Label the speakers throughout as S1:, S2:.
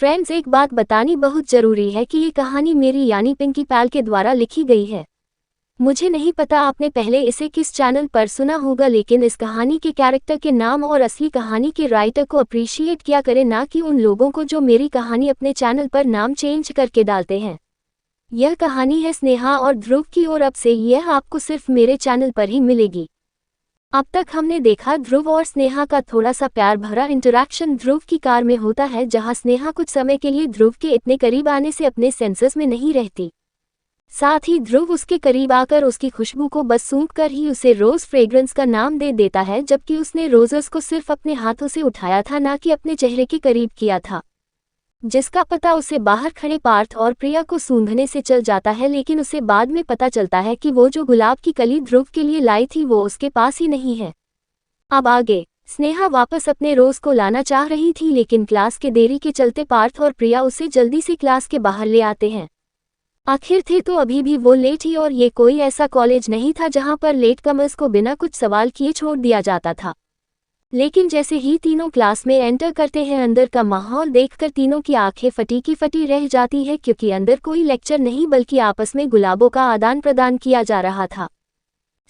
S1: Friends, एक बात बतानी बहुत जरूरी है कि ये कहानी मेरी यानी पिंकी पैल के द्वारा लिखी गई है। मुझे नहीं पता आपने पहले इसे किस चैनल पर सुना होगा, लेकिन इस कहानी के कैरेक्टर के नाम और असली कहानी के राइटर को अप्रिशिएट किया करें, ना कि उन लोगों को जो मेरी कहानी अपने चैनल पर नाम चेंज करके डालते हैं। यह कहानी है स्नेहा और ध्रुव की और अब से यह आपको सिर्फ मेरे चैनल पर ही मिलेगी। अब तक हमने देखा ध्रुव और स्नेहा का थोड़ा सा प्यार भरा इंटरैक्शन ध्रुव की कार में होता है, जहां स्नेहा कुछ समय के लिए ध्रुव के इतने करीब आने से अपने सेंसेस में नहीं रहती। साथ ही ध्रुव उसके करीब आकर उसकी खुशबू को बस सूंघ कर ही उसे रोज फ्रेग्रेंस का नाम दे देता है, जबकि उसने रोजेस को सिर्फ अपने हाथों से उठाया था, ना कि अपने चेहरे के करीब किया था, जिसका पता उसे बाहर खड़े पार्थ और प्रिया को सूंघने से चल जाता है। लेकिन उसे बाद में पता चलता है कि वो जो गुलाब की कली ध्रुव के लिए लाई थी वो उसके पास ही नहीं है। अब आगे स्नेहा वापस अपने रोज को लाना चाह रही थी, लेकिन क्लास के देरी के चलते पार्थ और प्रिया उसे जल्दी से क्लास के बाहर ले आते हैं। आखिर थे तो अभी भी वो लेट ही, और ये कोई ऐसा कॉलेज नहीं था जहां पर लेट कमर्स को बिना कुछ सवाल किए छोड़ दिया जाता था। लेकिन जैसे ही तीनों क्लास में एंटर करते हैं, अंदर का माहौल देखकर तीनों की आंखें फटी की फटी रह जाती है, क्योंकि अंदर कोई लेक्चर नहीं बल्कि आपस में गुलाबों का आदान प्रदान किया जा रहा था।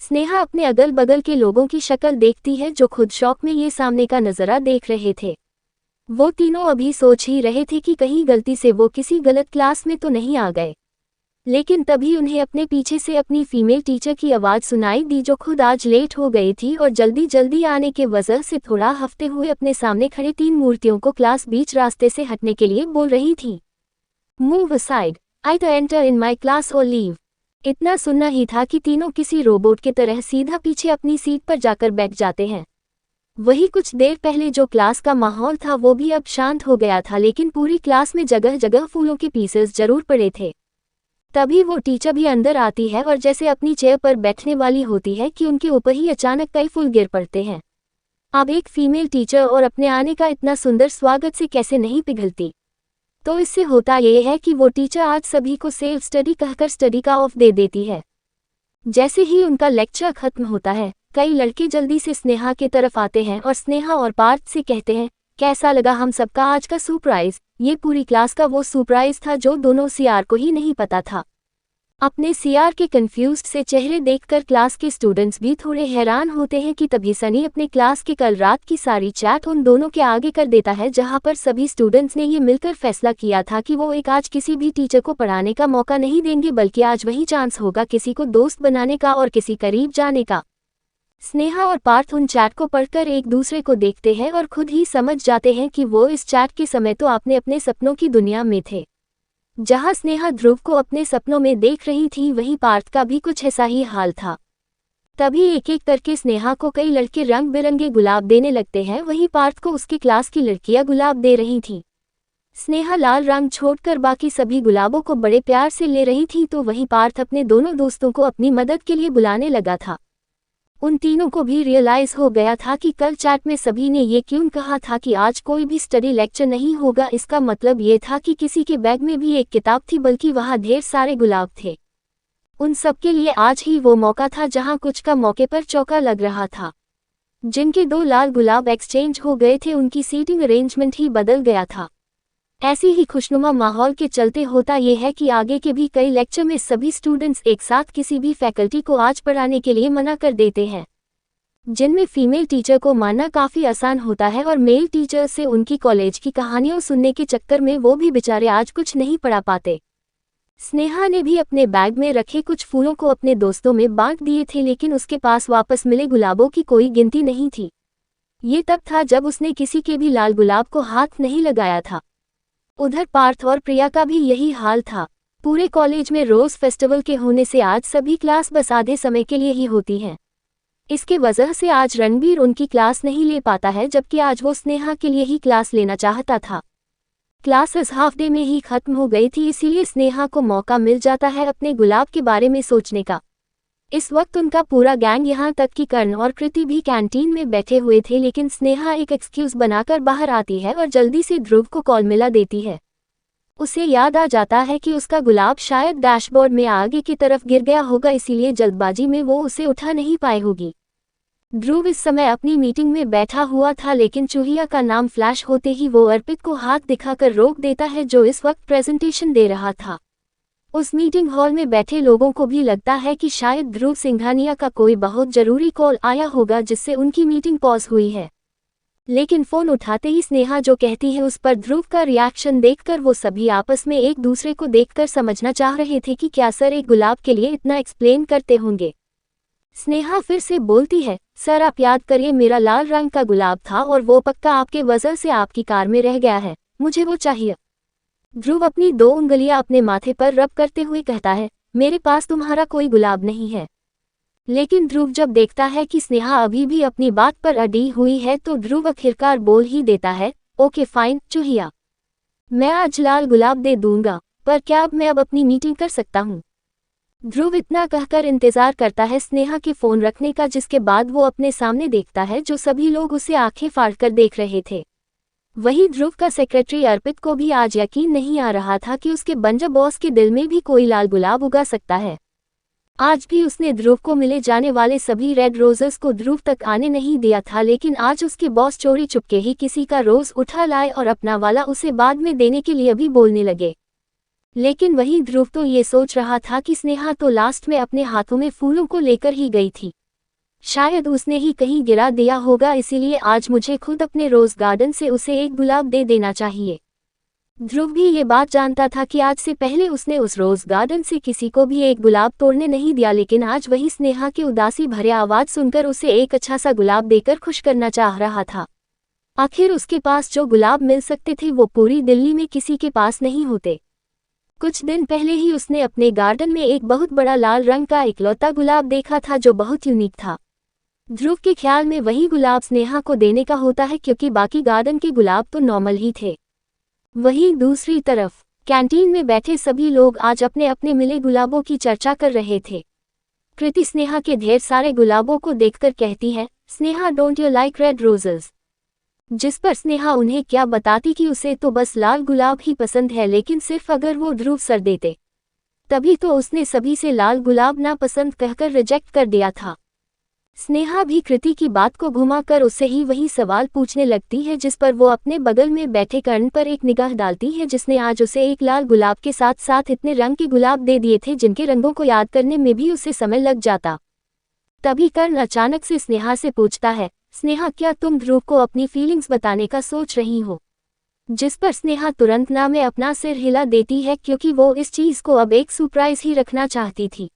S1: स्नेहा अपने अगल बगल के लोगों की शक्ल देखती है जो खुद शौक में ये सामने का नज़ारा देख रहे थे। वो तीनों अभी सोच ही रहे थे कि कहीं गलती से वो किसी गलत क्लास में तो नहीं आ गए, लेकिन तभी उन्हें अपने पीछे से अपनी फीमेल टीचर की आवाज़ सुनाई दी, जो खुद आज लेट हो गई थी और जल्दी जल्दी आने के वजह से थोड़ा हफ्ते हुए अपने सामने खड़े 3 मूर्तियों को क्लास बीच रास्ते से हटने के लिए बोल रही थी। मूव असाइड, आई तो एंटर इन माई क्लास और लीव। इतना सुनना ही था कि तीनों किसी रोबोट की तरह सीधा पीछे अपनी सीट पर जाकर बैठ जाते हैं। वही कुछ देर पहले जो क्लास का माहौल था वो भी अब शांत हो गया था, लेकिन पूरी क्लास में जगह जगह फूलों के पीसेस जरूर पड़े थे। तभी वो टीचर भी अंदर आती है और जैसे अपनी चेयर पर बैठने वाली होती है कि उनके ऊपर ही अचानक कई फूल गिर पड़ते हैं। अब एक फीमेल टीचर और अपने आने का इतना सुंदर स्वागत से कैसे नहीं पिघलती। तो इससे होता यह है कि वो टीचर आज सभी को सेल्फ स्टडी कहकर स्टडी का ऑफ दे देती है। जैसे ही उनका लेक्चर खत्म होता है, कई लड़के जल्दी से स्नेहा के तरफ आते हैं और स्नेहा और पार्थ से कहते हैं, कैसा लगा हम सबका आज का सरप्राइज। ये पूरी क्लास का वो सरप्राइज था जो दोनों सीआर को ही नहीं पता था। अपने सीआर के कंफ्यूज्ड से चेहरे देखकर क्लास के स्टूडेंट्स भी थोड़े हैरान होते हैं कि तभी सनी अपने क्लास के कल रात की सारी चैट उन दोनों के आगे कर देता है, जहां पर सभी स्टूडेंट्स ने ये मिलकर फैसला किया था कि वो आज किसी भी टीचर को पढ़ाने का मौका नहीं देंगे, बल्कि आज वही चांस होगा किसी को दोस्त बनाने का और किसी करीब जाने का। स्नेहा और पार्थ उन चैट को पढ़कर एक दूसरे को देखते हैं और खुद ही समझ जाते हैं कि वो इस चैट के समय तो अपने अपने सपनों की दुनिया में थे। जहां स्नेहा ध्रुव को अपने सपनों में देख रही थी, वहीं पार्थ का भी कुछ ऐसा ही हाल था। तभी एक एक करके स्नेहा को कई लड़के रंग बिरंगे गुलाब देने लगते हैं, वहीं पार्थ को उसकी क्लास की लड़कियां गुलाब दे रही थीं। स्नेहा लाल रंग छोड़कर बाकी सभी गुलाबों को बड़े प्यार से ले रही थी, तो वहीं पार्थ अपने दोनों दोस्तों को अपनी मदद के लिए बुलाने लगा था। उन तीनों को भी रियलाइज हो गया था कि कल चैट में सभी ने ये क्यों कहा था कि आज कोई भी स्टडी लेक्चर नहीं होगा। इसका मतलब ये था कि किसी के बैग में भी एक किताब थी, बल्कि वहाँ ढेर सारे गुलाब थे। उन सबके लिए आज ही वो मौका था जहाँ कुछ का मौके पर चौका लग रहा था। जिनके 2 लाल गुलाब एक्सचेंज हो गए थे, उनकी सीटिंग अरेंजमेंट ही बदल गया था। ऐसी ही खुशनुमा माहौल के चलते होता यह है कि आगे के भी कई लेक्चर में सभी स्टूडेंट्स एक साथ किसी भी फैकल्टी को आज पढ़ाने के लिए मना कर देते हैं, जिनमें फीमेल टीचर को मानना काफ़ी आसान होता है और मेल टीचर से उनकी कॉलेज की कहानियों सुनने के चक्कर में वो भी बेचारे आज कुछ नहीं पढ़ा पाते। स्नेहा ने भी अपने बैग में रखे कुछ फूलों को अपने दोस्तों में बांट दिए थे, लेकिन उसके पास वापस मिले गुलाबों की कोई गिनती नहीं थी। ये तब था जब उसने किसी के भी लाल गुलाब को हाथ नहीं लगाया था। उधर पार्थ और प्रिया का भी यही हाल था। पूरे कॉलेज में रोज फेस्टिवल के होने से आज सभी क्लास बस आधे समय के लिए ही होती हैं। इसके वजह से आज रणबीर उनकी क्लास नहीं ले पाता है, जबकि आज वो स्नेहा के लिए ही क्लास लेना चाहता था। क्लासेस हाफ डे में ही खत्म हो गई थी, इसीलिए स्नेहा को मौका मिल जाता है अपने गुलाब के बारे में सोचने का। इस वक्त उनका पूरा गैंग यहाँ तक कि कर्ण और कृति भी कैंटीन में बैठे हुए थे, लेकिन स्नेहा एक एक्सक्यूज बनाकर बाहर आती है और जल्दी से ध्रुव को कॉल मिला देती है। उसे याद आ जाता है कि उसका गुलाब शायद डैशबोर्ड में आगे की तरफ गिर गया होगा, इसीलिए जल्दबाजी में वो उसे उठा नहीं पाई होगी। ध्रुव इस समय अपनी मीटिंग में बैठा हुआ था, लेकिन चूहिया का नाम फ्लैश होते ही वो अर्पित को हाथ दिखाकर रोक देता है, जो इस वक्त प्रेजेंटेशन दे रहा था। उस मीटिंग हॉल में बैठे लोगों को भी लगता है कि शायद ध्रुव सिंघानिया का कोई बहुत जरूरी कॉल आया होगा जिससे उनकी मीटिंग पॉज हुई है। लेकिन फोन उठाते ही स्नेहा जो कहती है उस पर ध्रुव का रिएक्शन देखकर वो सभी आपस में एक दूसरे को देखकर समझना चाह रहे थे कि क्या सर एक गुलाब के लिए इतना एक्सप्लेन करते होंगे। स्नेहा फिर से बोलती है, सर आप याद करिए, मेरा लाल रंग का गुलाब था और वो पक्का आपके वजह से आपकी कार में रह गया है, मुझे वो चाहिए। ध्रुव अपनी 2 उंगलियां अपने माथे पर रब करते हुए कहता है, मेरे पास तुम्हारा कोई गुलाब नहीं है। लेकिन ध्रुव जब देखता है कि स्नेहा अभी भी अपनी बात पर अड़ी हुई है तो ध्रुव आखिरकार बोल ही देता है, ओके फाइन चूहिया, मैं आज लाल गुलाब दे दूंगा, पर क्या अब मैं अपनी मीटिंग कर सकता हूँ। ध्रुव इतना कहकर इंतजार करता है स्नेहा के फोन रखने का, जिसके बाद वो अपने सामने देखता है जो सभी लोग उसे आंखें फाड़कर देख रहे थे। वही ध्रुव का सेक्रेटरी अर्पित को भी आज यकीन नहीं आ रहा था कि उसके बंजा बॉस के दिल में भी कोई लाल गुलाब उगा सकता है। आज भी उसने ध्रुव को मिले जाने वाले सभी रेड रोजेस को ध्रुव तक आने नहीं दिया था, लेकिन आज उसके बॉस चोरी चुपके ही किसी का रोज उठा लाए और अपना वाला उसे बाद में देने के लिए भी बोलने लगे। लेकिन वही ध्रुव तो ये सोच रहा था कि स्नेहा तो लास्ट में अपने हाथों में फूलों को लेकर ही गई थी, शायद उसने ही कहीं गिरा दिया होगा, इसीलिए आज मुझे खुद अपने रोज गार्डन से उसे एक गुलाब दे देना चाहिए। ध्रुव भी ये बात जानता था कि आज से पहले उसने उस रोज गार्डन से किसी को भी एक गुलाब तोड़ने नहीं दिया, लेकिन आज वही स्नेहा की उदासी भरे आवाज सुनकर उसे एक अच्छा सा गुलाब देकर खुश करना चाह रहा था। आखिर उसके पास जो गुलाब मिल सकते थे वो पूरी दिल्ली में किसी के पास नहीं होते। कुछ दिन पहले ही उसने अपने गार्डन में एक बहुत बड़ा लाल रंग का इकलौता गुलाब देखा था जो बहुत यूनिक था। ध्रुव के ख्याल में वही गुलाब स्नेहा को देने का होता है, क्योंकि बाकी गार्डन के गुलाब तो नॉर्मल ही थे। वहीं दूसरी तरफ कैंटीन में बैठे सभी लोग आज अपने अपने मिले गुलाबों की चर्चा कर रहे थे। कृति स्नेहा के ढेर सारे गुलाबों को देखकर कहती है, Sneha don't you like red roses. जिस पर स्नेहा उन्हें क्या बताती कि उसे तो बस लाल गुलाब ही पसंद है, लेकिन सिर्फ अगर वो ध्रुव सर देते तभी तो उसने सभी से लाल गुलाब ना पसंद कहकर रिजेक्ट कर दिया था। स्नेहा भी कृति की बात को घुमाकर उससे ही वही सवाल पूछने लगती है, जिस पर वो अपने बगल में बैठे कर्ण पर एक निगाह डालती है, जिसने आज उसे एक लाल गुलाब के साथ साथ इतने रंग के गुलाब दे दिए थे जिनके रंगों को याद करने में भी उसे समय लग जाता। तभी कर्ण अचानक से स्नेहा से पूछता है, स्नेहा क्या तुम ध्रुव को अपनी फीलिंग्स बताने का सोच रही हो। जिस पर स्नेहा तुरंत ना में अपना सिर हिला देती है, क्योंकि वो इस चीज को अब एक सरप्राइज ही रखना चाहती थी।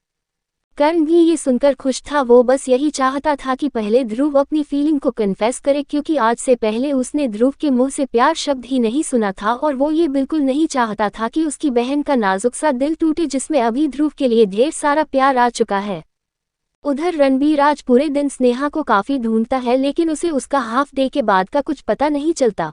S1: कर्ण भी ये सुनकर खुश था, वो बस यही चाहता था कि पहले ध्रुव अपनी फीलिंग को कन्फेस करे, क्योंकि आज से पहले उसने ध्रुव के मुंह से प्यार शब्द ही नहीं सुना था और वो ये बिल्कुल नहीं चाहता था कि उसकी बहन का नाजुक सा दिल टूटे, जिसमें अभी ध्रुव के लिए ढेर सारा प्यार आ चुका है। उधर रणबीर आज पूरे दिन स्नेहा को काफी ढूंढता है, लेकिन उसे उसका हाफ डे के बाद का कुछ पता नहीं चलता,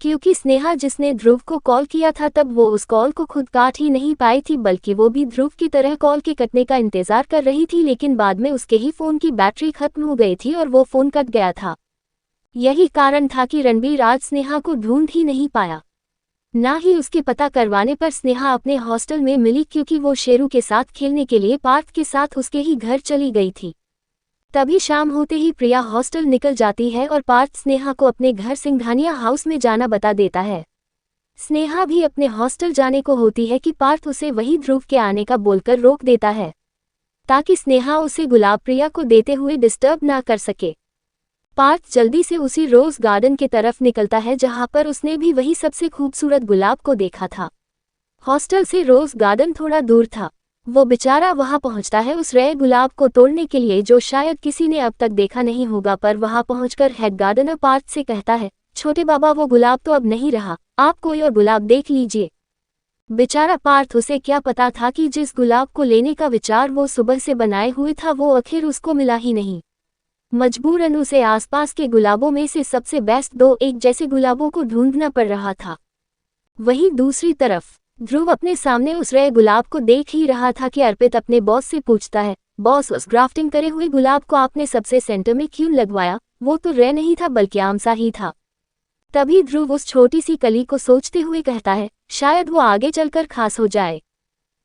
S1: क्योंकि स्नेहा जिसने ध्रुव को कॉल किया था तब वो उस कॉल को खुद काट ही नहीं पाई थी, बल्कि वो भी ध्रुव की तरह कॉल के कटने का इंतजार कर रही थी, लेकिन बाद में उसके ही फोन की बैटरी खत्म हो गई थी और वो फोन कट गया था। यही कारण था कि रणबीर आज स्नेहा को ढूंढ ही नहीं पाया। ना ही उसके पता करवाने पर स्नेहा अपने हॉस्टल में मिली, क्योंकि वो शेरू के साथ खेलने के लिए पार्थ के साथ उसके ही घर चली गई थी। तभी शाम होते ही प्रिया हॉस्टल निकल जाती है और पार्थ स्नेहा को अपने घर सिंघानिया हाउस में जाना बता देता है। स्नेहा भी अपने हॉस्टल जाने को होती है कि पार्थ उसे वही ध्रुव के आने का बोलकर रोक देता है, ताकि स्नेहा उसे गुलाब प्रिया को देते हुए डिस्टर्ब ना कर सके। पार्थ जल्दी से उसी रोज गार्डन की तरफ निकलता है, जहां पर उसने भी वही सबसे खूबसूरत गुलाब को देखा था। हॉस्टल से रोज गार्डन थोड़ा दूर था। वो बेचारा वहां पहुंचता है उस रेयर गुलाब को तोड़ने के लिए, जो शायद किसी ने अब तक देखा नहीं होगा, पर वहां पहुंचकर हेड गार्डनर पार्थ से कहता है, छोटे बाबा वो गुलाब तो अब नहीं रहा, आप कोई और गुलाब देख लीजिए। बेचारा पार्थ, उसे क्या पता था कि जिस गुलाब को लेने का विचार वो सुबह से बनाए हुए था वो आखिर उसको मिला ही नहीं। मजबूरन उसे आसपास के गुलाबों में से सबसे बेस्ट 2 एक जैसे गुलाबों को ढूंढना पड़ रहा था। वहीं दूसरी तरफ ध्रुव अपने सामने उस रेयर गुलाब को देख ही रहा था कि अर्पित अपने बॉस से पूछता है, बॉस उस ग्राफ्टिंग करे हुए गुलाब को आपने सबसे सेंटर में क्यों लगवाया, वो तो रेयर नहीं था बल्कि आम सा ही था। तभी ध्रुव उस छोटी सी कली को सोचते हुए कहता है, शायद वो आगे चलकर खास हो जाए।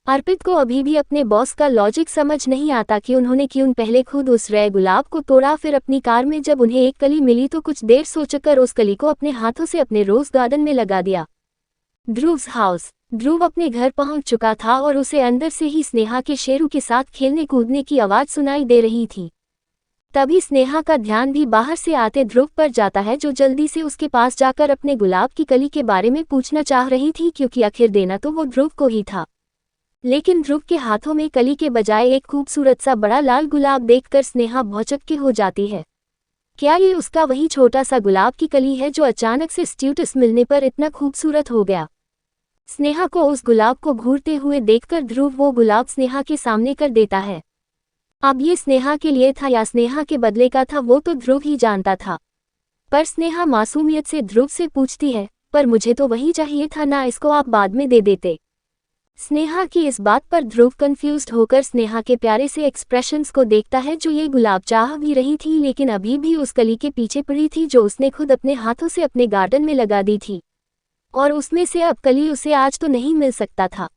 S1: अर्पित को अभी भी अपने बॉस का लॉजिक समझ नहीं आता कि उन्होंने क्यों पहले खुद उस रेड गुलाब को तोड़ा, फिर अपनी कार में जब उन्हें एक कली मिली तो कुछ देर सोचकर उस कली को अपने हाथों से अपने रोज गार्डन में लगा दिया। ध्रुव्स हाउस। ध्रुव अपने घर पहुंच चुका था और उसे अंदर से ही स्नेहा के शेरू के साथ खेलने कूदने की आवाज सुनाई दे रही थी। तभी स्नेहा का ध्यान भी बाहर से आते ध्रुव पर जाता है, जो जल्दी से उसके पास जाकर अपने गुलाब की कली के बारे में पूछना चाह रही थी, क्योंकि आखिर देना तो वो ध्रुव को ही था। लेकिन ध्रुव के हाथों में कली के बजाय एक खूबसूरत सा बड़ा लाल गुलाब देखकर स्नेहा भौचक्की हो जाती है। क्या ये उसका वही छोटा सा गुलाब की कली है जो अचानक से स्ट्यूटस मिलने पर इतना खूबसूरत हो गया? स्नेहा को उस गुलाब को घूरते हुए देखकर ध्रुव वो गुलाब स्नेहा के सामने कर देता है। अब ये स्नेहा के लिए था या स्नेहा के बदले का था, वो तो ध्रुव ही जानता था। पर स्नेहा मासूमियत से ध्रुव से पूछती है, पर मुझे तो वही चाहिए था ना, इसको आप बाद में दे देते। स्नेहा की इस बात पर ध्रुव कंफ्यूज्ड होकर स्नेहा के प्यारे से एक्सप्रेशंस को देखता है, जो ये गुलाब चाह भी रही थी लेकिन अभी भी उस कली के पीछे पड़ी थी जो उसने खुद अपने हाथों से अपने गार्डन में लगा दी थी, और उसमें से अब कली उसे आज तो नहीं मिल सकता था।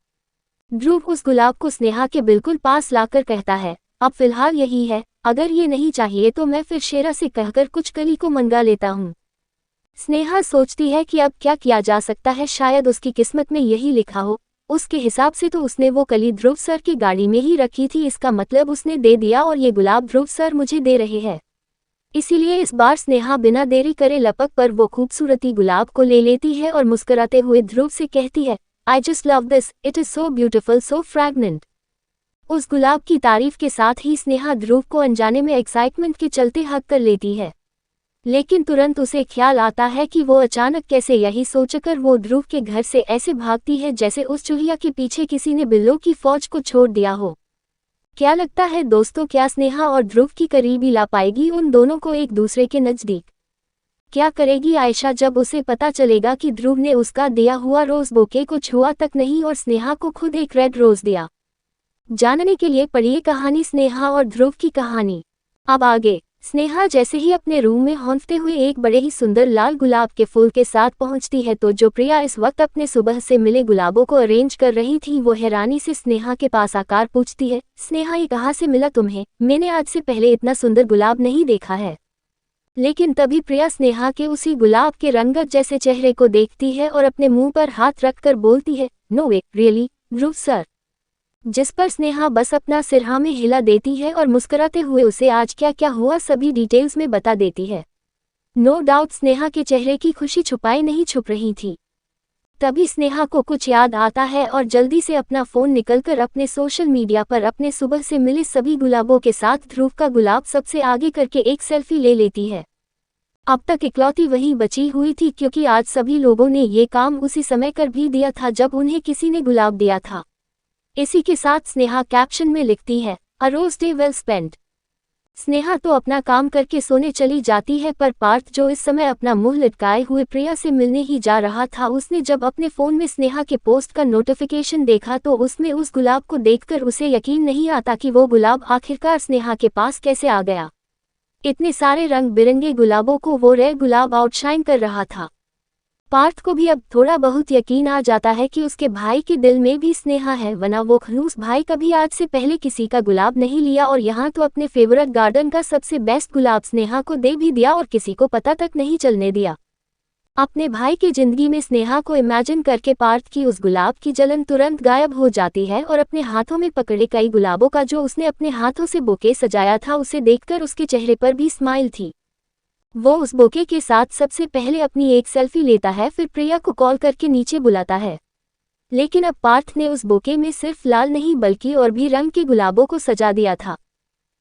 S1: ध्रुव उस गुलाब को स्नेहा के बिल्कुल पास लाकर कहता है, अब फिलहाल यही है, अगर ये नहीं चाहिए तो मैं फिर शेरा से कहकर कुछ कली को मंगा लेता हूँ। स्नेहा सोचती है कि अब क्या किया जा सकता है, शायद उसकी किस्मत में यही लिखा हो। उसके हिसाब से तो उसने वो कली ध्रुव सर की गाड़ी में ही रखी थी, इसका मतलब उसने दे दिया और ये गुलाब ध्रुव सर मुझे दे रहे हैं। इसीलिए इस बार स्नेहा बिना देरी करे लपक पर वो खूबसूरती गुलाब को ले लेती है और मुस्कुराते हुए ध्रुव से कहती है, I just love this, it is so beautiful, so fragrant. उस गुलाब की तारीफ के साथ ही स्नेहा ध्रुव को अनजाने में एक्साइटमेंट के चलते हक कर लेती है, लेकिन तुरंत उसे ख्याल आता है कि वो अचानक कैसे, यही सोचकर वो ध्रुव के घर से ऐसे भागती है जैसे उस चूहिया के पीछे किसी ने बिल्लों की फौज को छोड़ दिया हो। क्या लगता है दोस्तों, क्या स्नेहा और ध्रुव की करीबी ला पाएगी उन दोनों को एक दूसरे के नज़दीक? क्या करेगी आयशा जब उसे पता चलेगा कि ध्रुव ने उसका दिया हुआ रोज बोके को छुआ तक नहीं और स्नेहा को खुद एक रेड रोज दिया? जानने के लिए पढ़िए कहानी स्नेहा और ध्रुव की कहानी। अब आगे। स्नेहा जैसे ही अपने रूम में हौंफते हुए एक बड़े ही सुंदर लाल गुलाब के फूल के साथ पहुंचती है तो जो प्रिया इस वक्त अपने सुबह से मिले गुलाबों को अरेंज कर रही थी वो हैरानी से स्नेहा के पास आकर पूछती है, स्नेहा ये कहाँ से मिला तुम्हें? मैंने आज से पहले इतना सुंदर गुलाब नहीं देखा है। लेकिन तभी प्रिया स्नेहा के उसी गुलाब के रंगत जैसे चेहरे को देखती है और अपने मुंह पर हाथ रखकर बोलती है, नो वे, रियली ध्रुव सर? जिस पर स्नेहा बस अपना सिर हाँ में हिला देती है और मुस्कुराते हुए उसे आज क्या क्या हुआ सभी डिटेल्स में बता देती है। नो डाउट स्नेहा के चेहरे की खुशी छुपाई नहीं छुप रही थी। तभी स्नेहा को कुछ याद आता है और जल्दी से अपना फोन निकलकर अपने सोशल मीडिया पर अपने सुबह से मिले सभी गुलाबों के साथ ध्रुव का गुलाब सबसे आगे करके एक सेल्फी ले लेती है। अब तक इकलौती वही बची हुई थी, क्योंकि आज सभी लोगों ने ये काम उसी समय कर भी दिया था जब उन्हें किसी ने गुलाब दिया था। इसी के साथ स्नेहा कैप्शन में लिखती है, a rose day well spent. Sneha तो अपना काम करके सोने चली जाती है, पर पार्थ जो इस समय अपना मुंह लटकाए हुए प्रिया से मिलने ही जा रहा था, उसने जब अपने फोन में स्नेहा के पोस्ट का नोटिफिकेशन देखा तो उसमें उस गुलाब को देखकर उसे यकीन नहीं आता कि वो गुलाब आखिरकार स्नेहा के पास कैसे आ गया। इतने सारे रंग बिरंगे गुलाबों को वो रेड गुलाब आउटशाइन कर रहा था। पार्थ को भी अब थोड़ा बहुत यकीन आ जाता है कि उसके भाई के दिल में भी स्नेहा है, वरना वो खलूस भाई कभी आज से पहले किसी का गुलाब नहीं लिया और यहाँ तो अपने फेवरेट गार्डन का सबसे बेस्ट गुलाब स्नेहा को दे भी दिया और किसी को पता तक नहीं चलने दिया। अपने भाई की जिंदगी में स्नेहा को इमेजिन करके पार्थ की उस गुलाब की जलन तुरंत गायब हो जाती है और अपने हाथों में पकड़े कई गुलाबों का जो उसने अपने हाथों से बुके सजाया था उसे देखकर उसके चेहरे पर भी स्माइल थी। वो उस बोके के साथ सबसे पहले अपनी एक सेल्फी लेता है, फिर प्रिया को कॉल करके नीचे बुलाता है। लेकिन अब पार्थ ने उस बोके में सिर्फ लाल नहीं बल्कि और भी रंग के गुलाबों को सजा दिया था।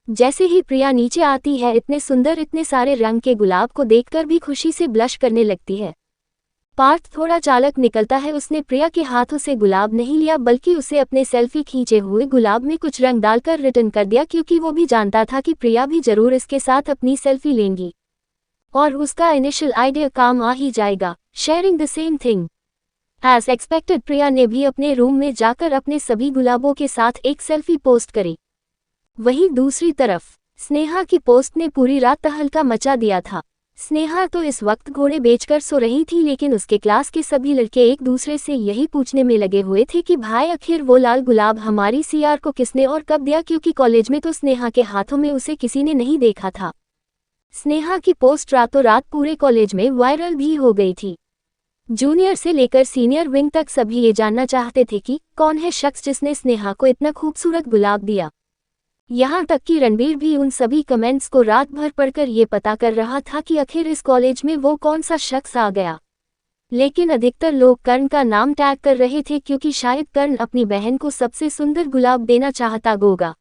S1: जैसे ही प्रिया नीचे आती है, इतने सुंदर इतने सारे रंग के गुलाब को देखकर भी खुशी से ब्लश करने लगती है। पार्थ थोड़ा चालाक निकलता है, उसने प्रिया के हाथों से गुलाब नहीं लिया बल्कि उसे अपने सेल्फी खींचे हुए गुलाब में कुछ रंग डालकर रिटर्न कर दिया, क्योंकि वो भी जानता था कि प्रिया भी जरूर इसके साथ अपनी सेल्फी लेंगी और उसका इनिशियल आइडिया काम आ ही जाएगा, sharing the same thing. As expected Priya ने भी अपने रूम में जाकर अपने सभी गुलाबों के साथ एक सेल्फी पोस्ट करी। वहीं दूसरी तरफ स्नेहा की पोस्ट ने पूरी रात तहलका मचा दिया था। स्नेहा तो इस वक्त घोड़े बेचकर सो रही थी, लेकिन उसके क्लास के सभी लड़के एक दूसरे से यही पूछने में लगे हुए थे कि भाई आखिर वो लाल गुलाब हमारी सीआर को किसने और कब दिया, क्योंकि कॉलेज में तो स्नेहा के हाथों में उसे किसी ने नहीं देखा था। स्नेहा की पोस्ट रातों रात पूरे कॉलेज में वायरल भी हो गई थी। जूनियर से लेकर सीनियर विंग तक सभी ये जानना चाहते थे कि कौन है शख्स जिसने स्नेहा को इतना खूबसूरत गुलाब दिया। यहाँ तक कि रणबीर भी उन सभी कमेंट्स को रात भर पढ़कर ये पता कर रहा था कि आखिर इस कॉलेज में वो कौन सा शख्स आ गया। लेकिन अधिकतर लोग कर्ण का नाम टैग कर रहे थे, क्योंकि शायद कर्ण अपनी बहन को सबसे सुंदर गुलाब देना चाहता होगा।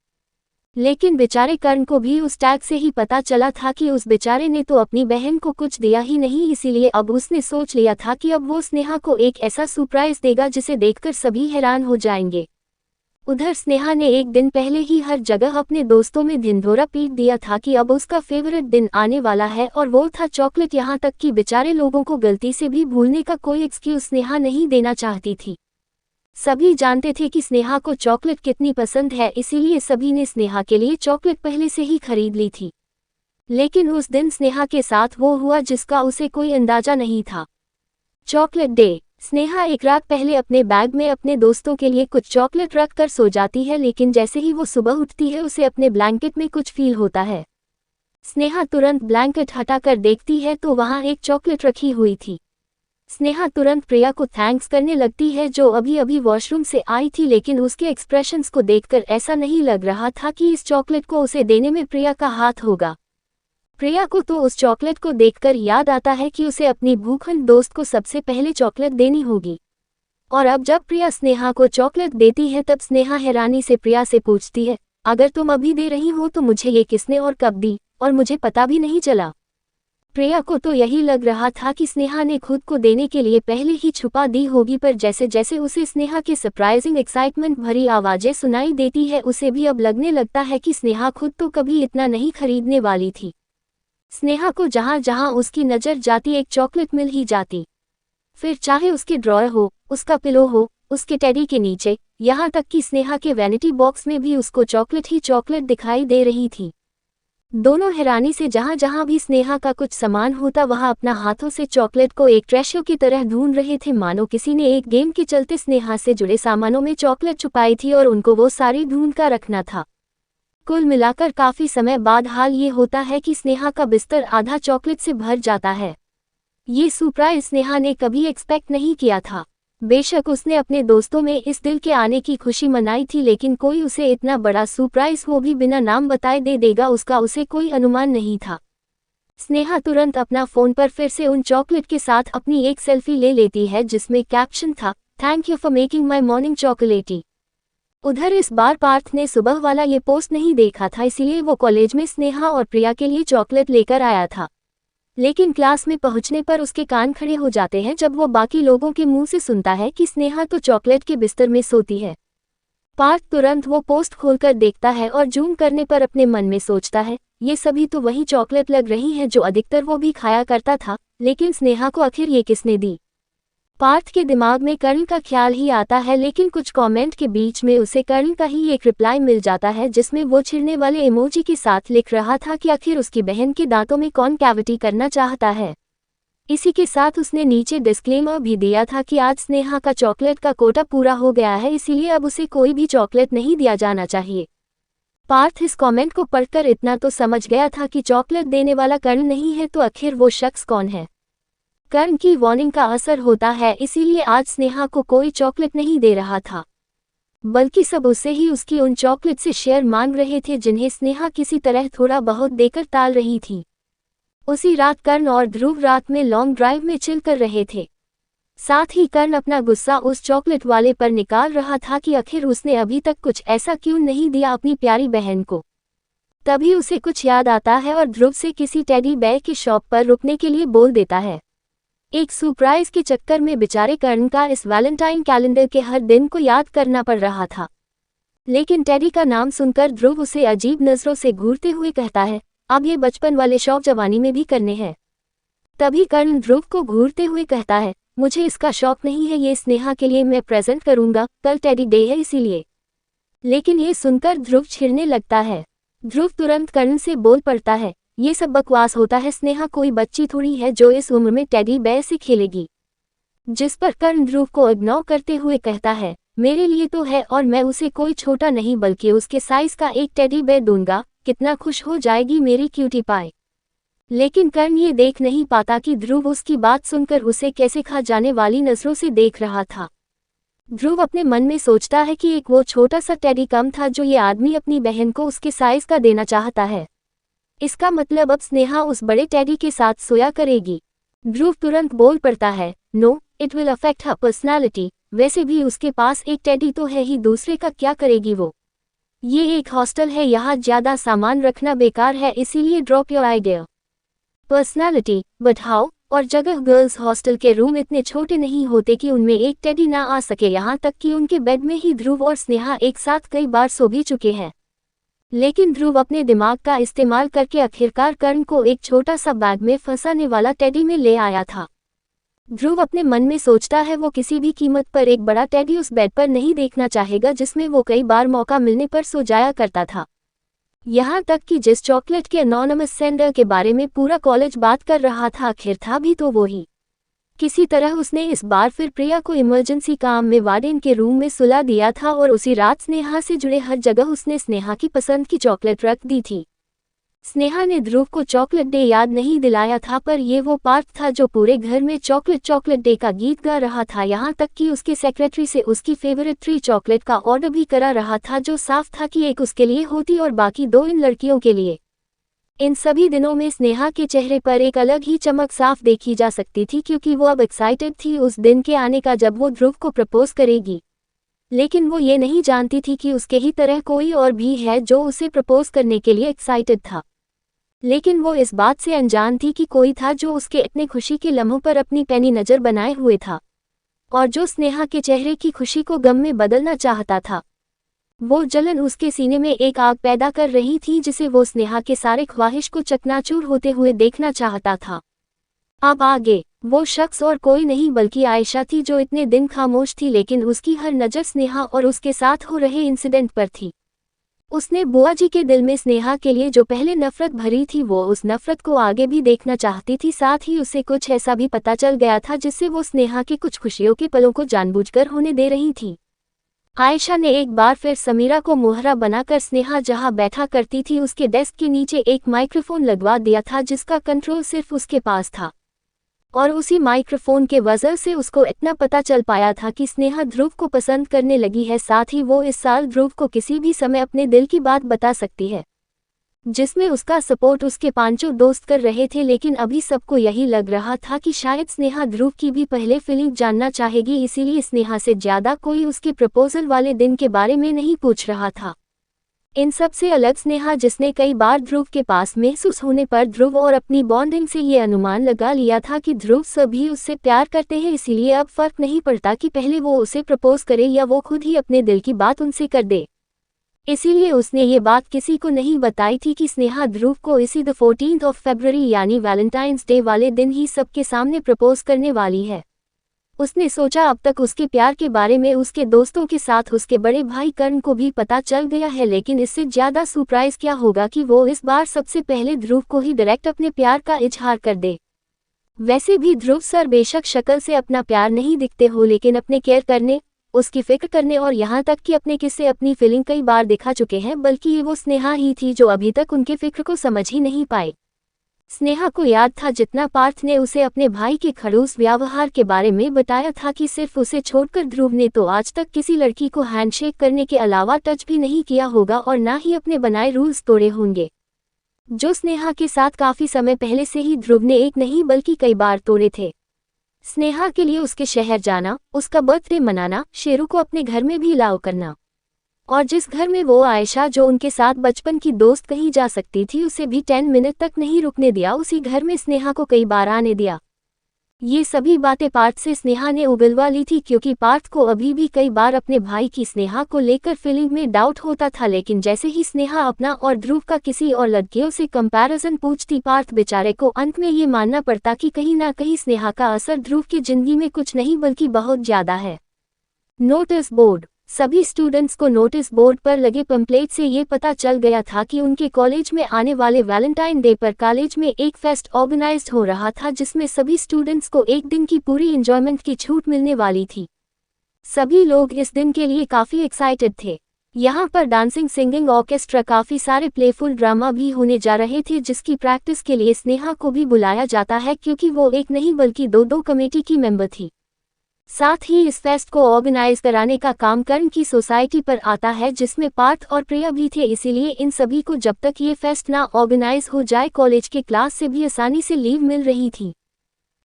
S1: लेकिन बेचारे कर्ण को भी उस टैग से ही पता चला था कि उस बेचारे ने तो अपनी बहन को कुछ दिया ही नहीं, इसीलिए अब उसने सोच लिया था कि अब वो स्नेहा को एक ऐसा सरप्राइज देगा जिसे देखकर सभी हैरान हो जाएंगे। उधर स्नेहा ने एक दिन पहले ही हर जगह अपने दोस्तों में ढिंढोरा पीट दिया था कि अब उसका फेवरेट दिन आने वाला है, और वो था चॉकलेट। यहाँ तक कि बेचारे लोगों को गलती से भी भूलने का कोई एक्सक्यूज स्नेहा नहीं देना चाहती थी। सभी जानते थे कि स्नेहा को चॉकलेट कितनी पसंद है, इसीलिए सभी ने स्नेहा के लिए चॉकलेट पहले से ही खरीद ली थी। लेकिन उस दिन स्नेहा के साथ वो हुआ जिसका उसे कोई अंदाजा नहीं था। Chocolate day. स्नेहा एक रात पहले अपने बैग में अपने दोस्तों के लिए कुछ चॉकलेट रख कर सो जाती है, लेकिन जैसे ही वो सुबह उठती है उसे अपने ब्लैंकेट में कुछ फील होता है। स्नेहा तुरंत ब्लैंकेट हटाकर देखती है तो वहाँ एक चॉकलेट रखी हुई थी। स्नेहा तुरंत प्रिया को थैंक्स करने लगती है जो अभी अभी वॉशरूम से आई थी, लेकिन उसके एक्सप्रेशंस को देखकर ऐसा नहीं लग रहा था कि इस चॉकलेट को उसे देने में प्रिया का हाथ होगा। प्रिया को तो उस चॉकलेट को देखकर याद आता है कि उसे अपनी भूखंड दोस्त को सबसे पहले चॉकलेट देनी होगी। और अब जब प्रिया स्नेहा को चॉकलेट देती है तब स्नेहा हैरानी से प्रिया से पूछती है, अगर तुम अभी दे रही हो तो मुझे ये किसने और कब दी, और मुझे पता भी नहीं चला। प्रिया को तो यही लग रहा था कि स्नेहा ने खुद को देने के लिए पहले ही छुपा दी होगी, पर जैसे जैसे उसे स्नेहा की सरप्राइजिंग एक्साइटमेंट भरी आवाजें सुनाई देती है उसे भी अब लगने लगता है कि स्नेहा खुद तो कभी इतना नहीं खरीदने वाली थी। स्नेहा को जहां जहां उसकी नज़र जाती एक चॉकलेट मिल ही जाती, फिर चाहे उसके ड्रॉयर हो, उसका पिलो हो, उसके टेडी के नीचे, यहाँ तक कि स्नेहा के वैनिटी बॉक्स में भी उसको चॉकलेट ही चॉकलेट दिखाई दे रही थी। दोनों हैरानी से जहां जहां भी स्नेहा का कुछ सामान होता वहां अपना हाथों से चॉकलेट को एक ट्रेशर की तरह ढूंढ रहे थे, मानो किसी ने एक गेम के चलते स्नेहा से जुड़े सामानों में चॉकलेट छुपाई थी और उनको वो सारी ढूंढ कर रखना था। कुल मिलाकर काफी समय बाद हाल ये होता है कि स्नेहा का बिस्तर आधा चॉकलेट से भर जाता है। ये सरप्राइज स्नेहा ने कभी एक्सपेक्ट नहीं किया था। बेशक उसने अपने दोस्तों में इस दिल के आने की खुशी मनाई थी, लेकिन कोई उसे इतना बड़ा सरप्राइज वो भी बिना नाम बताए दे देगा उसका उसे कोई अनुमान नहीं था। स्नेहा तुरंत अपना फोन पर फिर से उन चॉकलेट के साथ अपनी एक सेल्फी ले लेती है जिसमें कैप्शन था, thank you for making my morning चॉकलेटी। उधर इस बार पार्थ ने सुबह वाला ये पोस्ट नहीं देखा था, इसीलिए वो कॉलेज में स्नेहा और प्रिया के लिए चॉकलेट लेकर आया था। लेकिन क्लास में पहुंचने पर उसके कान खड़े हो जाते हैं जब वो बाकी लोगों के मुंह से सुनता है कि स्नेहा तो चॉकलेट के बिस्तर में सोती है। पार्थ तुरंत वो पोस्ट खोलकर देखता है और जूम करने पर अपने मन में सोचता है, ये सभी तो वही चॉकलेट लग रही हैं जो अधिकतर वो भी खाया करता था, लेकिन स्नेहा को आखिर ये किसने दी। पार्थ के दिमाग में कर्ण का ख्याल ही आता है, लेकिन कुछ कमेंट के बीच में उसे कर्ण का ही एक रिप्लाई मिल जाता है जिसमें वो छिड़ने वाले इमोजी के साथ लिख रहा था कि आखिर उसकी बहन के दांतों में कौन कैविटी करना चाहता है। इसी के साथ उसने नीचे डिस्क्लेमर भी दिया था कि आज स्नेहा का चॉकलेट का कोटा पूरा हो गया है, इसलिए अब उसे कोई भी चॉकलेट नहीं दिया जाना चाहिए। पार्थ इस कमेंट को पढ़कर इतना तो समझ गया था कि चॉकलेट देने वाला कर्ण नहीं है, तो आखिर वो शख्स कौन है। कर्ण की वार्निंग का असर होता है, इसीलिए आज स्नेहा को कोई चॉकलेट नहीं दे रहा था, बल्कि सब उसे ही उसकी उन चॉकलेट से शेयर मांग रहे थे जिन्हें स्नेहा किसी तरह थोड़ा बहुत देकर टाल रही थी। उसी रात कर्ण और ध्रुव रात में लॉन्ग ड्राइव में चिल कर रहे थे। साथ ही कर्ण अपना गुस्सा उस चॉकलेट वाले पर निकाल रहा था कि आखिर उसने अभी तक कुछ ऐसा क्यों नहीं दिया अपनी प्यारी बहन को। तभी उसे कुछ याद आता है और ध्रुव से किसी टेडी बेयर की शॉप पर रुकने के लिए बोल देता है। एक सरप्राइज के चक्कर में बेचारे कर्ण का इस वैलेंटाइन कैलेंडर के हर दिन को याद करना पड़ रहा था। लेकिन टेडी का नाम सुनकर ध्रुव उसे अजीब नजरों से घूरते हुए कहता है, अब ये बचपन वाले शौक जवानी में भी करने हैं। तभी कर्ण ध्रुव को घूरते हुए कहता है, मुझे इसका शौक नहीं है, ये स्नेहा के लिए मैं प्रेजेंट करूंगा, कल टेडी डे है इसीलिए। लेकिन ये सुनकर ध्रुव छिड़ने लगता है। ध्रुव तुरंत कर्ण से बोल पड़ता है, ये सब बकवास होता है, स्नेहा कोई बच्ची थोड़ी है जो इस उम्र में टेडी बेयर से खेलेगी। जिस पर कर्ण ध्रुव को इग्नोर करते हुए कहता है, मेरे लिए तो है और मैं उसे कोई छोटा नहीं बल्कि उसके साइज का एक टेडी बेयर दूंगा, कितना खुश हो जाएगी मेरी क्यूटी पाई। लेकिन कर्ण ये देख नहीं पाता कि ध्रुव उसकी बात सुनकर उसे कैसे खा जाने वाली नजरों से देख रहा था। ध्रुव अपने मन में सोचता है कि एक वो छोटा सा टेडी कम था जो ये आदमी अपनी बहन को उसके साइज का देना चाहता है। इसका मतलब अब स्नेहा उस बड़े टेडी के साथ सोया करेगी। ध्रुव तुरंत बोल पड़ता है, no, it will affect her personality. वैसे भी उसके पास एक टेडी तो है ही, दूसरे का क्या करेगी वो। ये एक हॉस्टल है, यहाँ ज्यादा सामान रखना बेकार है, इसीलिए drop your idea. Personality, but how. और जगह गर्ल्स हॉस्टल के रूम इतने छोटे नहीं होते कि उनमें एक टेडी ना आ सके, यहाँ तक कि उनके बेड में ही ध्रुव और स्नेहा एक साथ कई बार सो भी चुके हैं। लेकिन ध्रुव अपने दिमाग का इस्तेमाल करके आखिरकार कर्ण को एक छोटा सा बैग में फंसाने वाला टेडी में ले आया था। ध्रुव अपने मन में सोचता है वो किसी भी कीमत पर एक बड़ा टेडी उस बेड पर नहीं देखना चाहेगा जिसमें वो कई बार मौका मिलने पर सो जाया करता था। यहाँ तक कि जिस चॉकलेट के एनोनिमस सेंडर के बारे में पूरा कॉलेज बात कर रहा था, आखिर था भी तो वो ही। किसी तरह उसने इस बार फिर प्रिया को इमरजेंसी काम में वार्डन के रूम में सुला दिया था और उसी रात स्नेहा से जुड़े हर जगह उसने स्नेहा की पसंद की चॉकलेट रख दी थी। स्नेहा ने ध्रुव को चॉकलेट डे याद नहीं दिलाया था, पर ये वो पार्ट था जो पूरे घर में चॉकलेट चॉकलेट डे का गीत गा रहा था। यहाँ तक कि उसके सेक्रेटरी से उसकी फेवरेट 3 चॉकलेट का ऑर्डर भी करा रहा था, जो साफ था कि एक उसके लिए होती और बाकी 2 इन लड़कियों के लिए। इन सभी दिनों में स्नेहा के चेहरे पर एक अलग ही चमक साफ देखी जा सकती थी, क्योंकि वो अब एक्साइटेड थी उस दिन के आने का जब वो ध्रुव को प्रपोज करेगी। लेकिन वो ये नहीं जानती थी कि उसके ही तरह कोई और भी है जो उसे प्रपोज करने के लिए एक्साइटेड था। लेकिन वो इस बात से अनजान थी कि कोई था जो उसके इतने खुशी के लम्हों पर अपनी पैनी नज़र बनाए हुए था, और जो स्नेहा के चेहरे की खुशी को गम में बदलना चाहता था। वो जलन उसके सीने में एक आग पैदा कर रही थी जिसे वो स्नेहा के सारे ख्वाहिश को चकनाचूर होते हुए देखना चाहता था। अब आगे वो शख्स और कोई नहीं बल्कि आयशा थी, जो इतने दिन खामोश थी, लेकिन उसकी हर नज़र स्नेहा और उसके साथ हो रहे इंसिडेंट पर थी। उसने बुआ जी के दिल में स्नेहा के लिए जो पहले नफरत भरी थी, वो उस नफरत को आगे भी देखना चाहती थी। साथ ही उसे कुछ ऐसा भी पता चल गया था जिससे वो स्नेहा की कुछ खुशियों के पलों को जानबूझकर होने दे रही थी। आयशा ने एक बार फिर समीरा को मोहरा बनाकर स्नेहा जहां बैठा करती थी उसके डेस्क के नीचे एक माइक्रोफोन लगवा दिया था, जिसका कंट्रोल सिर्फ उसके पास था। और उसी माइक्रोफोन के वजह से उसको इतना पता चल पाया था कि स्नेहा ध्रुव को पसंद करने लगी है। साथ ही वो इस साल ध्रुव को किसी भी समय अपने दिल की बात बता सकती है, जिसमें उसका सपोर्ट उसके 5 दोस्त कर रहे थे। लेकिन अभी सबको यही लग रहा था कि शायद स्नेहा ध्रुव की भी पहले फीलिंग जानना चाहेगी, इसीलिए स्नेहा से ज्यादा कोई उसके प्रपोजल वाले दिन के बारे में नहीं पूछ रहा था। इन सब से अलग स्नेहा, जिसने कई बार ध्रुव के पास महसूस होने पर ध्रुव और अपनी बॉन्डिंग से ये अनुमान लगा लिया था कि ध्रुव सभी उससे प्यार करते हैं, इसीलिए अब फर्क नहीं पड़ता कि पहले वो उसे प्रपोज करे या वो खुद ही अपने दिल की बात उनसे कर दे। इसीलिए उसने ये बात किसी को नहीं बताई थी कि स्नेहा ध्रुव को इसी 14 फरवरी यानी वैलेंटाइंस डे वाले दिन ही सबके सामने प्रपोज करने वाली है। उसने सोचा अब तक उसके प्यार के बारे में उसके दोस्तों के साथ उसके बड़े भाई कर्ण को भी पता चल गया है, लेकिन इससे ज्यादा सरप्राइज क्या होगा कि वो इस बार सबसे पहले ध्रुव को ही डायरेक्ट अपने प्यार का इजहार कर दे। वैसे भी ध्रुव सर बेशक शक्ल से अपना प्यार नहीं दिखते हो, लेकिन अपने केयर करने, उसकी फिक्र करने और यहाँ तक कि अपने किस्से अपनी फीलिंग कई बार दिखा चुके हैं। बल्कि ये वो स्नेहा ही थी जो अभी तक उनके फिक्र को समझ ही नहीं पाए। स्नेहा को याद था जितना पार्थ ने उसे अपने भाई के खड़ूस व्यवहार के बारे में बताया था कि सिर्फ उसे छोड़कर ध्रुव ने तो आज तक किसी लड़की को हैंडशेक करने के अलावा टच भी नहीं किया होगा और ना ही अपने बनाए रूल्स तोड़े होंगे, जो स्नेहा के साथ काफी समय पहले से ही ध्रुव ने एक नहीं बल्कि कई बार तोड़े थे। स्नेहा के लिए उसके शहर जाना, उसका बर्थडे मनाना, शेरू को अपने घर में भी अलाउ करना, और जिस घर में वो आयशा जो उनके साथ बचपन की दोस्त कहीं जा सकती थी उसे भी 10 मिनट तक नहीं रुकने दिया, उसी घर में स्नेहा को कई बार आने दिया। ये सभी बातें पार्थ से स्नेहा ने उगलवा ली थी, क्योंकि पार्थ को अभी भी कई बार अपने भाई की स्नेहा को लेकर फीलिंग में डाउट होता था। लेकिन जैसे ही स्नेहा अपना और ध्रुव का किसी और लड़कियों से कंपैरिजन पूछती, पार्थ बेचारे को अंत में ये मानना पड़ता कि कहीं ना कहीं स्नेहा का असर ध्रुव की जिंदगी में कुछ नहीं बल्कि बहुत ज्यादा है। Notice board. सभी स्टूडेंट्स को नोटिस बोर्ड पर लगे पंपलेट से ये पता चल गया था कि उनके कॉलेज में आने वाले वैलेंटाइन डे पर कॉलेज में एक फेस्ट ऑर्गेनाइज्ड हो रहा था जिसमें सभी स्टूडेंट्स को एक दिन की पूरी एंजॉयमेंट की छूट मिलने वाली थी। सभी लोग इस दिन के लिए काफ़ी एक्साइटेड थे। यहाँ पर डांसिंग, सिंगिंग, ऑर्केस्ट्रा, काफ़ी सारे प्लेफुल ड्रामा भी होने जा रहे थे जिसकी प्रैक्टिस के लिए स्नेहा को भी बुलाया जाता है क्योंकि वो एक नहीं बल्कि दो कमेटी की मेंबर थी। साथ ही इस फेस्ट को ऑर्गेनाइज कराने का काम कर्ण की सोसाइटी पर आता है जिसमें पार्थ और प्रिया भी थे, इसीलिए इन सभी को जब तक ये फेस्ट ना ऑर्गेनाइज हो जाए कॉलेज के क्लास से भी आसानी से लीव मिल रही थी।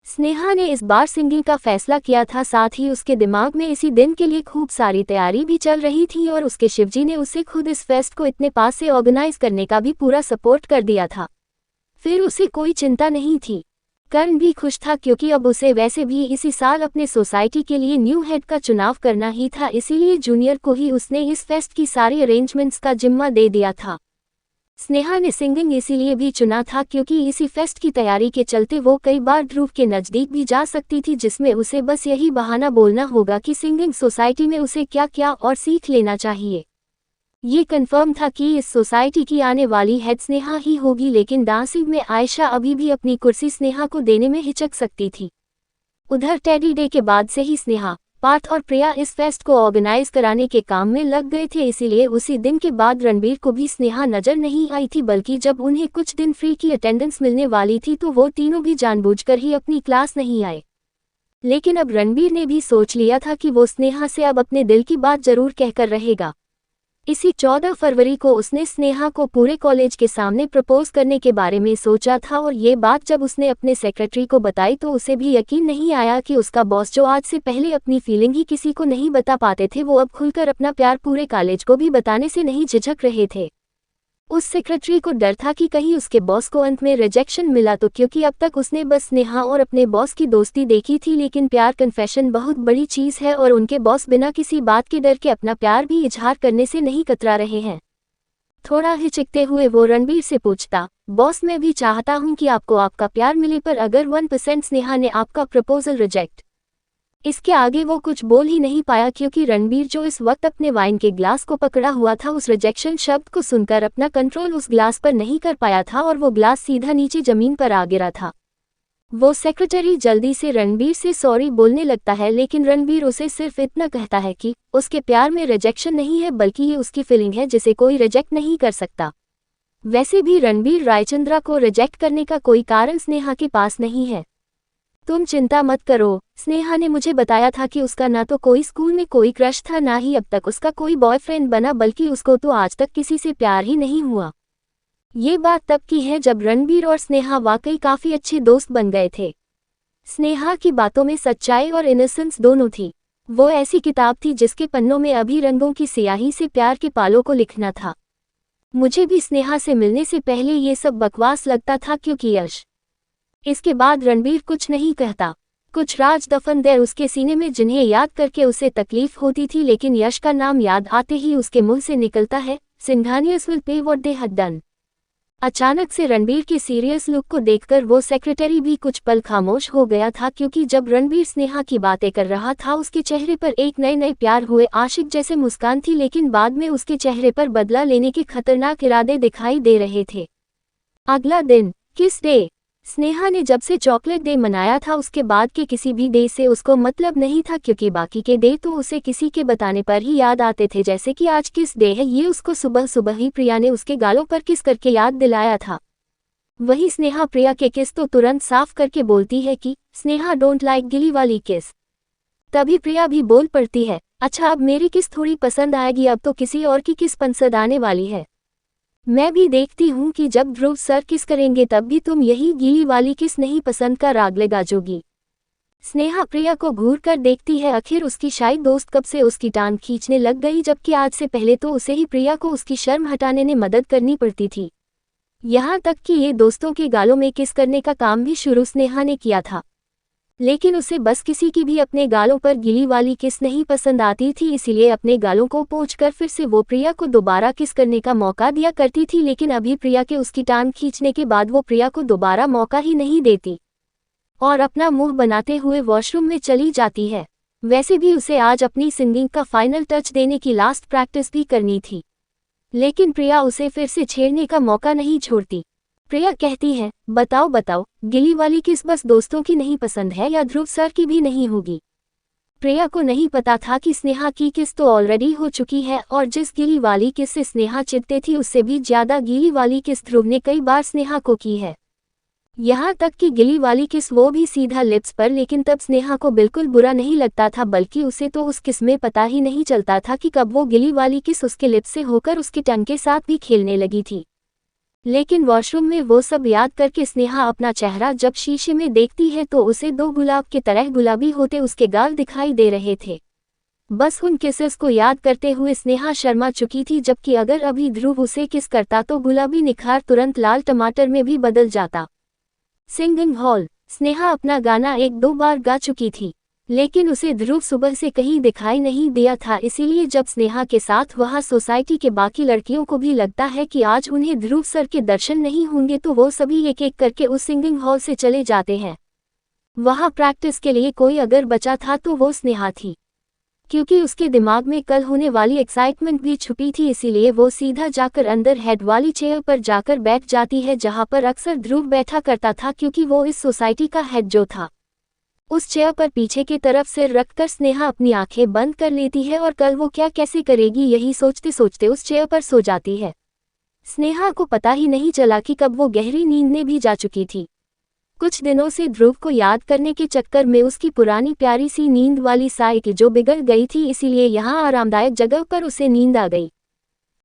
S1: स्नेहा ने इस बार सिंगिंग का फैसला किया था, साथ ही उसके दिमाग में इसी दिन के लिए खूब सारी तैयारी भी चल रही थी और उसके शिवजी ने उसे खुद इस फेस्ट को इतने पास से ऑर्गेनाइज करने का भी पूरा सपोर्ट कर दिया था। फिर उसे कोई चिंता नहीं थी। कर्ण भी खुश था क्योंकि अब उसे वैसे भी इसी साल अपने सोसाइटी के लिए न्यू हेड का चुनाव करना ही था, इसीलिए जूनियर को ही उसने इस फेस्ट की सारी अरेंजमेंट्स का जिम्मा दे दिया था। स्नेहा ने सिंगिंग इसीलिए भी चुना था क्योंकि इसी फेस्ट की तैयारी के चलते वो कई बार ध्रुव के नज़दीक भी जा सकती थी जिसमें उसे बस यही बहाना बोलना होगा कि सिंगिंग सोसाइटी में उसे क्या क्या और सीख लेना चाहिए। ये कंफर्म था कि इस सोसाइटी की आने वाली हेड स्नेहा ही होगी, लेकिन डांसिंग में आयशा अभी भी अपनी कुर्सी स्नेहा को देने में हिचक सकती थी। उधर टेडी डे के बाद से ही स्नेहा, पार्थ और प्रिया इस फेस्ट को ऑर्गेनाइज कराने के काम में लग गए थे, इसीलिए उसी दिन के बाद रणबीर को भी स्नेहा नजर नहीं आई थी, बल्कि जब उन्हें कुछ दिन फ्री की अटेंडेंस मिलने वाली थी तो वो तीनों भी जानबूझकर ही अपनी क्लास नहीं आए। लेकिन अब रणबीर ने भी सोच लिया था कि वो स्नेहा से अब अपने दिल की बात जरूर कहकर रहेगा। इसी 14 फरवरी को उसने स्नेहा को पूरे कॉलेज के सामने प्रपोज करने के बारे में सोचा था और ये बात जब उसने अपने सेक्रेटरी को बताई तो उसे भी यकीन नहीं आया कि उसका बॉस, जो आज से पहले अपनी फीलिंग ही किसी को नहीं बता पाते थे, वो अब खुलकर अपना प्यार पूरे कॉलेज को भी बताने से नहीं झिझक रहे थे। उस सेक्रेटरी को डर था कि कहीं उसके बॉस को अंत में रिजेक्शन मिला तो, क्योंकि अब तक उसने बस स्नेहा और अपने बॉस की दोस्ती देखी थी, लेकिन प्यार कन्फेशन बहुत बड़ी चीज़ है और उनके बॉस बिना किसी बात के डर के अपना प्यार भी इजहार करने से नहीं कतरा रहे हैं। थोड़ा हिचकते हुए वो रणबीर से पूछता, बॉस मैं भी चाहता हूं कि आपको आपका प्यार मिले, पर अगर 1% स्नेहा ने आपका प्रपोजल रिजेक्ट। इसके आगे वो कुछ बोल ही नहीं पाया क्योंकि रणबीर, जो इस वक्त अपने वाइन के ग्लास को पकड़ा हुआ था, उस रिजेक्शन शब्द को सुनकर अपना कंट्रोल उस ग्लास पर नहीं कर पाया था और वो ग्लास सीधा नीचे जमीन पर आ गिरा था। वो सेक्रेटरी जल्दी से रणबीर से सॉरी बोलने लगता है, लेकिन रणबीर उसे सिर्फ इतना कहता है कि उसके प्यार में रिजेक्शन नहीं है, बल्कि ये उसकी फीलिंग है जिसे कोई रिजेक्ट नहीं कर सकता। वैसे भी रणबीर रायचंद्रा को रिजेक्ट करने का कोई कारण स्नेहा के पास नहीं है। तुम चिंता मत करो, स्नेहा ने मुझे बताया था कि उसका ना तो कोई स्कूल में कोई क्रश था, ना ही अब तक उसका कोई बॉयफ्रेंड बना, बल्कि उसको तो आज तक किसी से प्यार ही नहीं हुआ। ये बात तब की है जब रणबीर और स्नेहा वाकई काफी अच्छे दोस्त बन गए थे। स्नेहा की बातों में सच्चाई और इनोसेंस दोनों थी। वो ऐसी किताब थी जिसके पन्नों में अभी रंगों की स्याही से प्यार के पालों को लिखना था। मुझे भी स्नेहा से मिलने से पहले ये सब बकवास लगता था क्योंकि यश। इसके बाद रणबीर कुछ नहीं कहता। कुछ राज दफन दे उसके सीने में जिन्हें याद करके उसे तकलीफ होती थी, लेकिन यश का नाम याद आते ही उसके मुंह से निकलता है, Singhanias will pay what they had done. अचानक से रणबीर के सीरियस लुक को देखकर वो सेक्रेटरी भी कुछ पल खामोश हो गया था, क्योंकि जब रणबीर स्नेहा की बातें कर रहा था उसके चेहरे पर एक नए प्यार हुए आशिक जैसे मुस्कान थी, लेकिन बाद में उसके चेहरे पर बदला लेने के खतरनाक इरादे दिखाई दे रहे थे। अगला दिन किस डे। स्नेहा ने जब से चॉकलेट डे मनाया था उसके बाद के किसी भी डे से उसको मतलब नहीं था, क्योंकि बाकी के डे तो उसे किसी के बताने पर ही याद आते थे, जैसे कि आज किस डे है ये उसको सुबह सुबह ही प्रिया ने उसके गालों पर किस करके याद दिलाया था। वही स्नेहा प्रिया के किस तो तुरंत साफ करके बोलती है कि स्नेहा डोंट लाइक गिली वाली किस। तभी प्रिया भी बोल पड़ती है, अच्छा अब मेरी किस थोड़ी पसंद आएगी, अब तो किसी और की किस पसंद आने वाली है। मैं भी देखती हूँ कि जब ध्रुव सर किस करेंगे तब भी तुम यही गीली वाली किस नहीं पसंद का राग लगाजोगी। स्नेहा प्रिया को घूर कर देखती है, आखिर उसकी शायद दोस्त कब से उसकी टांग खींचने लग गई, जबकि आज से पहले तो उसे ही प्रिया को उसकी शर्म हटाने में मदद करनी पड़ती थी। यहाँ तक कि ये दोस्तों के गालों में किस करने का काम भी शुरू स्नेहा ने किया था, लेकिन उसे बस किसी की भी अपने गालों पर गिली वाली किस नहीं पसंद आती थी, इसीलिए अपने गालों को पोंछकर फिर से वो प्रिया को दोबारा किस करने का मौका दिया करती थी। लेकिन अभी प्रिया के उसकी टांग खींचने के बाद वो प्रिया को दोबारा मौका ही नहीं देती और अपना मुंह बनाते हुए वॉशरूम में चली जाती है। वैसे भी उसे आज अपनी सिंगिंग का फाइनल टच देने की लास्ट प्रैक्टिस भी करनी थी, लेकिन प्रिया उसे फिर से छेड़ने का मौका नहीं छोड़ती। प्रिया कहती है, बताओ बताओ, गिली वाली किस बस दोस्तों की नहीं पसंद है या ध्रुव सर की भी नहीं होगी? प्रिया को नहीं पता था कि स्नेहा की किस तो ऑलरेडी हो चुकी है और जिस गीली वाली किस से स्नेहा चिढ़ती थी उससे भी ज्यादा गीली वाली किस ध्रुव ने कई बार स्नेहा को की है। यहाँ तक कि गिली वाली किस वो भी सीधा लिप्स पर, लेकिन तब स्नेहा को बिल्कुल बुरा नहीं लगता था, बल्कि उसे तो उस किस में पता ही नहीं चलता था कि कब वो गिली वाली किस उसके लिप्स से होकर उसके टंग के साथ भी खेलने लगी थी। लेकिन वॉशरूम में वो सब याद करके स्नेहा अपना चेहरा जब शीशे में देखती है तो उसे दो गुलाब के तरह गुलाबी होते उसके गाल दिखाई दे रहे थे। बस उन किसेस को याद करते हुए स्नेहा शर्मा चुकी थी, जबकि अगर अभी ध्रुव उसे किस करता तो गुलाबी निखार तुरंत लाल टमाटर में भी बदल जाता। Singing hall. स्नेहा अपना गाना एक दो बार गा चुकी थी, लेकिन उसे ध्रुव सुबह से कहीं दिखाई नहीं दिया था, इसीलिए जब स्नेहा के साथ वहाँ सोसाइटी के बाकी लड़कियों को भी लगता है कि आज उन्हें ध्रुव सर के दर्शन नहीं होंगे तो वो सभी एक एक करके उस सिंगिंग हॉल से चले जाते हैं। वहाँ प्रैक्टिस के लिए कोई अगर बचा था तो वो स्नेहा थी, क्योंकि उसके दिमाग में कल होने वाली एक्साइटमेंट भी छुपी थी, इसीलिए वो सीधा जाकर अंदर हेड वाली चेयर पर जाकर बैठ जाती है जहाँ पर अक्सर ध्रुव बैठा करता था, क्योंकि वो इस सोसाइटी का हेड जो था। उस चेयर पर पीछे की तरफ सिर रखकर स्नेहा अपनी आंखें बंद कर लेती है और कल वो क्या कैसे करेगी यही सोचते सोचते उस चेयर पर सो जाती है। स्नेहा को पता ही नहीं चला कि कब वो गहरी नींद में भी जा चुकी थी। कुछ दिनों से ध्रुव को याद करने के चक्कर में उसकी पुरानी प्यारी सी नींद वाली साइकिल जो बिगड़ गई थी, इसीलिए यहाँ आरामदायक जगह पर उसे नींद आ गई।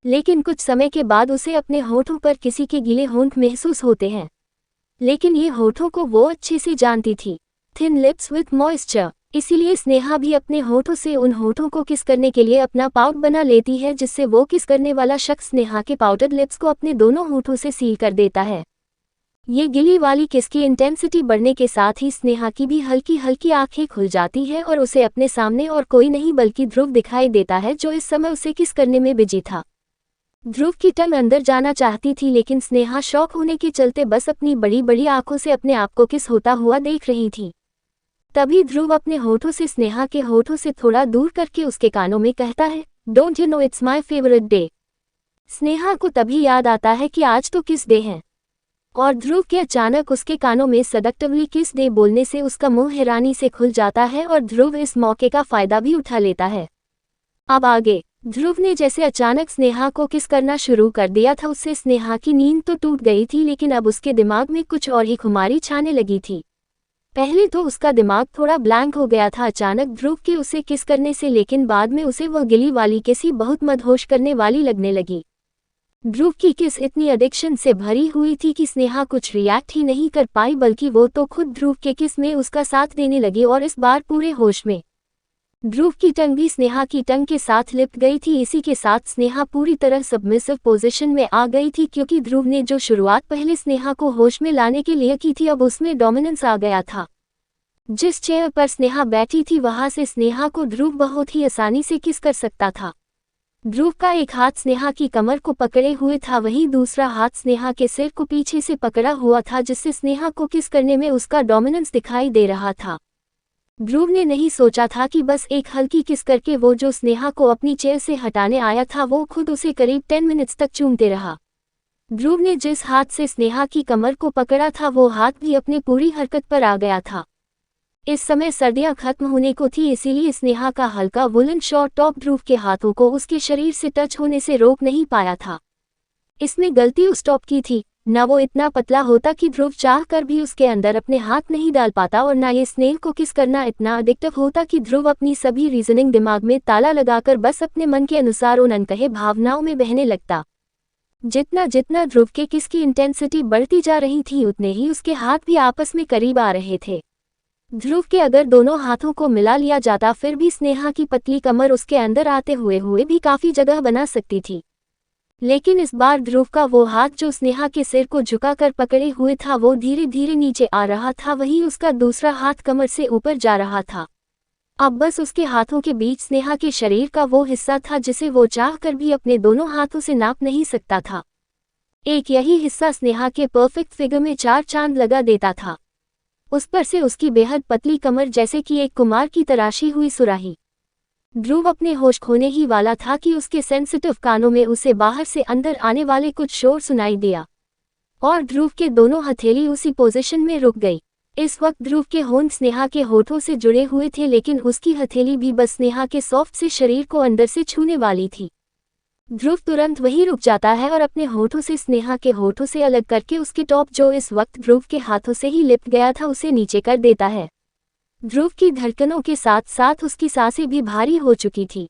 S1: लेकिन कुछ समय के बाद उसे अपने होठों पर किसी के गीले होंठ महसूस होते हैं, लेकिन ये होठों को वो अच्छे से जानती थी, थिन लिप्स विथ मॉइस्चर। इसीलिए स्नेहा भी अपने होठों से उन होठों को किस करने के लिए अपना पाउट बना लेती है, जिससे वो किस करने वाला शख्स स्नेहा के पाउडर लिप्स को अपने दोनों होठों से सील कर देता है। ये गिली वाली किस की इंटेंसिटी बढ़ने के साथ ही स्नेहा की भी हल्की हल्की आंखें खुल जाती है और उसे अपने सामने और कोई नहीं बल्कि ध्रुव दिखाई देता है, जो इस समय उसे किस करने में बिजी था। ध्रुव की टंग अंदर जाना चाहती थी, लेकिन स्नेहा शौक होने के चलते बस अपनी बड़ी बड़ी आंखों से अपने आप को किस होता हुआ देख रही थी। तभी ध्रुव अपने होठों से स्नेहा के होठों से थोड़ा दूर करके उसके कानों में कहता है, don't you know it's my favourite day. Sneha को तभी याद आता है कि आज तो किस डे है, और ध्रुव के अचानक उसके कानों में सडक्टिवली किस डे बोलने से उसका मुंह हैरानी से खुल जाता है और ध्रुव इस मौके का फायदा भी उठा लेता है। अब आगे। ध्रुव ने जैसे अचानक स्नेहा को किस करना शुरू कर दिया था, उससे स्नेहा की नींद तो टूट गई थी, लेकिन अब उसके दिमाग में कुछ और ही खुमारी छाने लगी थी। पहले तो उसका दिमाग थोड़ा ब्लैंक हो गया था अचानक ध्रुव के उसे किस करने से, लेकिन बाद में उसे वह गिली वाली किस ही बहुत मदहोश करने वाली लगने लगी। ध्रुव की किस इतनी एडिक्शन से भरी हुई थी कि स्नेहा कुछ रिएक्ट ही नहीं कर पाई, बल्कि वो तो खुद ध्रुव के किस में उसका साथ देने लगी और इस बार पूरे होश में। ध्रुव की टंग भी स्नेहा की टंग के साथ लिपट गई थी। इसी के साथ स्नेहा पूरी तरह सबमिसिव पोजीशन में आ गई थी, क्योंकि ध्रुव ने जो शुरुआत पहले स्नेहा को होश में लाने के लिए की थी, अब उसमें डोमिनेंस आ गया था। जिस चेयर पर स्नेहा बैठी थी वहां से स्नेहा को ध्रुव बहुत ही आसानी से किस कर सकता था। ध्रुव का एक हाथ स्नेहा की कमर को पकड़े हुए था, वहीं दूसरा हाथ स्नेहा के सिर को पीछे से पकड़ा हुआ था, जिससे स्नेहा को किस करने में उसका डोमिनेंस दिखाई दे रहा था। ध्रुव ने नहीं सोचा था कि बस एक हल्की किस करके वो जो स्नेहा को अपनी चेयर से हटाने आया था वो खुद उसे करीब 10 मिनट्स तक चूमते रहा। ध्रुव ने जिस हाथ से स्नेहा की कमर को पकड़ा था वो हाथ भी अपनी पूरी हरकत पर आ गया था। इस समय सर्दियां खत्म होने को थी, इसीलिए स्नेहा का हल्का वुलन शॉर्ट टॉप ध्रुव के हाथों को उसके शरीर से टच होने से रोक नहीं पाया था। इसमें गलती उस टॉप की थी, न वो इतना पतला होता कि ध्रुव चाह कर भी उसके अंदर अपने हाथ नहीं डाल पाता, और न ये स्नेल को किस करना इतना एडिक्टिव होता कि ध्रुव अपनी सभी रीजनिंग दिमाग में ताला लगाकर बस अपने मन के अनुसार उन अनकहे भावनाओं में बहने लगता। जितना जितना ध्रुव के किस की इंटेंसिटी बढ़ती जा रही थी, उतने ही उसके हाथ भी आपस में करीब आ रहे थे। ध्रुव के अगर दोनों हाथों को मिला लिया जाता फिर भी स्नेहा की पतली कमर उसके अंदर आते हुए भी काफी जगह बना सकती थी, लेकिन इस बार ध्रुव का वो हाथ जो स्नेहा के सिर को झुकाकर पकड़े हुए था वो धीरे धीरे नीचे आ रहा था, वहीं उसका दूसरा हाथ कमर से ऊपर जा रहा था। अब बस उसके हाथों के बीच स्नेहा के शरीर का वो हिस्सा था जिसे वो चाह कर भी अपने दोनों हाथों से नाप नहीं सकता था। एक यही हिस्सा स्नेहा के परफेक्ट फिगर में चार चांद लगा देता था। उस पर से उसकी बेहद पतली कमर जैसे कि एक कुमार की तराशी हुई सुराही। ध्रुव अपने होश खोने ही वाला था कि उसके सेंसिटिव कानों में उसे बाहर से अंदर आने वाले कुछ शोर सुनाई दिया और ध्रुव के दोनों हथेली उसी पोजीशन में रुक गई। इस वक्त ध्रुव के होंठ स्नेहा के होठों से जुड़े हुए थे, लेकिन उसकी हथेली भी बस स्नेहा के सॉफ्ट से शरीर को अंदर से छूने वाली थी। ध्रुव तुरंत वहीं रुक जाता है और अपने होठों से स्नेहा के होठों से अलग करके उसके टॉप, जो इस वक्त ध्रुव के हाथों से ही लिपट गया था, उसे नीचे कर देता है। ध्रुव की धड़कनों के साथ साथ उसकी सांसें भी भारी हो चुकी थी।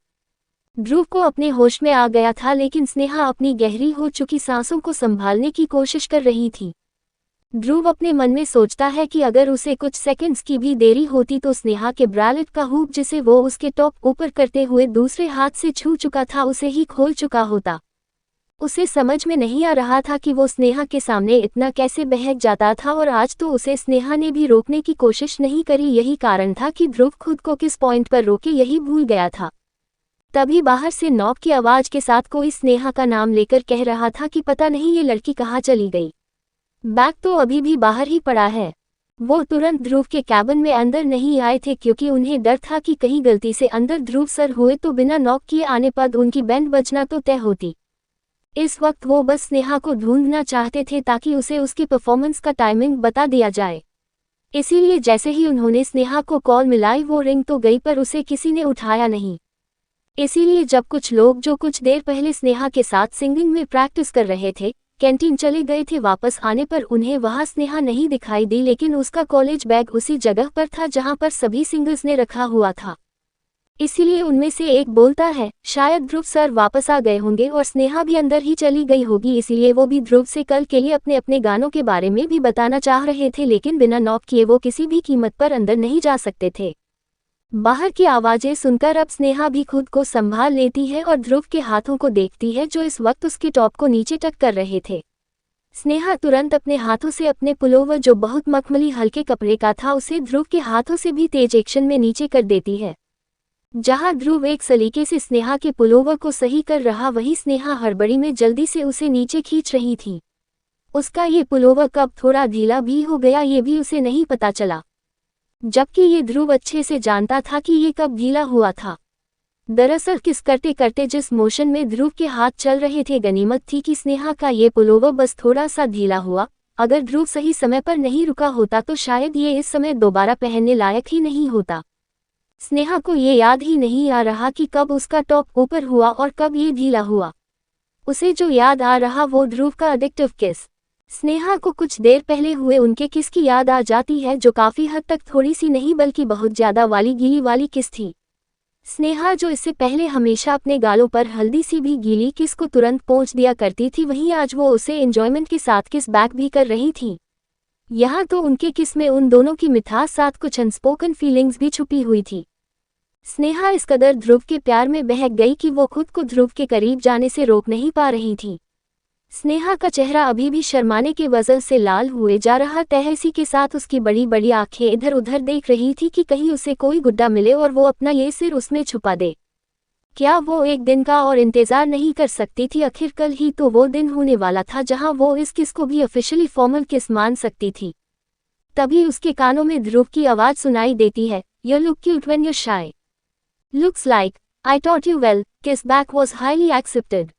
S1: ध्रुव को अपने होश में आ गया था, लेकिन स्नेहा अपनी गहरी हो चुकी सांसों को संभालने की कोशिश कर रही थी। ध्रुव अपने मन में सोचता है कि अगर उसे कुछ सेकंड्स की भी देरी होती तो स्नेहा के ब्रेसलेट का हुक, जिसे वो उसके टॉप ऊपर करते हुए दूसरे हाथ से छू चुका था, उसे ही खोल चुका होता। उसे समझ में नहीं आ रहा था कि वो स्नेहा के सामने इतना कैसे बहक जाता था, और आज तो उसे स्नेहा ने भी रोकने की कोशिश नहीं करी। यही कारण था कि ध्रुव खुद को किस पॉइंट पर रोके यही भूल गया था। तभी बाहर से नॉक की आवाज के साथ कोई स्नेहा का नाम लेकर कह रहा था कि पता नहीं ये लड़की कहाँ चली गई, बैग तो अभी भी बाहर ही पड़ा है। वो तुरंत ध्रुव के कैबिन में अंदर नहीं आए थे, क्योंकि उन्हें डर था कि कहीं गलती से अंदर ध्रुव सर हुए तो बिना नॉक किए आने पर उनकी बैंड बजना तो तय होती। इस वक्त वो बस स्नेहा को ढूंढना चाहते थे ताकि उसे उसकी परफॉर्मेंस का टाइमिंग बता दिया जाए। इसीलिए जैसे ही उन्होंने स्नेहा को कॉल मिलाई, वो रिंग तो गई पर उसे किसी ने उठाया नहीं। इसीलिए जब कुछ लोग जो कुछ देर पहले स्नेहा के साथ सिंगिंग में प्रैक्टिस कर रहे थे, कैंटीन चले गए थे, वापस आने पर उन्हें वहां स्नेहा नहीं दिखाई दी, लेकिन उसका कॉलेज बैग उसी जगह पर था जहां पर सभी सिंगर्स ने रखा हुआ था। इसीलिए उनमें से एक बोलता है, शायद ध्रुव सर वापस आ गए होंगे और स्नेहा भी अंदर ही चली गई होगी, इसलिए वो भी ध्रुव से कल के लिए अपने अपने गानों के बारे में भी बताना चाह रहे थे, लेकिन बिना नॉक किए वो किसी भी कीमत पर अंदर नहीं जा सकते थे। बाहर की आवाजें सुनकर अब स्नेहा भी खुद को संभाल लेती है और ध्रुव के हाथों को देखती है, जो इस वक्त उसके टॉप को नीचे टक कर रहे थे। स्नेहा तुरंत अपने हाथों से अपने पुलोवर, जो बहुत मखमली हल्के कपड़े का था, उसे ध्रुव के हाथों से भी तेज एक्शन में नीचे कर देती है। जहां ध्रुव एक सलीके से स्नेहा के पुलोवर को सही कर रहा, वहीं स्नेहा हड़बड़ी में जल्दी से उसे नीचे खींच रही थी। उसका ये पुलोवर कब थोड़ा ढीला भी हो गया ये भी उसे नहीं पता चला, जबकि ये ध्रुव अच्छे से जानता था कि ये कब ढीला हुआ था। दरअसल किस करते करते जिस मोशन में ध्रुव के हाथ चल रहे थे, गनीमत थी कि स्नेहा का ये पुलोवर बस थोड़ा सा ढीला हुआ। अगर ध्रुव सही समय पर नहीं रुका होता तो शायद ये इस समय दोबारा पहनने लायक ही नहीं होता। स्नेहा को ये याद ही नहीं आ रहा कि कब उसका टॉप ऊपर हुआ और कब ये ढीला हुआ। उसे जो याद आ रहा वो ध्रुव का एडिक्टिव किस। स्नेहा को कुछ देर पहले हुए उनके किस की याद आ जाती है, जो काफी हद तक थोड़ी सी नहीं बल्कि बहुत ज्यादा वाली गीली वाली किस थी। स्नेहा जो इससे पहले हमेशा अपने गालों पर हल्दी सी भी गीली किस को तुरंत पोंछ दिया करती थी, वहीं आज वो उसे एंजॉयमेंट के साथ किस बैक भी कर रही थी। यहाँ तो उनके किस में उन दोनों की मिठास साथ कुछ अनस्पोकन फीलिंग्स भी छुपी हुई थी। स्नेहा इस कदर ध्रुव के प्यार में बहक गई कि वो खुद को ध्रुव के करीब जाने से रोक नहीं पा रही थी। स्नेहा का चेहरा अभी भी शर्माने के वजह से लाल हुए जा रहा था। इसी के साथ उसकी बड़ी बड़ी आंखें इधर उधर देख रही थी कि कहीं उसे कोई गुड्डा मिले और वो अपना ये सिर उसमें छुपा दे। क्या वो एक दिन का और इंतजार नहीं कर सकती थी? आखिर कल ही तो वो दिन होने वाला था जहां वो इस किस को भी ऑफिशियली फॉर्मल किस मान सकती थी। तभी उसके कानों में ध्रुव की आवाज सुनाई देती है, "You look cute when you're shy. Looks like I taught you well." Kiss back was highly accepted.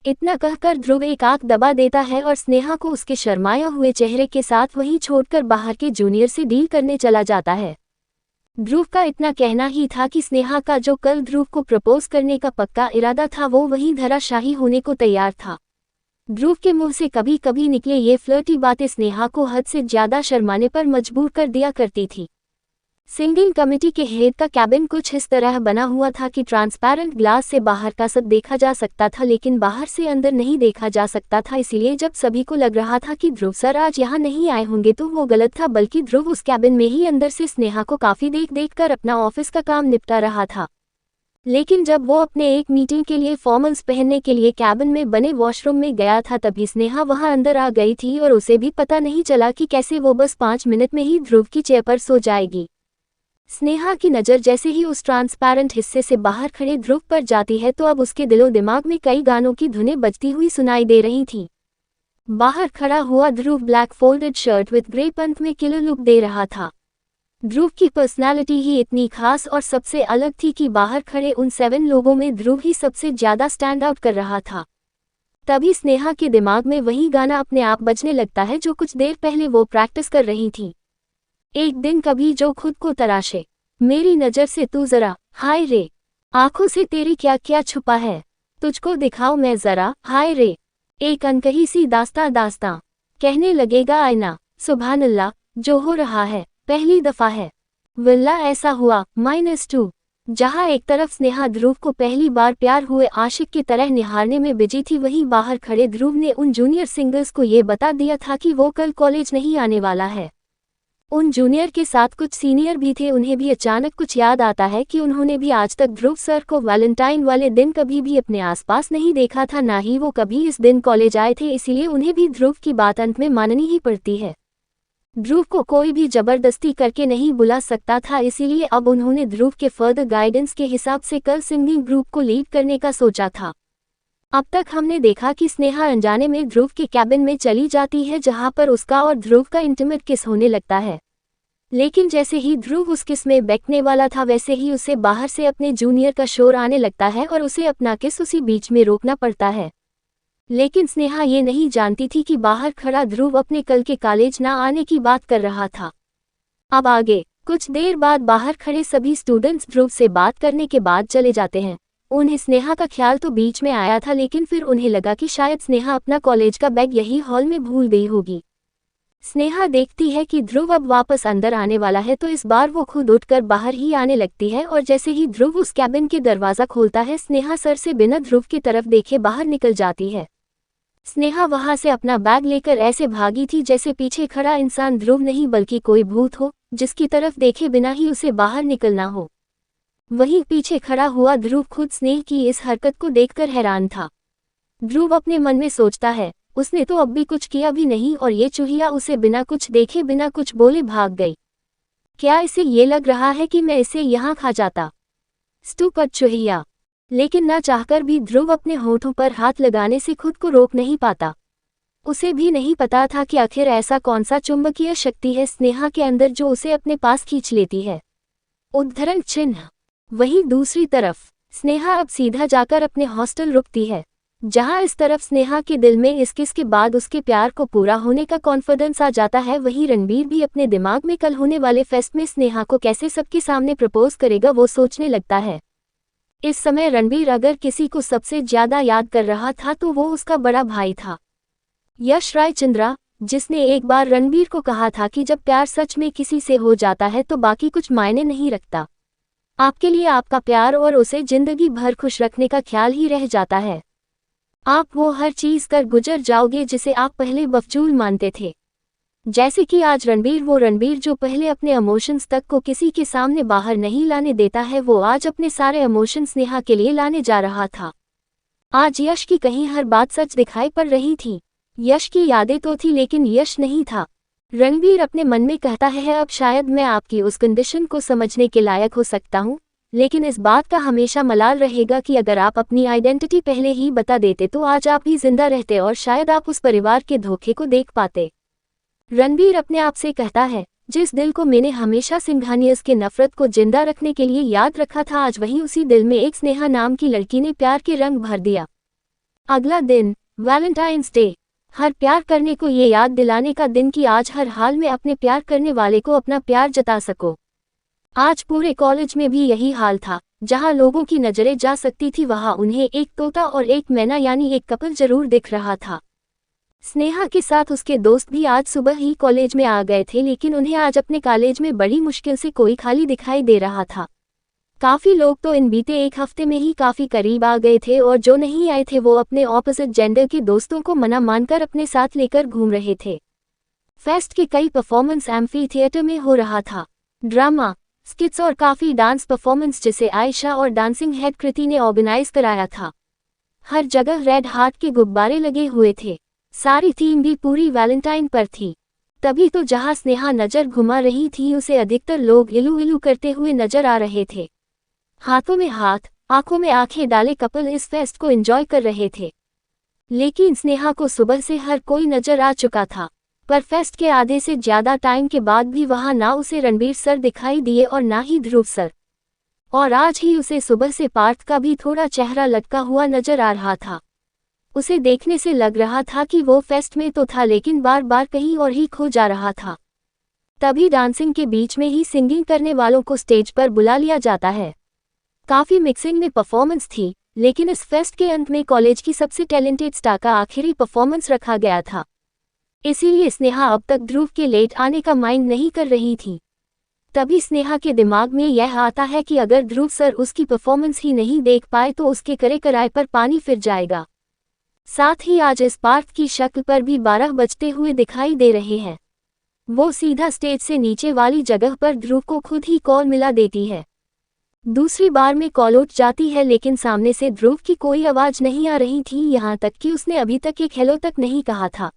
S1: इतना कहकर ध्रुव एक आंख दबा देता है और स्नेहा को उसके शर्माया हुए चेहरे के साथ वहीं छोड़कर बाहर के जूनियर से डील करने चला जाता है। ध्रुव का इतना कहना ही था कि स्नेहा का जो कल ध्रुव को प्रपोज करने का पक्का इरादा था वो वहीं धराशाही होने को तैयार था। ध्रुव के मुंह से कभी कभी निकले ये फ्लर्टी बातें स्नेहा को हद से ज्यादा शर्माने पर मजबूर कर दिया करती थी। सिंगिंग कमेटी के हेड का कैबिन कुछ इस तरह बना हुआ था कि ट्रांसपेरेंट ग्लास से बाहर का सब देखा जा सकता था, लेकिन बाहर से अंदर नहीं देखा जा सकता था। इसलिए जब सभी को लग रहा था कि ध्रुव सर आज यहाँ नहीं आए होंगे तो वो गलत था, बल्कि ध्रुव उस कैबिन में ही अंदर से स्नेहा को काफी देख कर अपना ऑफिस का काम निपटा रहा था। लेकिन जब वो अपने एक मीटिंग के लिए फॉर्मल्स पहनने के लिए कैबिन में बने वॉशरूम में गया था, तभी स्नेहा वहां अंदर आ गई थी और उसे भी पता नहीं चला कि कैसे वो बस 5 मिनट में ही ध्रुव की चेयर पर सो जाएगी। स्नेहा की नज़र जैसे ही उस ट्रांसपेरेंट हिस्से से बाहर खड़े ध्रुव पर जाती है तो अब उसके दिलो दिमाग में कई गानों की धुनें बजती हुई सुनाई दे रही थीं। बाहर खड़ा हुआ Dhruv black folded shirt with grey pant में किलर लुक दे रहा था। ध्रुव की पर्सनालिटी ही इतनी खास और सबसे अलग थी कि बाहर खड़े उन 7 लोगों में ध्रुव ही सबसे ज्यादा स्टैंड आउट कर रहा था। तभी स्नेहा के दिमाग में वही गाना अपने आप बजने लगता है जो कुछ देर पहले वो प्रैक्टिस कर रही थी। एक दिन कभी जो खुद को तराशे, मेरी नजर से तू जरा, हाय रे, आंखों से तेरी क्या क्या छुपा है, तुझको दिखाओ मैं जरा, हाय रे, एक अनकही सी दास्तां दास्तां, कहने लगेगा आईना, सुभान अल्लाह, जो हो रहा है पहली दफा है, वल्ला ऐसा हुआ -2। जहां एक तरफ स्नेहा ध्रुव को पहली बार प्यार हुए आशिक की तरह निहारने में बिजी थी, वहीं बाहर खड़े ध्रुव ने उन जूनियर सिंगर्स को ये बता दिया था कि वो कल कॉलेज नहीं आने वाला है। उन जूनियर के साथ कुछ सीनियर भी थे। उन्हें भी अचानक कुछ याद आता है कि उन्होंने भी आज तक ध्रुव सर को वैलेंटाइन वाले दिन कभी भी अपने आसपास नहीं देखा था, ना ही वो कभी इस दिन कॉलेज आए थे, इसीलिए उन्हें भी ध्रुव की बात अंत में माननी ही पड़ती है। ध्रुव को कोई भी जबरदस्ती करके नहीं बुला सकता था, इसीलिए अब उन्होंने ध्रुव के फर्दर गाइडेंस के हिसाब से कल सिंगिंग ग्रुप को लीड करने का सोचा था। अब तक हमने देखा कि स्नेहा अनजाने में ध्रुव के कैबिन में चली जाती है, जहां पर उसका और ध्रुव का इंटीमेट किस होने लगता है। लेकिन जैसे ही ध्रुव उस किस में बैठने वाला था, वैसे ही उसे बाहर से अपने जूनियर का शोर आने लगता है और उसे अपना किस उसी बीच में रोकना पड़ता है। लेकिन स्नेहा ये नहीं जानती थी कि बाहर खड़ा ध्रुव अपने कल के कॉलेज ना आने की बात कर रहा था। अब आगे कुछ देर बाद बाहर खड़े सभी स्टूडेंट्स ध्रुव से बात करने के बाद चले जाते हैं। उन्हें स्नेहा का ख्याल तो बीच में आया था, लेकिन फिर उन्हें लगा कि शायद स्नेहा अपना कॉलेज का बैग यही हॉल में भूल गई होगी। स्नेहा देखती है कि ध्रुव अब वापस अंदर आने वाला है, तो इस बार वो खुद उठकर बाहर ही आने लगती है और जैसे ही ध्रुव उस कैबिन के दरवाजा खोलता है, स्नेहा सर से बिना ध्रुव की तरफ देखे बाहर निकल जाती है। स्नेहा वहां से अपना बैग लेकर ऐसे भागी थी जैसे पीछे खड़ा इंसान ध्रुव नहीं बल्कि कोई भूत हो, जिसकी तरफ देखे बिना ही उसे बाहर निकलना हो। वहीं पीछे खड़ा हुआ ध्रुव खुद स्नेह की इस हरकत को देखकर हैरान था। ध्रुव अपने मन में सोचता है, उसने तो अब भी कुछ किया भी नहीं और ये चूहिया उसे बिना कुछ देखे बिना कुछ बोले भाग गई। क्या इसे ये लग रहा है कि मैं इसे यहाँ खा जाता? स्टूपिड चूहिया। लेकिन ना चाहकर भी ध्रुव अपने होठों पर हाथ लगाने से खुद को रोक नहीं पाता। उसे भी नहीं पता था कि आखिर ऐसा कौन सा चुंबकीय शक्ति है स्नेहा के अंदर जो उसे अपने पास खींच लेती है। उद्धरण चिन्ह। वहीं दूसरी तरफ स्नेहा अब सीधा जाकर अपने हॉस्टल रुकती है, जहां इस तरफ स्नेहा के दिल में इस किस के बाद उसके प्यार को पूरा होने का कॉन्फिडेंस आ जाता है, वहीं रणबीर भी अपने दिमाग में कल होने वाले फेस्ट में स्नेहा को कैसे सबके सामने प्रपोज करेगा वो सोचने लगता है। इस समय रणबीर अगर किसी को सबसे ज्यादा याद कर रहा था तो वो उसका बड़ा भाई था, यश राय चंद्रा, जिसने एक बार रणबीर को कहा था कि जब प्यार सच में किसी से हो जाता है तो बाकी कुछ मायने नहीं रखता। आपके लिए आपका प्यार और उसे जिंदगी भर खुश रखने का ख्याल ही रह जाता है। आप वो हर चीज कर गुजर जाओगे जिसे आप पहले बफजूल मानते थे। जैसे कि आज रणबीर, वो रणबीर जो पहले अपने इमोशंस तक को किसी के सामने बाहर नहीं लाने देता है, वो आज अपने सारे इमोशंस स्नेहा के लिए लाने जा रहा था। आज यश की कहीं हर बात सच दिखाई पड़ रही थी। यश की यादें तो थी लेकिन यश नहीं था। रणबीर अपने मन में कहता है, अब शायद मैं आपकी उस कंडीशन को समझने के लायक हो सकता हूँ, लेकिन इस बात का हमेशा मलाल रहेगा कि अगर आप अपनी आइडेंटिटी पहले ही बता देते तो आज आप ही जिंदा रहते और शायद आप उस परिवार के धोखे को देख पाते। रणबीर अपने आप से कहता है, जिस दिल को मैंने हमेशा सिंघानियस के नफरत को जिंदा रखने के लिए याद रखा था, आज वहीं उसी दिल में एक स्नेहा नाम की लड़की ने प्यार के रंग भर दिया। अगला दिन वैलेंटाइंस डे, हर प्यार करने को ये याद दिलाने का दिन कि आज हर हाल में अपने प्यार करने वाले को अपना प्यार जता सको। आज पूरे कॉलेज में भी यही हाल था, जहां लोगों की नजरें जा सकती थी वहां उन्हें एक तोता और एक मैना यानी एक कपल जरूर दिख रहा था। स्नेहा के साथ उसके दोस्त भी आज सुबह ही कॉलेज में आ गए थे, लेकिन उन्हें आज अपने कॉलेज में बड़ी मुश्किल से कोई खाली दिखाई दे रहा था। काफी लोग तो इन बीते एक हफ्ते में ही काफी करीब आ गए थे और जो नहीं आए थे वो अपने ऑपोजिट जेंडर के दोस्तों को मना मानकर अपने साथ लेकर घूम रहे थे। फेस्ट के कई परफॉर्मेंस एम्फी थिएटर में हो रहा था। ड्रामा, स्किट्स और काफी डांस परफॉर्मेंस जिसे आयशा और डांसिंग हेड कृति ने ऑर्गेनाइज कराया था। हर जगह रेड हार्ट के गुब्बारे लगे हुए थे। सारी थीम भी पूरी वैलेंटाइन पर थी। तभी तो जहां स्नेहा नजर घुमा रही थी उसे अधिकतर लोग इलू इलू करते हुए नजर आ रहे थे। हाथों में हाथ, आंखों में आंखें डाले कपल इस फेस्ट को एंजॉय कर रहे थे। लेकिन स्नेहा को सुबह से हर कोई नजर आ चुका था, पर फेस्ट के आधे से ज्यादा टाइम के बाद भी वहां ना उसे रणबीर सर दिखाई दिए और ना ही ध्रुव सर। और आज ही उसे सुबह से पार्थ का भी थोड़ा चेहरा लटका हुआ नजर आ रहा था। उसे देखने से लग रहा था कि वो फेस्ट में तो था लेकिन बार बार कहीं और ही खो जा रहा था। तभी डांसिंग के बीच में ही सिंगिंग करने वालों को स्टेज पर बुला लिया जाता है। काफी मिक्सिंग में परफॉर्मेंस थी, लेकिन इस फेस्ट के अंत में कॉलेज की सबसे टैलेंटेड स्टार का आखिरी परफॉर्मेंस रखा गया था। इसीलिए स्नेहा अब तक ध्रुव के लेट आने का माइंड नहीं कर रही थी। तभी स्नेहा के दिमाग में यह आता है कि अगर ध्रुव सर उसकी परफॉर्मेंस ही नहीं देख पाए तो उसके करे कराए पर पानी फिर जाएगा। साथ ही आज इस पार्थ की शक्ल पर भी 12 बजते हुए दिखाई दे रहे हैं। वो सीधा स्टेज से नीचे वाली जगह पर ध्रुव को खुद ही कॉल मिला देती है। दूसरी बार में कॉल उठ जाती है लेकिन सामने से ध्रुव की कोई आवाज नहीं आ रही थी, यहाँ तक कि उसने अभी तक एक हेलो तक नहीं कहा था।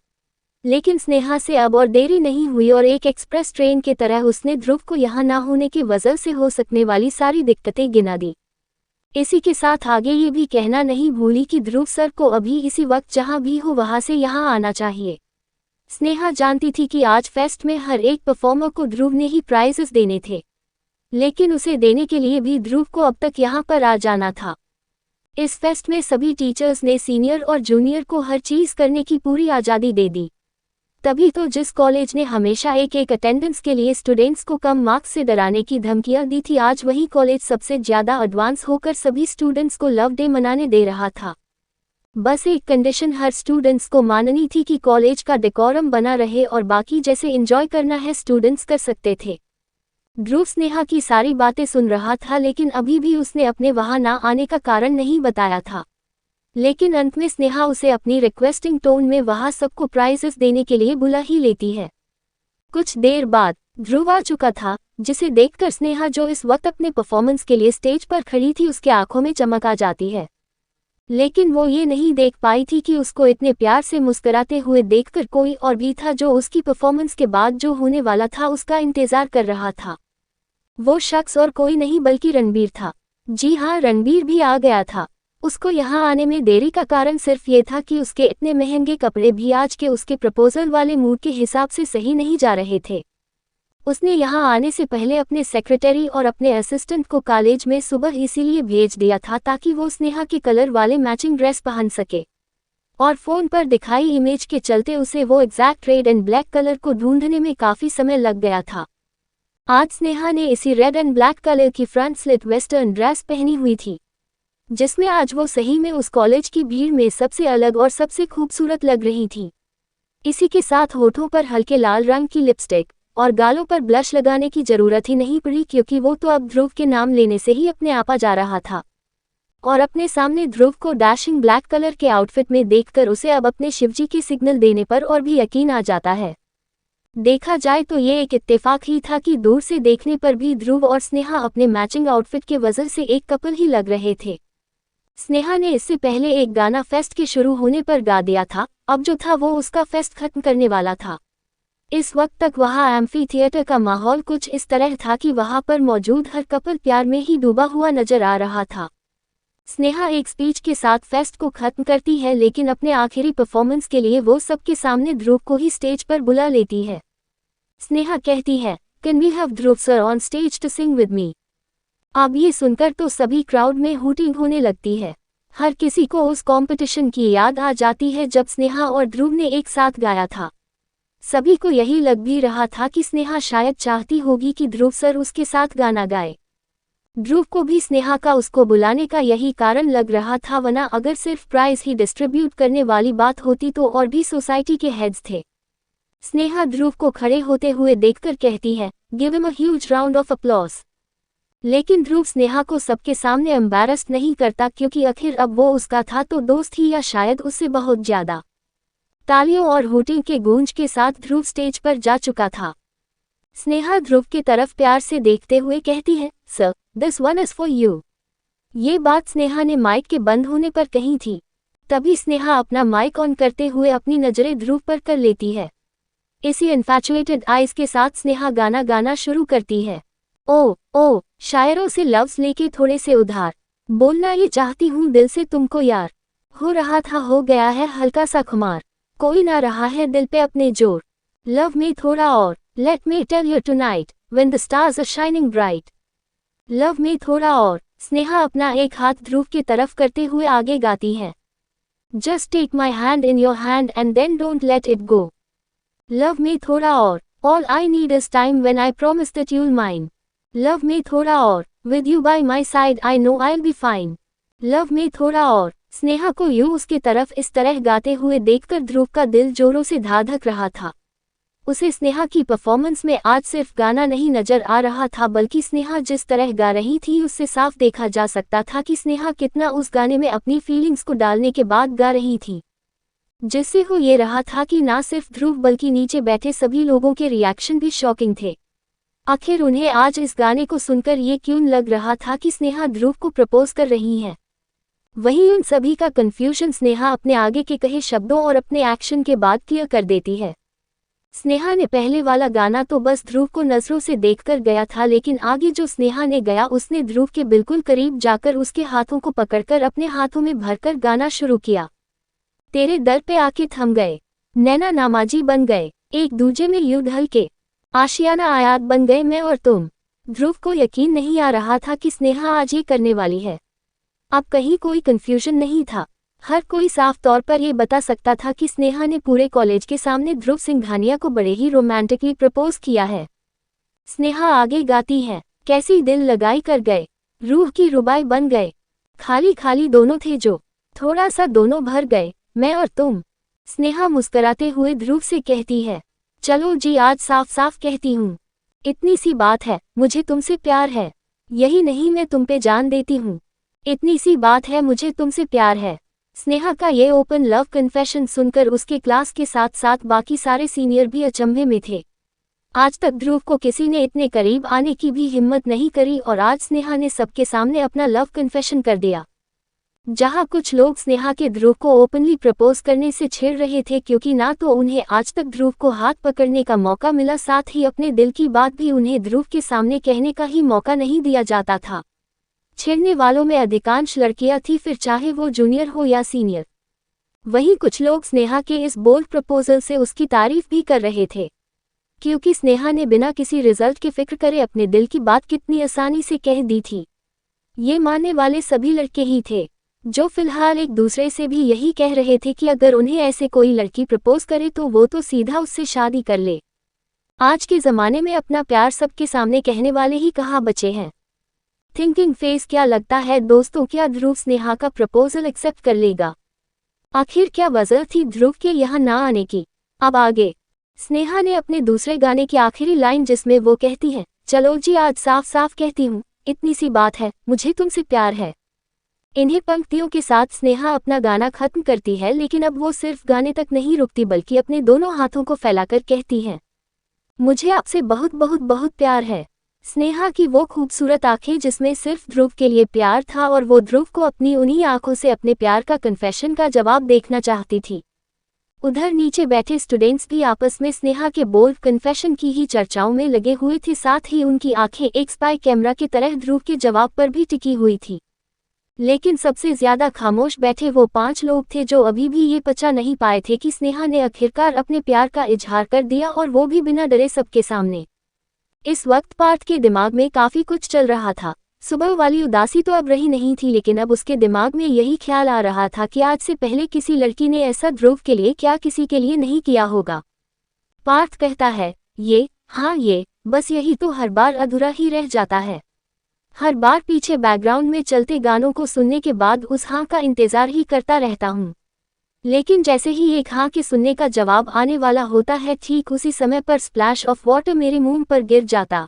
S1: लेकिन स्नेहा से अब और देरी नहीं हुई और एक एक्सप्रेस ट्रेन की तरह उसने ध्रुव को यहाँ ना होने की वजह से हो सकने वाली सारी दिक्कतें गिना दी। इसी के साथ आगे ये भी कहना नहीं भूली कि ध्रुव सर को अभी इसी वक्त जहाँ भी हो वहाँ से यहाँ आना चाहिए। स्नेहा जानती थी कि आज फेस्ट में हर एक परफॉर्मर को ध्रुव ने ही प्राइजेस देने थे, लेकिन उसे देने के लिए भी ध्रुव को अब तक यहाँ पर आ जाना था। इस फेस्ट में सभी टीचर्स ने सीनियर और जूनियर को हर चीज करने की पूरी आज़ादी दे दी। तभी तो जिस कॉलेज ने हमेशा एक अटेंडेंस के लिए स्टूडेंट्स को कम मार्क्स से डराने की धमकियां दी थी, आज वही कॉलेज सबसे ज्यादा एडवांस होकर सभी स्टूडेंट्स को लव डे मनाने दे रहा था। बस एक कंडीशन हर स्टूडेंट्स को माननी थी कि कॉलेज का डेकोरम बना रहे और बाकी जैसे एंजॉय करना है स्टूडेंट्स कर सकते थे। ध्रुव स्नेहा की सारी बातें सुन रहा था लेकिन अभी भी उसने अपने वहां ना आने का कारण नहीं बताया था। लेकिन अंत में स्नेहा उसे अपनी रिक्वेस्टिंग टोन में वहां सबको प्राइजेस देने के लिए बुला ही लेती है। कुछ देर बाद ध्रुव आ चुका था, जिसे देखकर स्नेहा जो इस वक्त अपने परफॉर्मेंस के लिए स्टेज पर खड़ी थी उसके आंखों में चमक आ जाती है। लेकिन वो ये नहीं देख पाई थी कि उसको इतने प्यार से मुस्कुराते हुए देखकर कोई और भी था जो उसकी परफॉर्मेंस के बाद जो होने वाला था उसका इंतजार कर रहा था। वो शख्स और कोई नहीं बल्कि रणबीर था। जी हाँ, रणबीर भी आ गया था। उसको यहाँ आने में देरी का कारण सिर्फ ये था कि उसके इतने महंगे कपड़े भी आज के उसके प्रपोजल वाले मूड के हिसाब से सही नहीं जा रहे थे। उसने यहाँ आने से पहले अपने सेक्रेटरी और अपने असिस्टेंट को कॉलेज में सुबह इसीलिए भेज दिया था ताकि वो स्नेहा के कलर वाले मैचिंग ड्रेस पहन सके, और फोन पर दिखाई इमेज के चलते उसे वो exact red and black colour को ढूंढने में काफी समय लग गया था। आज स्नेहा ने इसी रेड एंड ब्लैक कलर की फ्रंट स्लिट वेस्टर्न ड्रेस पहनी हुई थी, जिसमें आज वो सही में उस कॉलेज की भीड़ में सबसे अलग और सबसे खूबसूरत लग रही थी। इसी के साथ होठों पर हल्के लाल रंग की लिपस्टिक और गालों पर ब्लश लगाने की जरूरत ही नहीं पड़ी, क्योंकि वो तो अब ध्रुव के नाम लेने से ही अपने आपा जा रहा था। और अपने सामने ध्रुव को डैशिंग ब्लैक कलर के आउटफिट में देखकर उसे अब अपने शिवजी के सिग्नल देने पर और भी यकीन आ जाता है। देखा जाए तो ये एक इत्तेफाक ही था कि दूर से देखने पर भी ध्रुव और स्नेहा अपने मैचिंग आउटफिट के वजह से एक कपल ही लग रहे थे। स्नेहा ने इससे पहले एक गाना फेस्ट के शुरू होने पर गा दिया था, अब जो था वो उसका फेस्ट खत्म करने वाला था। इस वक्त तक वहां एम्फी थिएटर का माहौल कुछ इस तरह था कि वहां पर मौजूद हर कपल प्यार में ही डूबा हुआ नजर आ रहा था। स्नेहा एक स्पीच के साथ फेस्ट को खत्म करती है, लेकिन अपने आखिरी परफॉर्मेंस के लिए वो सबके सामने ध्रुव को ही स्टेज पर बुला लेती है। स्नेहा कहती है, can we have Dhruv sir on stage to sing with me. अब ये सुनकर तो सभी क्राउड में हूटिंग होने लगती है। हर किसी को उस कंपटीशन की याद आ जाती है जब स्नेहा और ध्रुव ने एक साथ गाया था। सभी को यही लग भी रहा था कि स्नेहा शायद चाहती होगी कि ध्रुव सर उसके साथ गाना गाए। ध्रुव को भी स्नेहा का उसको बुलाने का यही कारण लग रहा था, वरना अगर सिर्फ प्राइज ही डिस्ट्रीब्यूट करने वाली बात होती तो और भी सोसाइटी के हेड्स थे। स्नेहा ध्रुव को खड़े होते हुए देखकर कहती है, give him a huge round of applause. लेकिन ध्रुव स्नेहा को सबके सामने एम्बैरस्ड नहीं करता, क्योंकि आखिर अब वो उसका था तो दोस्त ही, या शायद उससे बहुत ज्यादा। तालियों और हूटिंग के गूंज के साथ ध्रुव स्टेज पर जा चुका था। स्नेहा ध्रुव की तरफ प्यार से देखते हुए कहती है, sir this one is for you. ये बात स्नेहा ने माइक के बंद होने पर कही थी। तभी स्नेहा अपना माइक ऑन करते हुए अपनी नजरें ध्रुव पर कर लेती है। इसी इन्फैचुएटेड आइज के साथ स्नेहा गाना गाना शुरू करती है। ओ शायरों से लफ्ज लेके थोड़े से उधार, बोलना ये चाहती हूँ दिल से तुमको यार। हो रहा था हो गया है हल्का सा खुमार, कोई ना रहा है दिल पे अपने जोर। लव मी थोड़ा और, let me tell you tonight, when the stars are shining bright. Love me थोड़ा और, स्नेहा अपना एक हाथ ध्रुव की तरफ करते हुए आगे गाती है। Just take my hand in your hand and then don't let it go. Love me थोड़ा और, all I need is time when I promise that you'll mine. Love me थोड़ा और, with you by my side I know I will be fine. Love me थोड़ा और, स्नेहा को यूं उसकी तरफ इस तरह गाते हुए देखकर ध्रुव का दिल जोरों से धड़क रहा था। उसे स्नेहा की परफॉर्मेंस में आज सिर्फ गाना नहीं नजर आ रहा था, बल्कि स्नेहा जिस तरह गा रही थी उससे साफ देखा जा सकता था कि स्नेहा कितना उस गाने में अपनी फीलिंग्स को डालने के बाद गा रही थी। जिससे हो ये रहा था कि ना सिर्फ ध्रुव बल्कि नीचे बैठे सभी लोगों के रिएक्शन भी शॉकिंग थे। आखिर उन्हें आज इस गाने को सुनकर ये क्यों लग रहा था कि स्नेहा ध्रुव को प्रपोज कर रही है। वहीं उन सभी का कंफ्यूजन स्नेहा अपने आगे के कहे शब्दों और अपने एक्शन के बाद क्लियर कर देती है। स्नेहा ने पहले वाला गाना तो बस ध्रुव को नजरों से देखकर गया था, लेकिन आगे जो स्नेहा ने गाया उसने ध्रुव के बिल्कुल करीब जाकर उसके हाथों को पकड़कर अपने हाथों में भरकर गाना शुरू किया। तेरे दर पे आके थम गए, नैना नामाजी बन गए, एक दूजे में यूं ढल के, आशियाना आयात बन गए मैं और तुम। ध्रुव को यकीन नहीं आ रहा था कि स्नेहा आज ये करने वाली है। अब कहीं कोई कंफ्यूजन नहीं था। हर कोई साफ तौर पर यह बता सकता था कि स्नेहा ने पूरे कॉलेज के सामने ध्रुव सिंघानिया को बड़े ही रोमांटिकली प्रपोज किया है। स्नेहा आगे गाती है, कैसी दिल लगाई कर गए, रूह की रुबाई बन गए, खाली खाली दोनों थे जो, थोड़ा सा दोनों भर गए, मैं और तुम। स्नेहा मुस्कुराते हुए ध्रुव से कहती है, चलो जी आज साफ साफ कहती हूँ, इतनी सी बात है, मुझे तुमसे प्यार है। यही नहीं मैं तुम पे जान देती हूँ, इतनी सी बात है मुझे तुमसे प्यार है। स्नेहा का ये ओपन लव कन्फेशन सुनकर उसके क्लास के साथ साथ बाकी सारे सीनियर भी अचंभे में थे। आज तक ध्रुव को किसी ने इतने करीब आने की भी हिम्मत नहीं करी और आज स्नेहा ने सबके सामने अपना लव कन्फेशन कर दिया। जहां कुछ लोग स्नेहा के ध्रुव को ओपनली प्रपोज करने से छेड़ रहे थे, क्योंकि ना तो उन्हें आज तक ध्रुव को हाथ पकड़ने का मौका मिला, साथ ही अपने दिल की बात भी उन्हें ध्रुव के सामने कहने का ही मौका नहीं दिया जाता था। छेड़ने वालों में अधिकांश लड़कियां थी, फिर चाहे वो जूनियर हो या सीनियर। वहीं कुछ लोग स्नेहा के इस बोल्ड प्रपोजल से उसकी तारीफ भी कर रहे थे, क्योंकि स्नेहा ने बिना किसी रिजल्ट के फिक्र करे अपने दिल की बात कितनी आसानी से कह दी थी। ये मानने वाले सभी लड़के ही थे, जो फिलहाल एक दूसरे से भी यही कह रहे थे कि अगर उन्हें ऐसे कोई लड़की प्रपोज करे तो वो तो सीधा उससे शादी कर ले। आज के ज़माने में अपना प्यार सबके सामने कहने वाले ही कहाँ बचे हैं। थिंकिंग फेस, क्या लगता है दोस्तों, क्या ध्रुव स्नेहा का प्रपोजल एक्सेप्ट कर लेगा? आखिर क्या वजह थी ध्रुव के यहाँ ना आने की? अब आगे स्नेहा ने अपने दूसरे गाने की आखिरी लाइन, जिसमें वो कहती है, चलो जी आज साफ साफ कहती हूँ, इतनी सी बात है, मुझे तुमसे प्यार है। इन्हीं पंक्तियों के साथ स्नेहा अपना गाना खत्म करती है, लेकिन अब वो सिर्फ गाने तक नहीं रुकती बल्कि अपने दोनों हाथों को फैलाकर कहती है, मुझे आपसे बहुत बहुत बहुत प्यार है। स्नेहा की वो खूबसूरत आंखें जिसमें सिर्फ ध्रुव के लिए प्यार था, और वो ध्रुव को अपनी उन्हीं आंखों से अपने प्यार का कन्फेशन का जवाब देखना चाहती थी। उधर नीचे बैठे स्टूडेंट्स भी आपस में स्नेहा के बोल्ड कन्फेशन की ही चर्चाओं में लगे हुए थे, साथ ही उनकी आंखें एक स्पाई कैमरा की तरह ध्रुव के जवाब पर भी टिकी हुई थी। लेकिन सबसे ज्यादा खामोश बैठे वो 5 लोग थे जो अभी भी ये पचा नहीं पाए थे कि स्नेहा ने आखिरकार अपने प्यार का इजहार कर दिया, और वो भी बिना डरे सबके सामने। इस वक्त पार्थ के दिमाग में काफी कुछ चल रहा था। सुबह वाली उदासी तो अब रही नहीं थी, लेकिन अब उसके दिमाग में यही ख्याल आ रहा था कि आज से पहले किसी लड़की ने ऐसा ध्रुव के लिए क्या किसी के लिए नहीं किया होगा। पार्थ कहता है, ये, हाँ ये, बस यही तो हर बार अधूरा ही रह जाता है। हर बार पीछे बैकग्राउंड में चलते गानों को सुनने के बाद उस हाँ का इंतजार ही करता रहता हूँ, लेकिन जैसे ही एक हाँ के सुनने का जवाब आने वाला होता है, ठीक उसी समय पर स्प्लैश ऑफ वाटर मेरे मुंह पर गिर जाता।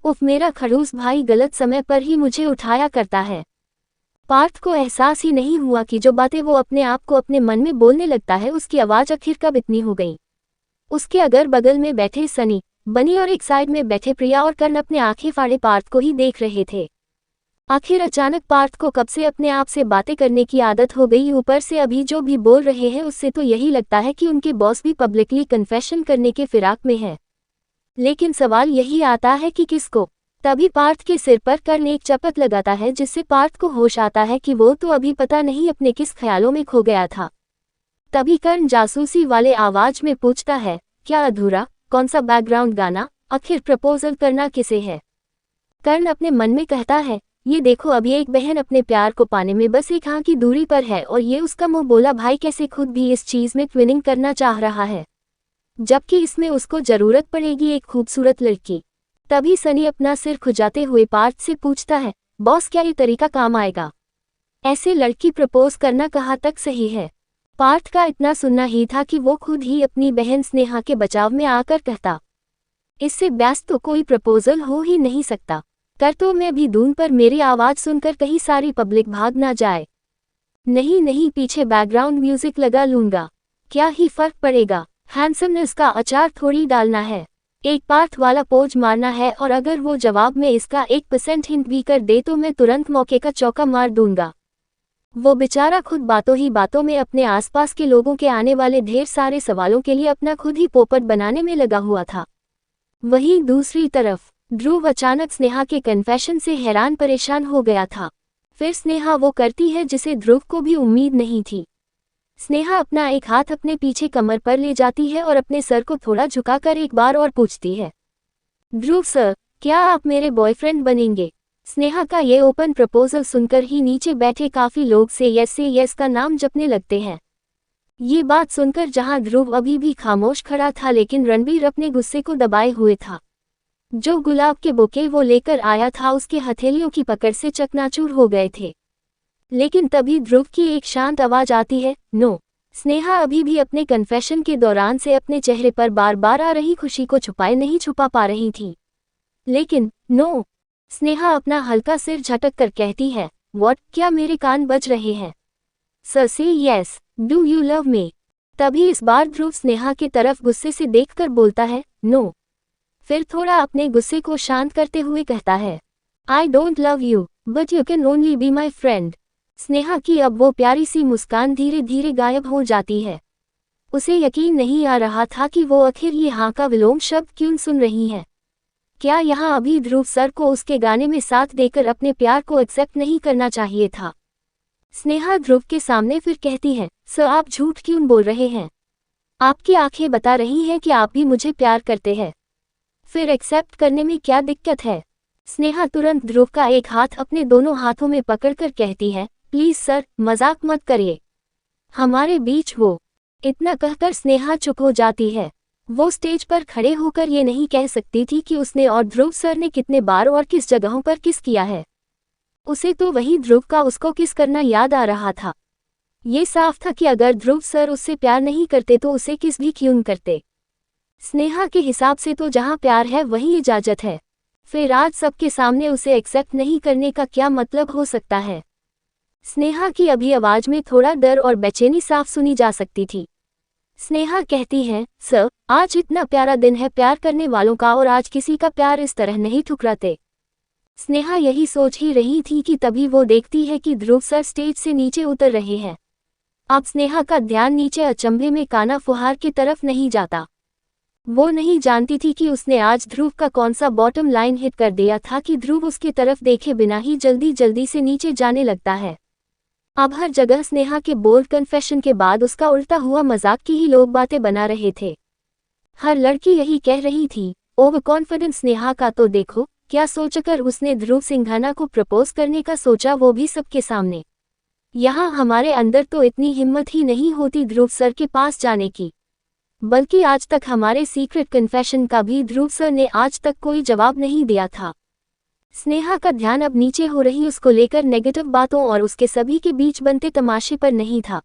S1: उफ, मेरा खड़ूस भाई गलत समय पर ही मुझे उठाया करता है। पार्थ को एहसास ही नहीं हुआ कि जो बातें वो अपने आप को अपने मन में बोलने लगता है उसकी आवाज़ आखिर कब इतनी हो गई। उसके अगर बगल में बैठे सनी, बनी और एक साइड में बैठे प्रिया और कर्ण अपने आंखें फाड़े पार्थ को ही देख रहे थे। आखिर अचानक पार्थ को कब से अपने आप से बातें करने की आदत हो गई, ऊपर से अभी जो भी बोल रहे हैं उससे तो यही लगता है कि उनके बॉस भी पब्लिकली कन्फेशन करने के फिराक में है। लेकिन सवाल यही आता है कि किसको? तभी पार्थ के सिर पर कर्ण एक चपत लगाता है, जिससे पार्थ को होश आता है कि वो तो अभी पता नहीं अपने किस ख्यालों में खो गया था। तभी कर्ण जासूसी वाले आवाज में पूछता है, क्या अधूरा, कौन सा बैकग्राउंड गाना, आखिर प्रपोजल करना किसे है? कर्ण अपने मन में कहता है, ये देखो अभी एक बहन अपने प्यार को पाने में बस एक हाँ की दूरी पर है और ये उसका मुंह बोला भाई कैसे खुद भी इस चीज में ट्विनिंग करना चाह रहा है, जबकि इसमें उसको जरूरत पड़ेगी एक खूबसूरत लड़की। तभी सनी अपना सिर खुजाते हुए पार्थ से पूछता है, बॉस क्या ये तरीका काम आएगा? ऐसे लड़की प्रपोज करना कहाँ तक सही है? पार्थ का इतना सुनना ही था कि वो खुद ही अपनी बहन स्नेहा के बचाव में आकर कहता, इससे बेस्ट तो कोई प्रपोजल हो ही नहीं सकता। कर तो मैं भी दूं, पर मेरी आवाज सुनकर कहीं सारी पब्लिक भाग ना जाए। नहीं नहीं, पीछे बैकग्राउंड म्यूजिक लगा लूंगा, क्या ही फर्क पड़ेगा, हैंडसमनेस का अचार थोड़ी डालना है, एक पार्थ वाला पोज मारना है और अगर वो जवाब में इसका 1% हिंट भी कर दे तो मैं तुरंत मौके का चौका मार दूंगा। वो बेचारा खुद बातों ही बातों में अपने आसपास के लोगों के आने वाले ढेर सारे सवालों के लिए अपना खुद ही पोपट बनाने में लगा हुआ था। वहीं दूसरी तरफ ध्रुव अचानक स्नेहा के कन्फेशन से हैरान परेशान हो गया था। फिर स्नेहा वो करती है जिसे ध्रुव को भी उम्मीद नहीं थी। स्नेहा अपना एक हाथ अपने पीछे कमर पर ले जाती है और अपने सर को थोड़ा झुकाकर एक बार और पूछती है, ध्रुव सर, क्या आप मेरे बॉयफ्रेंड बनेंगे? स्नेहा का ये ओपन प्रपोजल सुनकर ही नीचे बैठे काफी लोग से यस का नाम जपने लगते हैं। ये बात सुनकर जहां ध्रुव अभी भी खामोश खड़ा था, लेकिन रणबीर अपने गुस्से को दबाए हुए था। जो गुलाब के बुके वो लेकर आया था उसके हथेलियों की पकड़ से चकनाचूर हो गए थे। लेकिन तभी ध्रुव की एक शांत आवाज आती है, नो। स्नेहा अभी भी अपने कन्फेशन के दौरान से अपने चेहरे पर बार बार आ रही खुशी को छुपाए नहीं छुपा पा रही थी। लेकिन नो। स्नेहा अपना हल्का सिर झटक कर कहती है, व्हाट, क्या मेरे कान बज रहे हैं? सर से yes, do you love me? तभी इस बार ध्रुव स्नेहा की तरफ गुस्से से देखकर बोलता है, नो। फिर थोड़ा अपने गुस्से को शांत करते हुए कहता है, आई don't love you, but you can only be my friend. Sneha की अब वो प्यारी सी मुस्कान धीरे धीरे गायब हो जाती है। उसे यकीन नहीं आ रहा था कि वो आखिर ये हाँ का विलोम शब्द क्यों सुन रही है। क्या यहाँ अभी ध्रुव सर को उसके गाने में साथ देकर अपने प्यार को एक्सेप्ट नहीं करना चाहिए था? स्नेहा ध्रुव के सामने फिर कहती है, सर आप झूठ क्यों बोल रहे हैं? आपकी आंखें बता रही हैं कि आप भी मुझे प्यार करते हैं, फिर एक्सेप्ट करने में क्या दिक्कत है? स्नेहा तुरंत ध्रुव का एक हाथ अपने दोनों हाथों में पकड़कर कहती है, प्लीज सर, मजाक मत करिए, हमारे बीच वो। इतना कहकर स्नेहा चुप हो जाती है। वो स्टेज पर खड़े होकर ये नहीं कह सकती थी कि उसने और ध्रुव सर ने कितने बार और किस जगहों पर किस किया है। उसे तो वही ध्रुव का उसको किस करना याद आ रहा था। ये साफ था कि अगर ध्रुव सर उससे प्यार नहीं करते तो उसे किस भी क्यों करते। स्नेहा के हिसाब से तो जहां प्यार है वहीं इजाजत है, फिर आज सबके सामने उसे एक्सेप्ट नहीं करने का क्या मतलब हो सकता है? स्नेहा की अभी आवाज में थोड़ा डर और बेचैनी साफ सुनी जा सकती थी। स्नेहा कहती है, सर, आज इतना प्यारा दिन है प्यार करने वालों का और आज किसी का प्यार इस तरह नहीं ठुकराते। स्नेहा यही सोच ही रही थी कि तभी वो देखती है कि ध्रुव सर स्टेज से नीचे उतर रहे हैं। अब स्नेहा का ध्यान नीचे अचंभे में काना फुहार की तरफ नहीं जाता। वो नहीं जानती थी कि उसने आज ध्रुव का कौन सा बॉटम लाइन हिट कर दिया था कि ध्रुव उसकी तरफ देखे बिना ही जल्दी जल्दी से नीचे जाने लगता है। अब हर जगह स्नेहा के बोल्ड कन्फेशन के बाद उसका उल्टा हुआ मजाक की ही लोग बातें बना रहे थे। हर लड़की यही कह रही थी, ओवर कॉन्फिडेंस स्नेहा का तो देखो, क्या सोचकर उसने ध्रुव सिंघाना को प्रपोज करने का सोचा, वो भी सबके सामने। यहाँ हमारे अंदर तो इतनी हिम्मत ही नहीं होती ध्रुव सर के पास जाने की, बल्कि आज तक हमारे सीक्रेट कन्फेशन का भी ध्रुव सर ने आज तक कोई जवाब नहीं दिया था। स्नेहा का ध्यान अब नीचे हो रही उसको लेकर नेगेटिव बातों और उसके सभी के बीच बनते तमाशे पर नहीं था,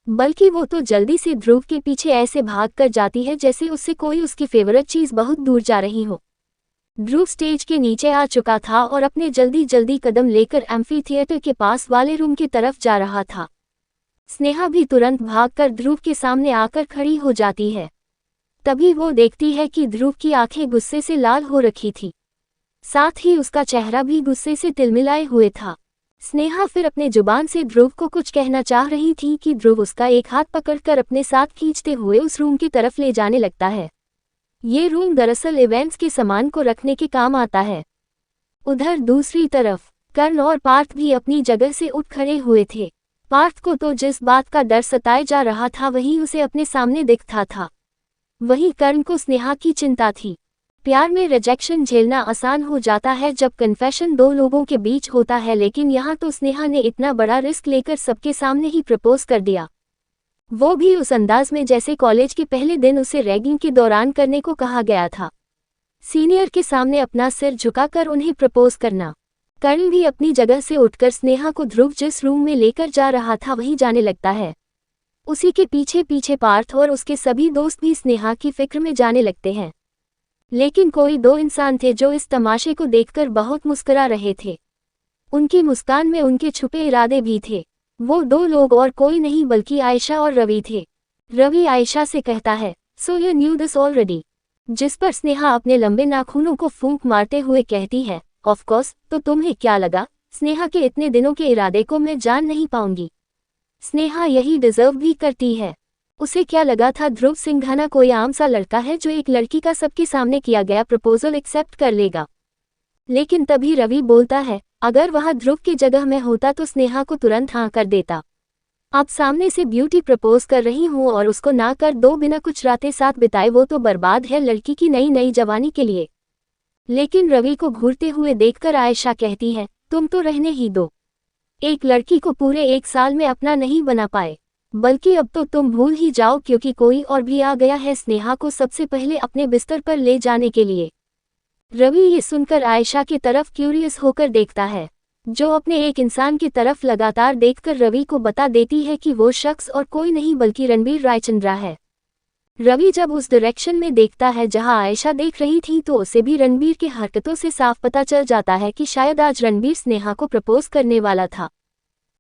S1: बल्कि वो तो जल्दी से ध्रुव के पीछे ऐसे भाग कर जाती है जैसे उससे कोई उसकी फेवरेट चीज बहुत दूर जा रही हो। ध्रुव स्टेज के नीचे आ चुका था और अपने जल्दी जल्दी कदम लेकर एम्फी थिएटर के पास वाले रूम की तरफ जा रहा था। स्नेहा भी तुरंत भागकर ध्रुव के सामने आकर खड़ी हो जाती है। तभी वो देखती है कि ध्रुव की आंखें गुस्से से लाल हो रखी थी, साथ ही उसका चेहरा भी गुस्से से तिलमिलाए हुए था। स्नेहा फिर अपने जुबान से ध्रुव को कुछ कहना चाह रही थी कि ध्रुव उसका एक हाथ पकड़कर अपने साथ खींचते हुए उस रूम की तरफ ले जाने लगता है। ये रूम दरअसल इवेंट्स के सामान को रखने के काम आता है। उधर दूसरी तरफ कर्ण और पार्थ भी अपनी जगह से उठ खड़े हुए थे। पार्थ को तो जिस बात का डर सताए जा रहा था वही उसे अपने सामने दिखता था। वहीं कर्ण को स्नेहा की चिंता थी। प्यार में रिजेक्शन झेलना आसान हो जाता है जब कन्फेशन दो लोगों के बीच होता है, लेकिन यहाँ तो स्नेहा ने इतना बड़ा रिस्क लेकर सबके सामने ही प्रपोज कर दिया, वो भी उस अंदाज में जैसे कॉलेज के पहले दिन उसे रैगिंग के दौरान करने को कहा गया था। सीनियर के सामने अपना सिर झुकाकर उन्हें प्रपोज करना। कर्ण भी अपनी जगह से उठकर स्नेहा को ध्रुव जिस रूम में लेकर जा रहा था वहीं जाने लगता है। उसी के पीछे पीछे पार्थ और उसके सभी दोस्त भी स्नेहा की फिक्र में जाने लगते हैं। लेकिन कोई दो इंसान थे जो इस तमाशे को देखकर बहुत मुस्कुरा रहे थे। उनकी मुस्कान में उनके छुपे इरादे भी थे। वो दो लोग और कोई नहीं बल्कि आयशा और रवि थे। रवि आयशा से कहता है, so you new this already, जिस पर स्नेहा अपने लंबे नाखूनों को फूंक मारते हुए कहती है, ऑफ कोर्स, तो तुम्हें क्या लगा स्नेहा के इतने दिनों के इरादे को मैं जान नहीं पाऊंगी। स्नेहा यही डिजर्व भी करती है। उसे क्या लगा था ध्रुव सिंघाना कोई आम सा लड़का है जो एक लड़की का सबके सामने किया गया प्रपोजल एक्सेप्ट कर लेगा। लेकिन तभी रवि बोलता है, अगर वहां ध्रुव की जगह मैं होता तो स्नेहा को तुरंत हाँ कर देता। अब सामने से ब्यूटी प्रपोज कर रही हूँ और उसको ना कर दो बिना कुछ रातें साथ बिताए, वो तो बर्बाद है लड़की की नई नई जवानी के लिए। लेकिन रवि को घूरते हुए देखकर आयशा कहती है, तुम तो रहने ही दो। एक लड़की को पूरे 1 साल में अपना नहीं बना पाए, बल्कि अब तो तुम भूल ही जाओ क्योंकि कोई और भी आ गया है स्नेहा को सबसे पहले अपने बिस्तर पर ले जाने के लिए। रवि ये सुनकर आयशा की तरफ क्यूरियस होकर देखता है, जो अपने एक इंसान की तरफ लगातार देखकर रवि को बता देती है कि वो शख्स और कोई नहीं बल्कि रणबीर रायचंद्रा है। रवि जब उस डायरेक्शन में देखता है जहां आयशा देख रही थी तो उसे भी रणबीर के हरकतों से साफ पता चल जाता है कि शायद आज रणबीर स्नेहा को प्रपोज करने वाला था।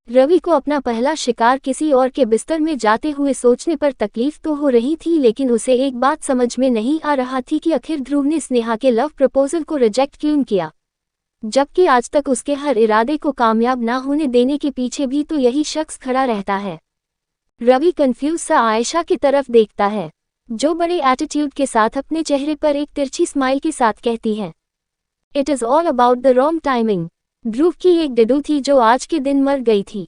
S1: रवि को अपना पहला शिकार किसी और के बिस्तर में जाते हुए सोचने पर तकलीफ तो हो रही थी, लेकिन उसे एक बात समझ में नहीं आ रहा थी कि आखिर ध्रुव ने स्नेहा के लव प्रपोजल को रिजेक्ट क्यों किया, जबकि आज तक उसके हर इरादे को कामयाब ना होने देने के पीछे भी तो यही शख्स खड़ा रहता है। रवि कंफ्यूज सा आयशा की तरफ देखता है, जो बड़े एटीट्यूड के साथ अपने चेहरे पर एक तिरछी स्माइल के साथ कहती है, it is all about the wrong timing. Dhruv की एक डिडू थी जो आज के दिन मर गई थी।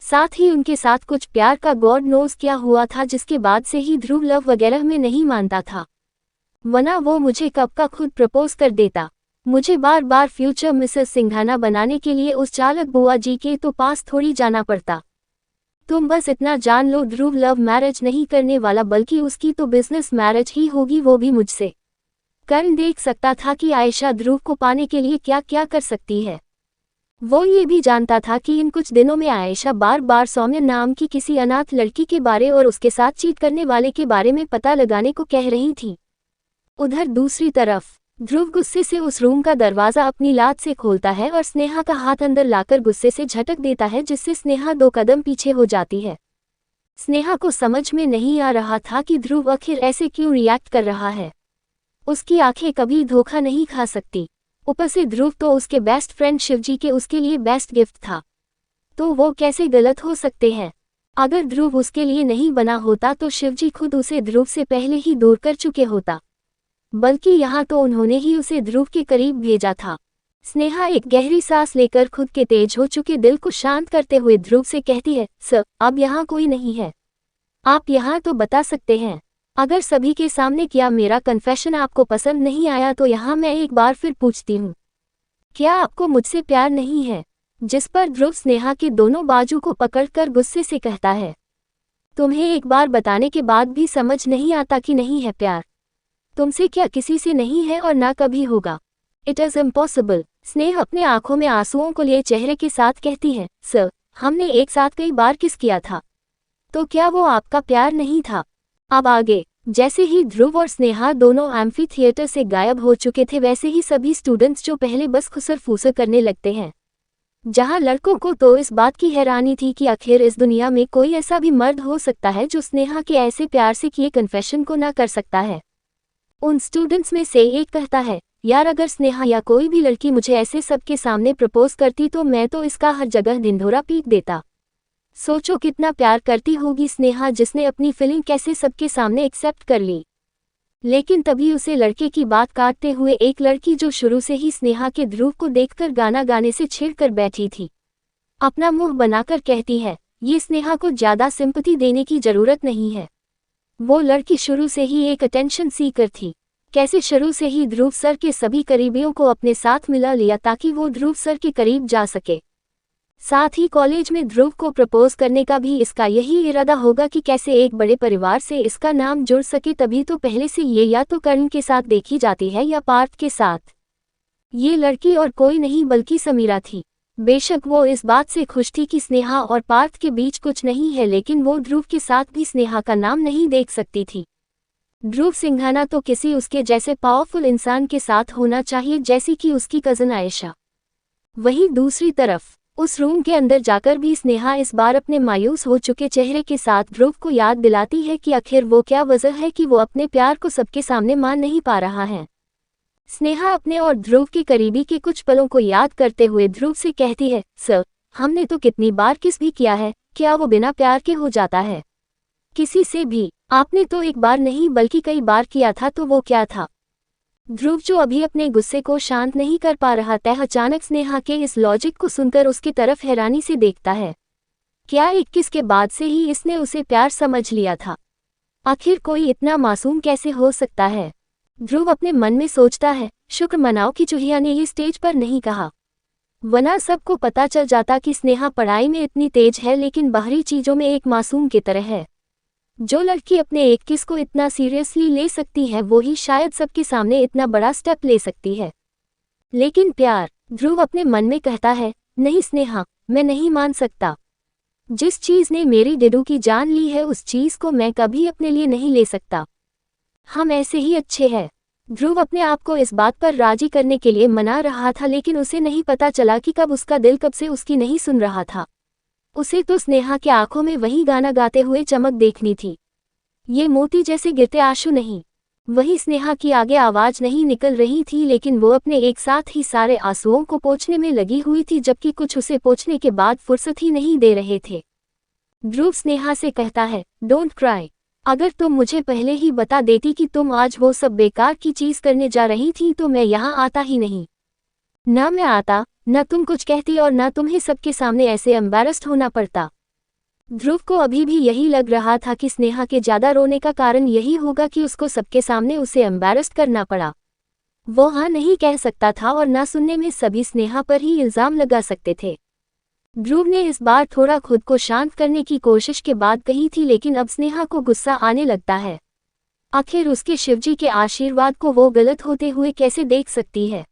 S1: साथ ही उनके साथ कुछ प्यार का गॉड नोज क्या हुआ था, जिसके बाद से ही ध्रुव लव वगैरह में नहीं मानता था, वरना वो मुझे कब का खुद प्रपोज कर देता। मुझे बार बार फ्यूचर मिसेस सिंघाना बनाने के लिए उस चालक बुआ जी के तो पास थोड़ी जाना पड़ता। तुम बस इतना जान लो, ध्रुव लव मैरिज नहीं करने वाला बल्कि उसकी तो बिजनेस मैरिज ही होगी, वो भी मुझसे। कर्ण देख सकता था कि आयशा ध्रुव को पाने के लिए क्या क्या कर सकती है। वो ये भी जानता था कि इन कुछ दिनों में आयशा बार बार सौम्य नाम की किसी अनाथ लड़की के बारे और उसके साथ चीट करने वाले के बारे में पता लगाने को कह रही थी। उधर दूसरी तरफ ध्रुव गुस्से से उस रूम का दरवाजा अपनी लात से खोलता है और स्नेहा का हाथ अंदर लाकर गुस्से से झटक देता है, जिससे स्नेहा 2 कदम पीछे हो जाती है। स्नेहा को समझ में नहीं आ रहा था कि ध्रुव आखिर ऐसे क्यों रिएक्ट कर रहा है। उसकी आंखें कभी धोखा नहीं खा सकती। ऊपर से ध्रुव तो उसके बेस्ट फ्रेंड शिवजी के उसके लिए बेस्ट गिफ्ट था, तो वो कैसे गलत हो सकते हैं। अगर ध्रुव उसके लिए नहीं बना होता तो शिवजी खुद उसे ध्रुव से पहले ही दूर कर चुके होता, बल्कि यहाँ तो उन्होंने ही उसे ध्रुव के करीब भेजा था। स्नेहा एक गहरी सांस लेकर खुद के तेज हो चुके दिल को शांत करते हुए ध्रुव से कहती है, सर अब यहाँ कोई नहीं है, आप यहाँ तो बता सकते हैं। अगर सभी के सामने किया मेरा कन्फेशन आपको पसंद नहीं आया तो यहाँ मैं एक बार फिर पूछती हूँ, क्या आपको मुझसे प्यार नहीं है। जिस पर ध्रुव स्नेहा के दोनों बाजू को पकड़कर गुस्से से कहता है, तुम्हें एक बार बताने के बाद भी समझ नहीं आता कि नहीं है प्यार। तुमसे क्या किसी से नहीं है और ना कभी होगा। It is impossible. स्नेह अपने आंखों में आंसुओं को लिए चेहरे के साथ कहती है, सर हमने एक साथ कई बार किस किया था, तो क्या वो आपका प्यार नहीं था। अब आगे जैसे ही ध्रुव और स्नेहा दोनों एम्फी थिएटर से गायब हो चुके थे, वैसे ही सभी स्टूडेंट्स जो पहले बस खुसर फूसर करने लगते हैं। जहां लड़कों को तो इस बात की हैरानी थी कि आखिर इस दुनिया में कोई ऐसा भी मर्द हो सकता है जो स्नेहा के ऐसे प्यार से किए कन्फेशन को ना कर सकता है। उन स्टूडेंट्स में से एक कहता है, यार अगर स्नेहा या कोई भी लड़की मुझे ऐसे सबके सामने प्रपोज करती तो मैं तो इसका हर जगह ढिंढोरा पीट देता। सोचो कितना प्यार करती होगी स्नेहा, जिसने अपनी फीलिंग कैसे सबके सामने एक्सेप्ट कर ली। लेकिन तभी उसे लड़के की बात काटते हुए एक लड़की जो शुरू से ही स्नेहा के ध्रुव को देखकर गाना गाने से छिड़कर बैठी थी, अपना मुंह बनाकर कहती है, ये स्नेहा को ज्यादा सिंपैथी देने की जरूरत नहीं है। वो लड़की शुरू से ही एक अटेंशन सीकर थी। कैसे शुरू से ही ध्रुव सर के सभी करीबियों को अपने साथ मिला लिया ताकि वो ध्रुव सर के करीब जा सके। साथ ही कॉलेज में ध्रुव को प्रपोज करने का भी इसका यही इरादा होगा कि कैसे एक बड़े परिवार से इसका नाम जुड़ सके। तभी तो पहले से ये या तो कर्ण के साथ देखी जाती है या पार्थ के साथ। ये लड़की और कोई नहीं बल्कि समीरा थी। बेशक वो इस बात से खुश थी कि स्नेहा और पार्थ के बीच कुछ नहीं है, लेकिन वो ध्रुव के साथ भी स्नेहा का नाम नहीं देख सकती थी। ध्रुव सिंघाना तो किसी उसके जैसे पावरफुल इंसान के साथ होना चाहिए, जैसी कि उसकी कजन आयशा। वहीं दूसरी तरफ उस रूम के अंदर जाकर भी स्नेहा इस बार अपने मायूस हो चुके चेहरे के साथ ध्रुव को याद दिलाती है कि आखिर वो क्या वजह है कि वो अपने प्यार को सबके सामने मान नहीं पा रहा है। स्नेहा अपने और ध्रुव के करीबी के कुछ पलों को याद करते हुए ध्रुव से कहती है, सर, हमने तो कितनी बार किस भी किया है, क्या वो बिना प्यार के हो जाता है? किसी से भी? आपने तो एक बार नहीं बल्कि कई बार किया था, तो वो क्या था? ध्रुव जो अभी अपने गुस्से को शांत नहीं कर पा रहा था, अचानक स्नेहा के इस लॉजिक को सुनकर उसकी तरफ हैरानी से देखता है। क्या 21 के बाद से ही इसने उसे प्यार समझ लिया था? आखिर कोई इतना मासूम कैसे हो सकता है? ध्रुव अपने मन में सोचता है, शुक्र मनाओ कि चूहिया ने ये स्टेज पर नहीं कहा, वरना सबको पता चल जाता कि स्नेहा पढ़ाई में इतनी तेज है लेकिन बाहरी चीजों में एक मासूम की तरह है। जो लड़की अपने 21 को इतना सीरियसली ले सकती है वो ही शायद सबके सामने इतना बड़ा स्टेप ले सकती है। लेकिन प्यार, ध्रुव अपने मन में कहता है, नहीं स्नेहा, मैं नहीं मान सकता। जिस चीज ने मेरी डिडू की जान ली है उस चीज को मैं कभी अपने लिए नहीं ले सकता। हम ऐसे ही अच्छे हैं। ध्रुव अपने आप को इस बात पर राजी करने के लिए मना रहा था, लेकिन उसे नहीं पता चला कि कब उसका दिल कब से उसकी नहीं सुन रहा था। उसे तो स्नेहा के आंखों में वही गाना गाते हुए चमक देखनी थी, ये मोती जैसे गिरते आंसू नहीं। वही स्नेहा की आगे आवाज नहीं निकल रही थी, लेकिन वो अपने एक साथ ही सारे आंसुओं को पोंछने में लगी हुई थी, जबकि कुछ उसे पोंछने के बाद फुर्सत ही नहीं दे रहे थे। ध्रुव स्नेहा से कहता है, डोंट क्राई। अगर तुम मुझे पहले ही बता देती कि तुम आज वो सब बेकार की चीज करने जा रही थी तो मैं यहाँ आता ही नहीं। ना मैं आता, न तुम कुछ कहती और न तुम्हें सबके सामने ऐसे एम्बैरेस्ड होना पड़ता। ध्रुव को अभी भी यही लग रहा था कि स्नेहा के ज्यादा रोने का कारण यही होगा कि उसको सबके सामने उसे एम्बैरेस्ड करना पड़ा। वो हाँ नहीं कह सकता था और ना सुनने में सभी स्नेहा पर ही इल्जाम लगा सकते थे। ध्रुव ने इस बार थोड़ा खुद को शांत करने की कोशिश के बाद कही थी, लेकिन अब स्नेहा को गुस्सा आने लगता है। आखिर उसके शिवजी के आशीर्वाद को वो गलत होते हुए कैसे देख सकती है?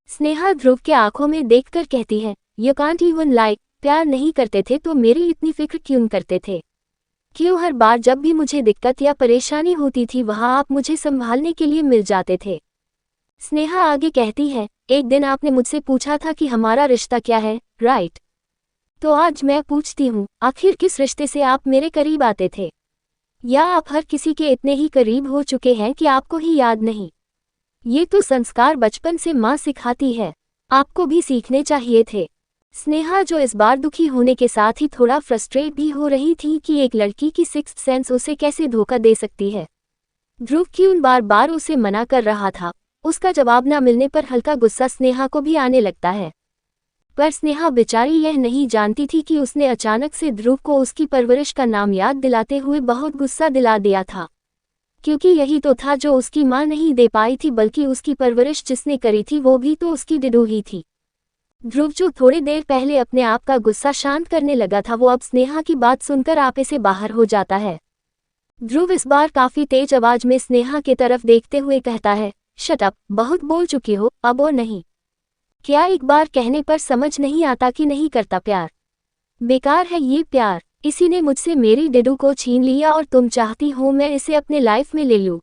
S1: स्नेहा ध्रुव के आंखों में देखकर कहती है, यू कांट इवन लाइक, प्यार नहीं करते थे तो मेरी इतनी फिक्र क्यों करते थे? क्यों हर बार जब भी मुझे दिक्कत या परेशानी होती थी वहां आप मुझे संभालने के लिए मिल जाते थे? स्नेहा आगे कहती है, एक दिन आपने मुझसे पूछा था कि हमारा रिश्ता क्या है, राइट? तो आज मैं पूछती हूँ, आखिर किस रिश्ते से आप मेरे करीब आते थे? या आप हर किसी के इतने ही करीब हो चुके हैं कि आपको ही याद नहीं? ये तो संस्कार बचपन से माँ सिखाती है, आपको भी सीखने चाहिए थे। स्नेहा जो इस बार दुखी होने के साथ ही थोड़ा फ्रस्ट्रेट भी हो रही थी कि एक लड़की की सिक्स्थ सेंस उसे कैसे धोखा दे सकती है। ध्रुव क्यों बार बार उसे मना कर रहा था, उसका जवाब न मिलने पर हल्का गुस्सा स्नेहा को भी आने लगता है। पर स्नेहा बेचारी यह नहीं जानती थी कि उसने अचानक से ध्रुव को उसकी परवरिश का नाम याद दिलाते हुए बहुत गुस्सा दिला दिया था, क्योंकि यही तो था जो उसकी माँ नहीं दे पाई थी, बल्कि उसकी परवरिश जिसने करी थी वो भी तो उसकी डिडू ही थी। ध्रुव जो थोड़ी देर पहले अपने आप का गुस्सा शांत करने लगा था, वो अब स्नेहा की बात सुनकर आपे से बाहर हो जाता है। ध्रुव इस बार काफी तेज आवाज में स्नेहा की तरफ देखते हुए कहता है, शट अप, बहुत बोल चुकी हो, अब और नहीं। क्या एक बार कहने पर समझ नहीं आता कि नहीं करता प्यार? बेकार है ये प्यार, इसी ने मुझसे मेरी डिडू को छीन लिया और तुम चाहती हो मैं इसे अपने लाइफ में ले लूं।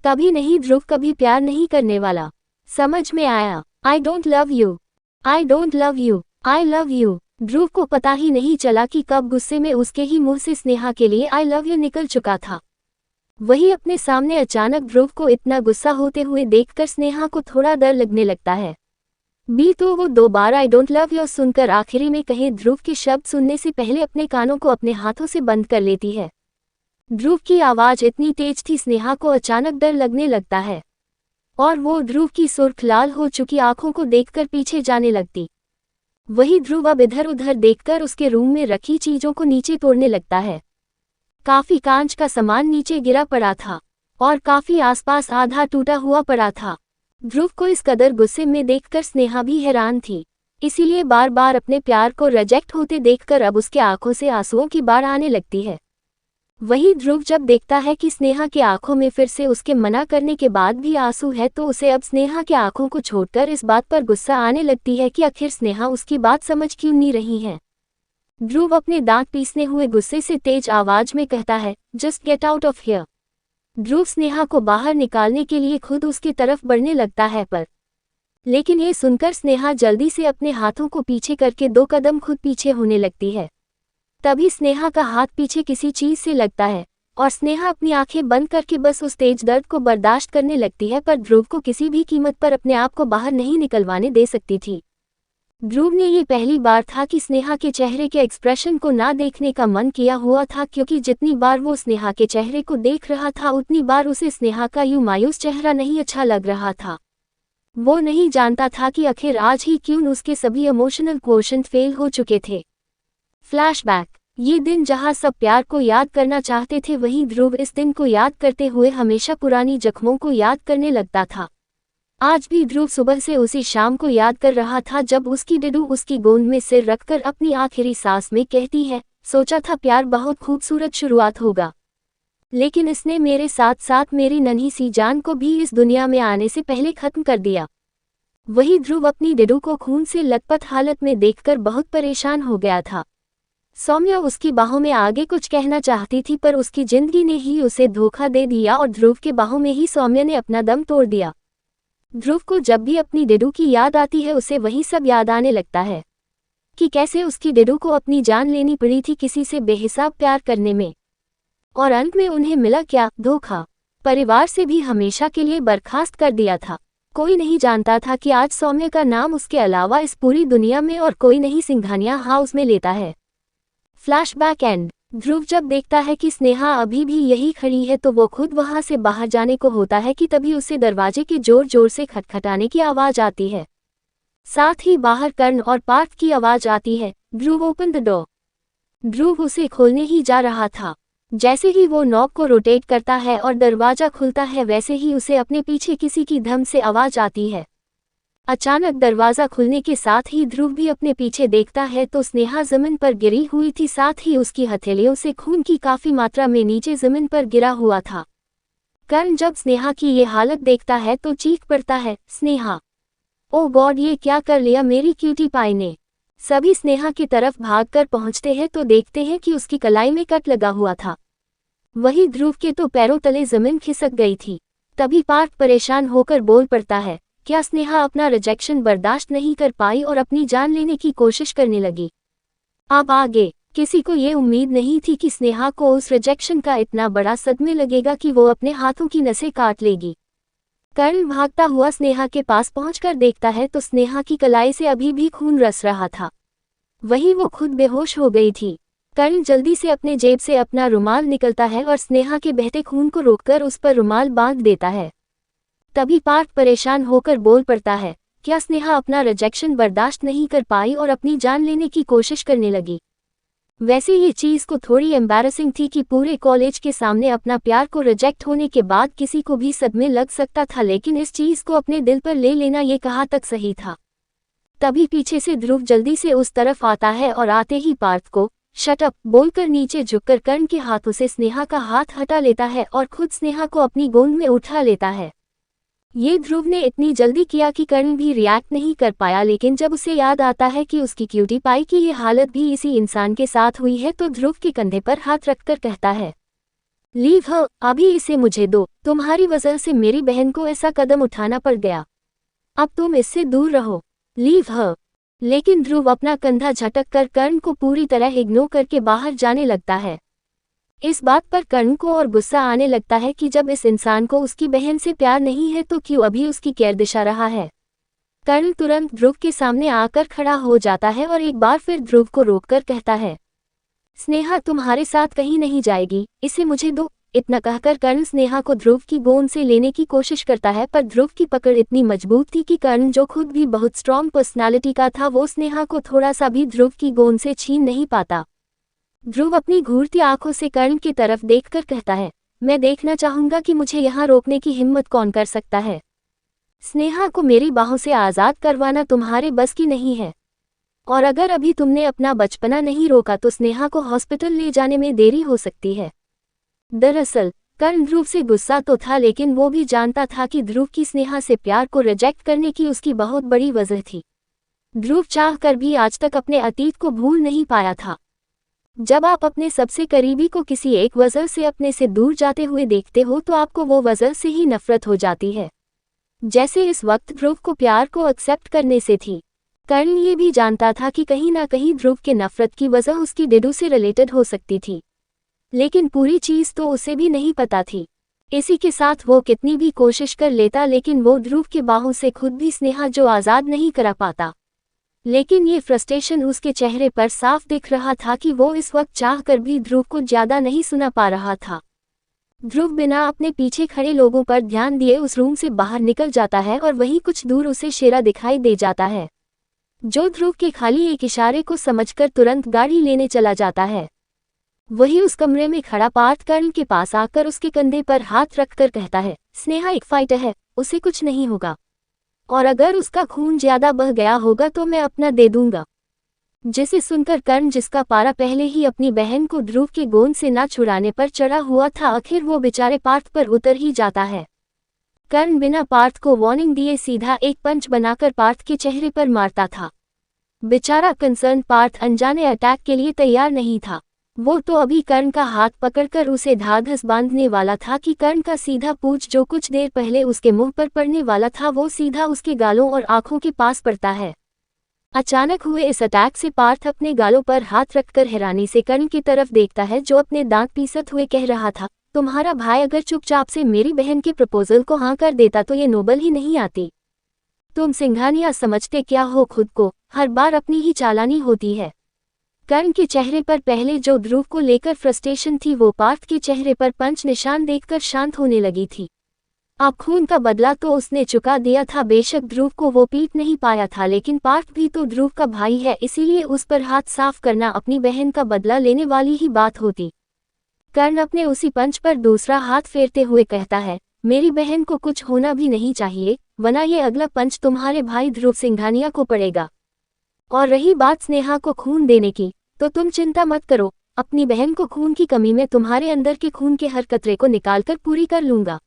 S1: कभी नहीं ध्रुव, कभी प्यार नहीं करने वाला, समझ में आया? I don't love you, I don't love you, I love you. Dhruv को पता ही नहीं चला कि कब गुस्से में उसके ही मुंह से स्नेहा के लिए आई लव यू निकल चुका था। वही अपने सामने अचानक ध्रुव को इतना गुस्सा होते हुए देखकर स्नेहा को थोड़ा डर लगने लगता है। भी तो वो 2 बार आई डोंट लव यू सुनकर आखिरी में कहे ध्रुव के शब्द सुनने से पहले अपने कानों को अपने हाथों से बंद कर लेती है। ध्रुव की आवाज इतनी तेज थी स्नेहा को अचानक डर लगने लगता है और वो ध्रुव की सुर्ख लाल हो चुकी आंखों को देखकर पीछे जाने लगती। वही ध्रुव अब इधर उधर देखकर उसके रूम में रखी चीजों को नीचे तोड़ने लगता है। काफी कांच का सामान नीचे गिरा पड़ा था और काफी आसपास आधा टूटा हुआ पड़ा था। ध्रुव को इस कदर गुस्से में देखकर स्नेहा भी हैरान थी, इसीलिए बार बार अपने प्यार को रिजेक्ट होते देखकर अब उसके आंखों से आंसुओं की बाढ़ आने लगती है। वही ध्रुव जब देखता है कि स्नेहा के आंखों में फिर से उसके मना करने के बाद भी आंसू है तो उसे अब स्नेहा के आंखों को छोड़कर इस बात पर गुस्सा आने लगती है कि आखिर स्नेहा उसकी बात समझ क्यों नहीं रही है। ध्रुव अपने दांत पीसने हुए गुस्से से तेज आवाज में कहता है, just get out of here. Dhruv Sneha को बाहर निकालने के लिए खुद उसकी तरफ बढ़ने लगता है लेकिन ये सुनकर स्नेहा जल्दी से अपने हाथों को पीछे करके 2 कदम खुद पीछे होने लगती है। तभी स्नेहा का हाथ पीछे किसी चीज से लगता है और स्नेहा अपनी आंखें बंद करके बस उस तेज दर्द को बर्दाश्त करने लगती है, पर ध्रुव को किसी भी कीमत पर अपने आप को बाहर नहीं निकलवाने दे सकती थी। ध्रुव ने ये पहली बार था कि स्नेहा के चेहरे के एक्सप्रेशन को ना देखने का मन किया हुआ था, क्योंकि जितनी बार वो स्नेहा के चेहरे को देख रहा था उतनी बार उसे स्नेहा का यूं मायूस चेहरा नहीं अच्छा लग रहा था। वो नहीं जानता था कि आखिर आज ही क्यों उसके सभी इमोशनल क्वोशंट फेल हो चुके थे। फ्लैशबैक। ये दिन जहां सब प्यार को याद करना चाहते थे, वहीं ध्रुव इस दिन को याद करते हुए हमेशा पुरानी जख्मों को याद करने लगता था। आज भी ध्रुव सुबह से उसी शाम को याद कर रहा था जब उसकी डिडू उसकी गोद में सिर रखकर अपनी आखिरी सांस में कहती है, सोचा था प्यार बहुत खूबसूरत शुरुआत होगा, लेकिन इसने मेरे साथ साथ मेरी नन्ही सी जान को भी इस दुनिया में आने से पहले खत्म कर दिया। वही ध्रुव अपनी डिडू को खून से लथपथ हालत में देखकर बहुत परेशान हो गया था। सौम्या उसकी बाहों में आगे कुछ कहना चाहती थी, पर उसकी जिंदगी ने ही उसे धोखा दे दिया और ध्रुव के बाहों में ही सौम्या ने अपना दम तोड़ दिया। ध्रुव को जब भी अपनी डिडू की याद आती है उसे वही सब याद आने लगता है कि कैसे उसकी डिडू को अपनी जान लेनी पड़ी थी किसी से बेहिसाब प्यार करने में, और अंत में उन्हें मिला क्या? धोखा। परिवार से भी हमेशा के लिए बर्खास्त कर दिया था। कोई नहीं जानता था कि आज सौम्या का नाम उसके अलावा इस पूरी दुनिया में और कोई नहीं सिंघानिया हाउस में लेता है। Flashback and. ध्रुव जब देखता है कि स्नेहा अभी भी यही खड़ी है तो वो खुद वहां से बाहर जाने को होता है कि तभी उसे दरवाजे के जोर जोर से खटखटाने की आवाज आती है। साथ ही बाहर कर्ण और पार्थ की आवाज आती है, ध्रुव ओपन द डोर। ध्रुव उसे खोलने ही जा रहा था। जैसे ही वो नॉब को रोटेट करता है और दरवाजा खुलता है, वैसे ही उसे अपने पीछे किसी की धम से आवाज आती है। अचानक दरवाजा खुलने के साथ ही ध्रुव भी अपने पीछे देखता है तो स्नेहा जमीन पर गिरी हुई थी, साथ ही उसकी हथेलियों से खून की काफी मात्रा में नीचे जमीन पर गिरा हुआ था। कर्ण जब स्नेहा की ये हालत देखता है तो चीख पड़ता है, स्नेहा! ओ गॉड, ये क्या कर लिया मेरी क्यूटी पाई ने। सभी स्नेहा की तरफ भागकर पहुंचते हैं तो देखते हैं कि उसकी कलाई में कट लगा हुआ था। वही ध्रुव के तो पैरों तले जमीन खिसक गई थी। तभी पार्थ परेशान होकर बोल पड़ता है, क्या स्नेहा अपना रिजेक्शन बर्दाश्त नहीं कर पाई और अपनी जान लेने की कोशिश करने लगी। अब आगे किसी को ये उम्मीद नहीं थी कि स्नेहा को उस रिजेक्शन का इतना बड़ा सदमे लगेगा कि वो अपने हाथों की नसें काट लेगी। कर्ण भागता हुआ स्नेहा के पास पहुंचकर देखता है तो स्नेहा की कलाई से अभी भी खून रस रहा था। वहीं वो खुद बेहोश हो गई थी। कर्ण जल्दी से अपने जेब से अपना रुमाल निकलता है और स्नेहा के बहते खून को रोककर उस पर रुमाल बांध देता है। तभी पार्थ परेशान होकर बोल पड़ता है, क्या स्नेहा अपना रिजेक्शन बर्दाश्त नहीं कर पाई और अपनी जान लेने की कोशिश करने लगी। वैसे ये चीज को थोड़ी एम्बैरेसिंग थी कि पूरे कॉलेज के सामने अपना प्यार को रिजेक्ट होने के बाद किसी को भी सदमे लग सकता था, लेकिन इस चीज को अपने दिल पर ले लेना ये कहाँ तक सही था। तभी पीछे से ध्रुव जल्दी से उस तरफ आता है और आते ही पार्थ को शट अप बोलकर नीचे झुककर कर्ण के हाथों से स्नेहा का हाथ हटा लेता है और खुद स्नेहा को अपनी गोद में उठा लेता है। ये ध्रुव ने इतनी जल्दी किया कि कर्ण भी रिएक्ट नहीं कर पाया, लेकिन जब उसे याद आता है कि उसकी क्यूटी पाई की ये हालत भी इसी इंसान के साथ हुई है तो ध्रुव के कंधे पर हाथ रखकर कहता है, लीव हर, अभी इसे मुझे दो। तुम्हारी वजह से मेरी बहन को ऐसा कदम उठाना पड़ गया, अब तुम इससे दूर रहो। Leave her. लेकिन ध्रुव अपना कंधा झटक कर कर्ण को पूरी तरह इग्नोर करके बाहर जाने लगता है। इस बात पर कर्ण को और गुस्सा आने लगता है कि जब इस इंसान को उसकी बहन से प्यार नहीं है तो क्यों अभी उसकी केयर दिशा रहा है। कर्ण तुरंत ध्रुव के सामने आकर खड़ा हो जाता है और एक बार फिर ध्रुव को रोककर कहता है, स्नेहा तुम्हारे साथ कहीं नहीं जाएगी, इसे मुझे दो। इतना कहकर कर्ण स्नेहा को ध्रुव की गोंद से लेने की कोशिश करता है, पर ध्रुव की पकड़ इतनी मजबूत थी कि कर्ण, जो खुद भी बहुत स्ट्रॉन्ग पर्सनालिटी का था, वो स्नेहा को थोड़ा सा भी ध्रुव की गोंद से छीन नहीं पाता। ध्रुव अपनी घूरती आंखों से कर्ण की तरफ देखकर कहता है, मैं देखना चाहूंगा कि मुझे यहाँ रोकने की हिम्मत कौन कर सकता है। स्नेहा को मेरी बाहों से आज़ाद करवाना तुम्हारे बस की नहीं है, और अगर अभी तुमने अपना बचपना नहीं रोका तो स्नेहा को हॉस्पिटल ले जाने में देरी हो सकती है। दरअसल कर्ण ध्रुव से गुस्सा तो था, लेकिन वो भी जानता था कि ध्रुव की स्नेहा से प्यार को रिजेक्ट करने की उसकी बहुत बड़ी वजह थी। ध्रुव चाह कर भी आज तक अपने अतीत को भूल नहीं पाया था। जब आप अपने सबसे करीबी को किसी एक वजह से अपने से दूर जाते हुए देखते हो तो आपको वो वजह से ही नफरत हो जाती है, जैसे इस वक्त ध्रुव को प्यार को एक्सेप्ट करने से थी। कर्ण ये भी जानता था कि कहीं ना कहीं ध्रुव के नफरत की वजह उसकी डिडू से रिलेटेड हो सकती थी, लेकिन पूरी चीज तो उसे भी नहीं पता थी। इसी के साथ वो कितनी भी कोशिश कर लेता, लेकिन वो ध्रुव के बाहों से खुद भी स्नेहा जो आज़ाद नहीं करा पाता। लेकिन ये फ्रस्ट्रेशन उसके चेहरे पर साफ दिख रहा था कि वो इस वक्त चाह कर भी ध्रुव को ज्यादा नहीं सुना पा रहा था। ध्रुव बिना अपने पीछे खड़े लोगों पर ध्यान दिए उस रूम से बाहर निकल जाता है, और वहीं कुछ दूर उसे शेरा दिखाई दे जाता है, जो ध्रुव के खाली एक इशारे को समझकर तुरंत गाड़ी लेने चला जाता है। वही उस कमरे में खड़ा पार्थ कर्ण के पास आकर उसके कंधे पर हाथ रखकर कहता है, स्नेहा एक फाइटर है, उसे कुछ नहीं होगा, और अगर उसका खून ज्यादा बह गया होगा तो मैं अपना दे दूंगा। जिसे सुनकर कर्ण, जिसका पारा पहले ही अपनी बहन को ध्रुव के गोंद से ना छुड़ाने पर चढ़ा हुआ था, आखिर वो बेचारे पार्थ पर उतर ही जाता है। कर्ण बिना पार्थ को वार्निंग दिए सीधा एक पंच बनाकर पार्थ के चेहरे पर मारता था। बेचारा कंसर्न पार्थ अनजाने अटैक के लिए तैयार नहीं था। वो तो अभी कर्ण का हाथ पकड़कर उसे ढाढ़स बांधने वाला था कि कर्ण का सीधा पूंछ, जो कुछ देर पहले उसके मुंह पर पड़ने वाला था, वो सीधा उसके गालों और आंखों के पास पड़ता है। अचानक हुए इस अटैक से पार्थ अपने गालों पर हाथ रखकर हैरानी से कर्ण की तरफ देखता है, जो अपने दांत पीसत हुए कह रहा था, तुम्हारा भाई अगर चुपचाप से मेरी बहन के प्रपोजल को हाँ कर देता तो ये नोबल ही नहीं आती। तुम सिंघानिया समझते क्या हो खुद को, हर बार अपनी ही चालानी होती है। कर्ण के चेहरे पर पहले जो ध्रुव को लेकर फ्रस्ट्रेशन थी, वो पार्थ के चेहरे पर पंच निशान देखकर शांत होने लगी थी। अब खून का बदला तो उसने चुका दिया था। बेशक ध्रुव को वो पीट नहीं पाया था, लेकिन पार्थ भी तो ध्रुव का भाई है, इसीलिए उस पर हाथ साफ करना अपनी बहन का बदला लेने वाली ही बात होती। कर्ण अपने उसी पंच पर दूसरा हाथ फेरते हुए कहता है, मेरी बहन को कुछ होना भी नहीं चाहिए, वरना ये अगला पंच तुम्हारे भाई ध्रुव सिंघानिया को पड़ेगा। और रही बात स्नेहा को खून देने की, तो तुम चिंता मत करो, अपनी बहन को खून की कमी में तुम्हारे अंदर के खून के हर कतरे को निकालकर पूरी कर लूंगा।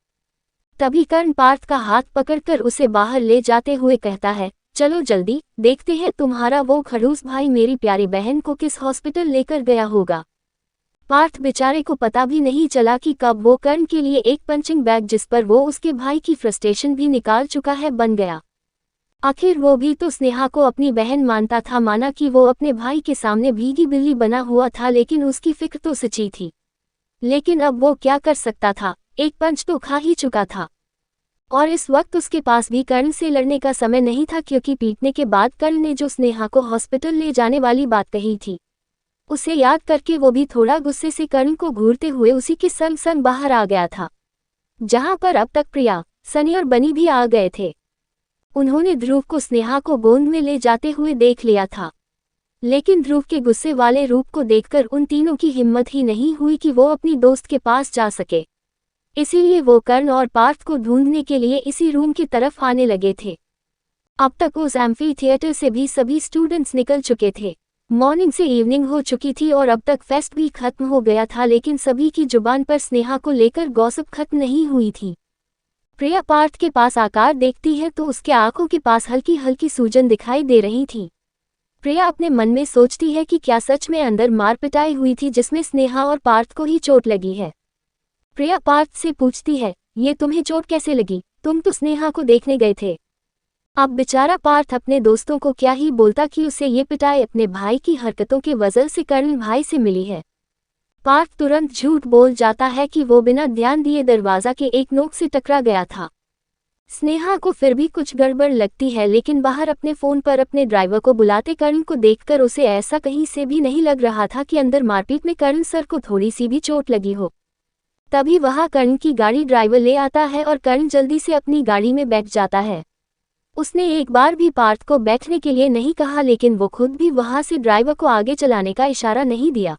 S1: तभी कर्ण पार्थ का हाथ पकड़कर उसे बाहर ले जाते हुए कहता है, चलो जल्दी देखते हैं तुम्हारा वो खड़ूस भाई मेरी प्यारी बहन को किस हॉस्पिटल लेकर गया होगा। पार्थ बेचारे को पता भी नहीं चला कि कब वो कर्ण के लिए एक पंचिंग बैग, जिस पर वो उसके भाई की फ्रस्ट्रेशन भी निकाल चुका है, बन गया। आखिर वो भी तो स्नेहा को अपनी बहन मानता था, माना कि वो अपने भाई के सामने भीगी बिल्ली बना हुआ था, लेकिन उसकी फिक्र तो सच्ची थी। लेकिन अब वो क्या कर सकता था, एक पंच तो खा ही चुका था, और इस वक्त उसके पास भी कर्ण से लड़ने का समय नहीं था, क्योंकि पीटने के बाद कर्ण ने जो स्नेहा को हॉस्पिटल ले जाने वाली बात कही थी, उसे याद करके वो भी थोड़ा गुस्से से कर्ण को घूरते हुए उसी के संग संग बाहर आ गया था, जहां पर अब तक प्रिया, सनी और बनी भी आ गए थे। उन्होंने ध्रुव को स्नेहा को गोंद में ले जाते हुए देख लिया था, लेकिन ध्रुव के गुस्से वाले रूप को देखकर उन तीनों की हिम्मत ही नहीं हुई कि वो अपनी दोस्त के पास जा सके। इसीलिए वो कर्ण और पार्थ को ढूंढने के लिए इसी रूम की तरफ आने लगे थे। अब तक उस एम्फी थिएटर से भी सभी स्टूडेंट्स निकल चुके थे। मॉर्निंग से इवनिंग हो चुकी थी और अब तक फेस्ट भी खत्म हो गया था, लेकिन सभी की जुबान पर स्नेहा को लेकर गॉसिप खत्म नहीं हुई थी। प्रिया पार्थ के पास आकार देखती है तो उसके आंखों के पास हल्की हल्की सूजन दिखाई दे रही थी। प्रिया अपने मन में सोचती है कि क्या सच में अंदर मार पिटाई हुई थी, जिसमें स्नेहा और पार्थ को ही चोट लगी है। प्रिया पार्थ से पूछती है, ये तुम्हें चोट कैसे लगी, तुम तो स्नेहा को देखने गए थे। अब बेचारा पार्थ अपने दोस्तों को क्या ही बोलता कि उसे ये पिटाई अपने भाई की हरकतों की वजह से कर्ण भाई से मिली है। पार्थ तुरंत झूठ बोल जाता है कि वो बिना ध्यान दिए दरवाजा के एक नोक से टकरा गया था। स्नेहा को फिर भी कुछ गड़बड़ लगती है, लेकिन बाहर अपने फोन पर अपने ड्राइवर को बुलाते करण को देखकर उसे ऐसा कहीं से भी नहीं लग रहा था कि अंदर मारपीट में करण सर को थोड़ी सी भी चोट लगी हो। तभी वहां करण की गाड़ी ड्राइवर ले आता है और करण जल्दी से अपनी गाड़ी में बैठ जाता है। उसने एक बार भी पार्थ को बैठने के लिए नहीं कहा, लेकिन वो खुद भी वहां से ड्राइवर को आगे चलाने का इशारा नहीं दिया।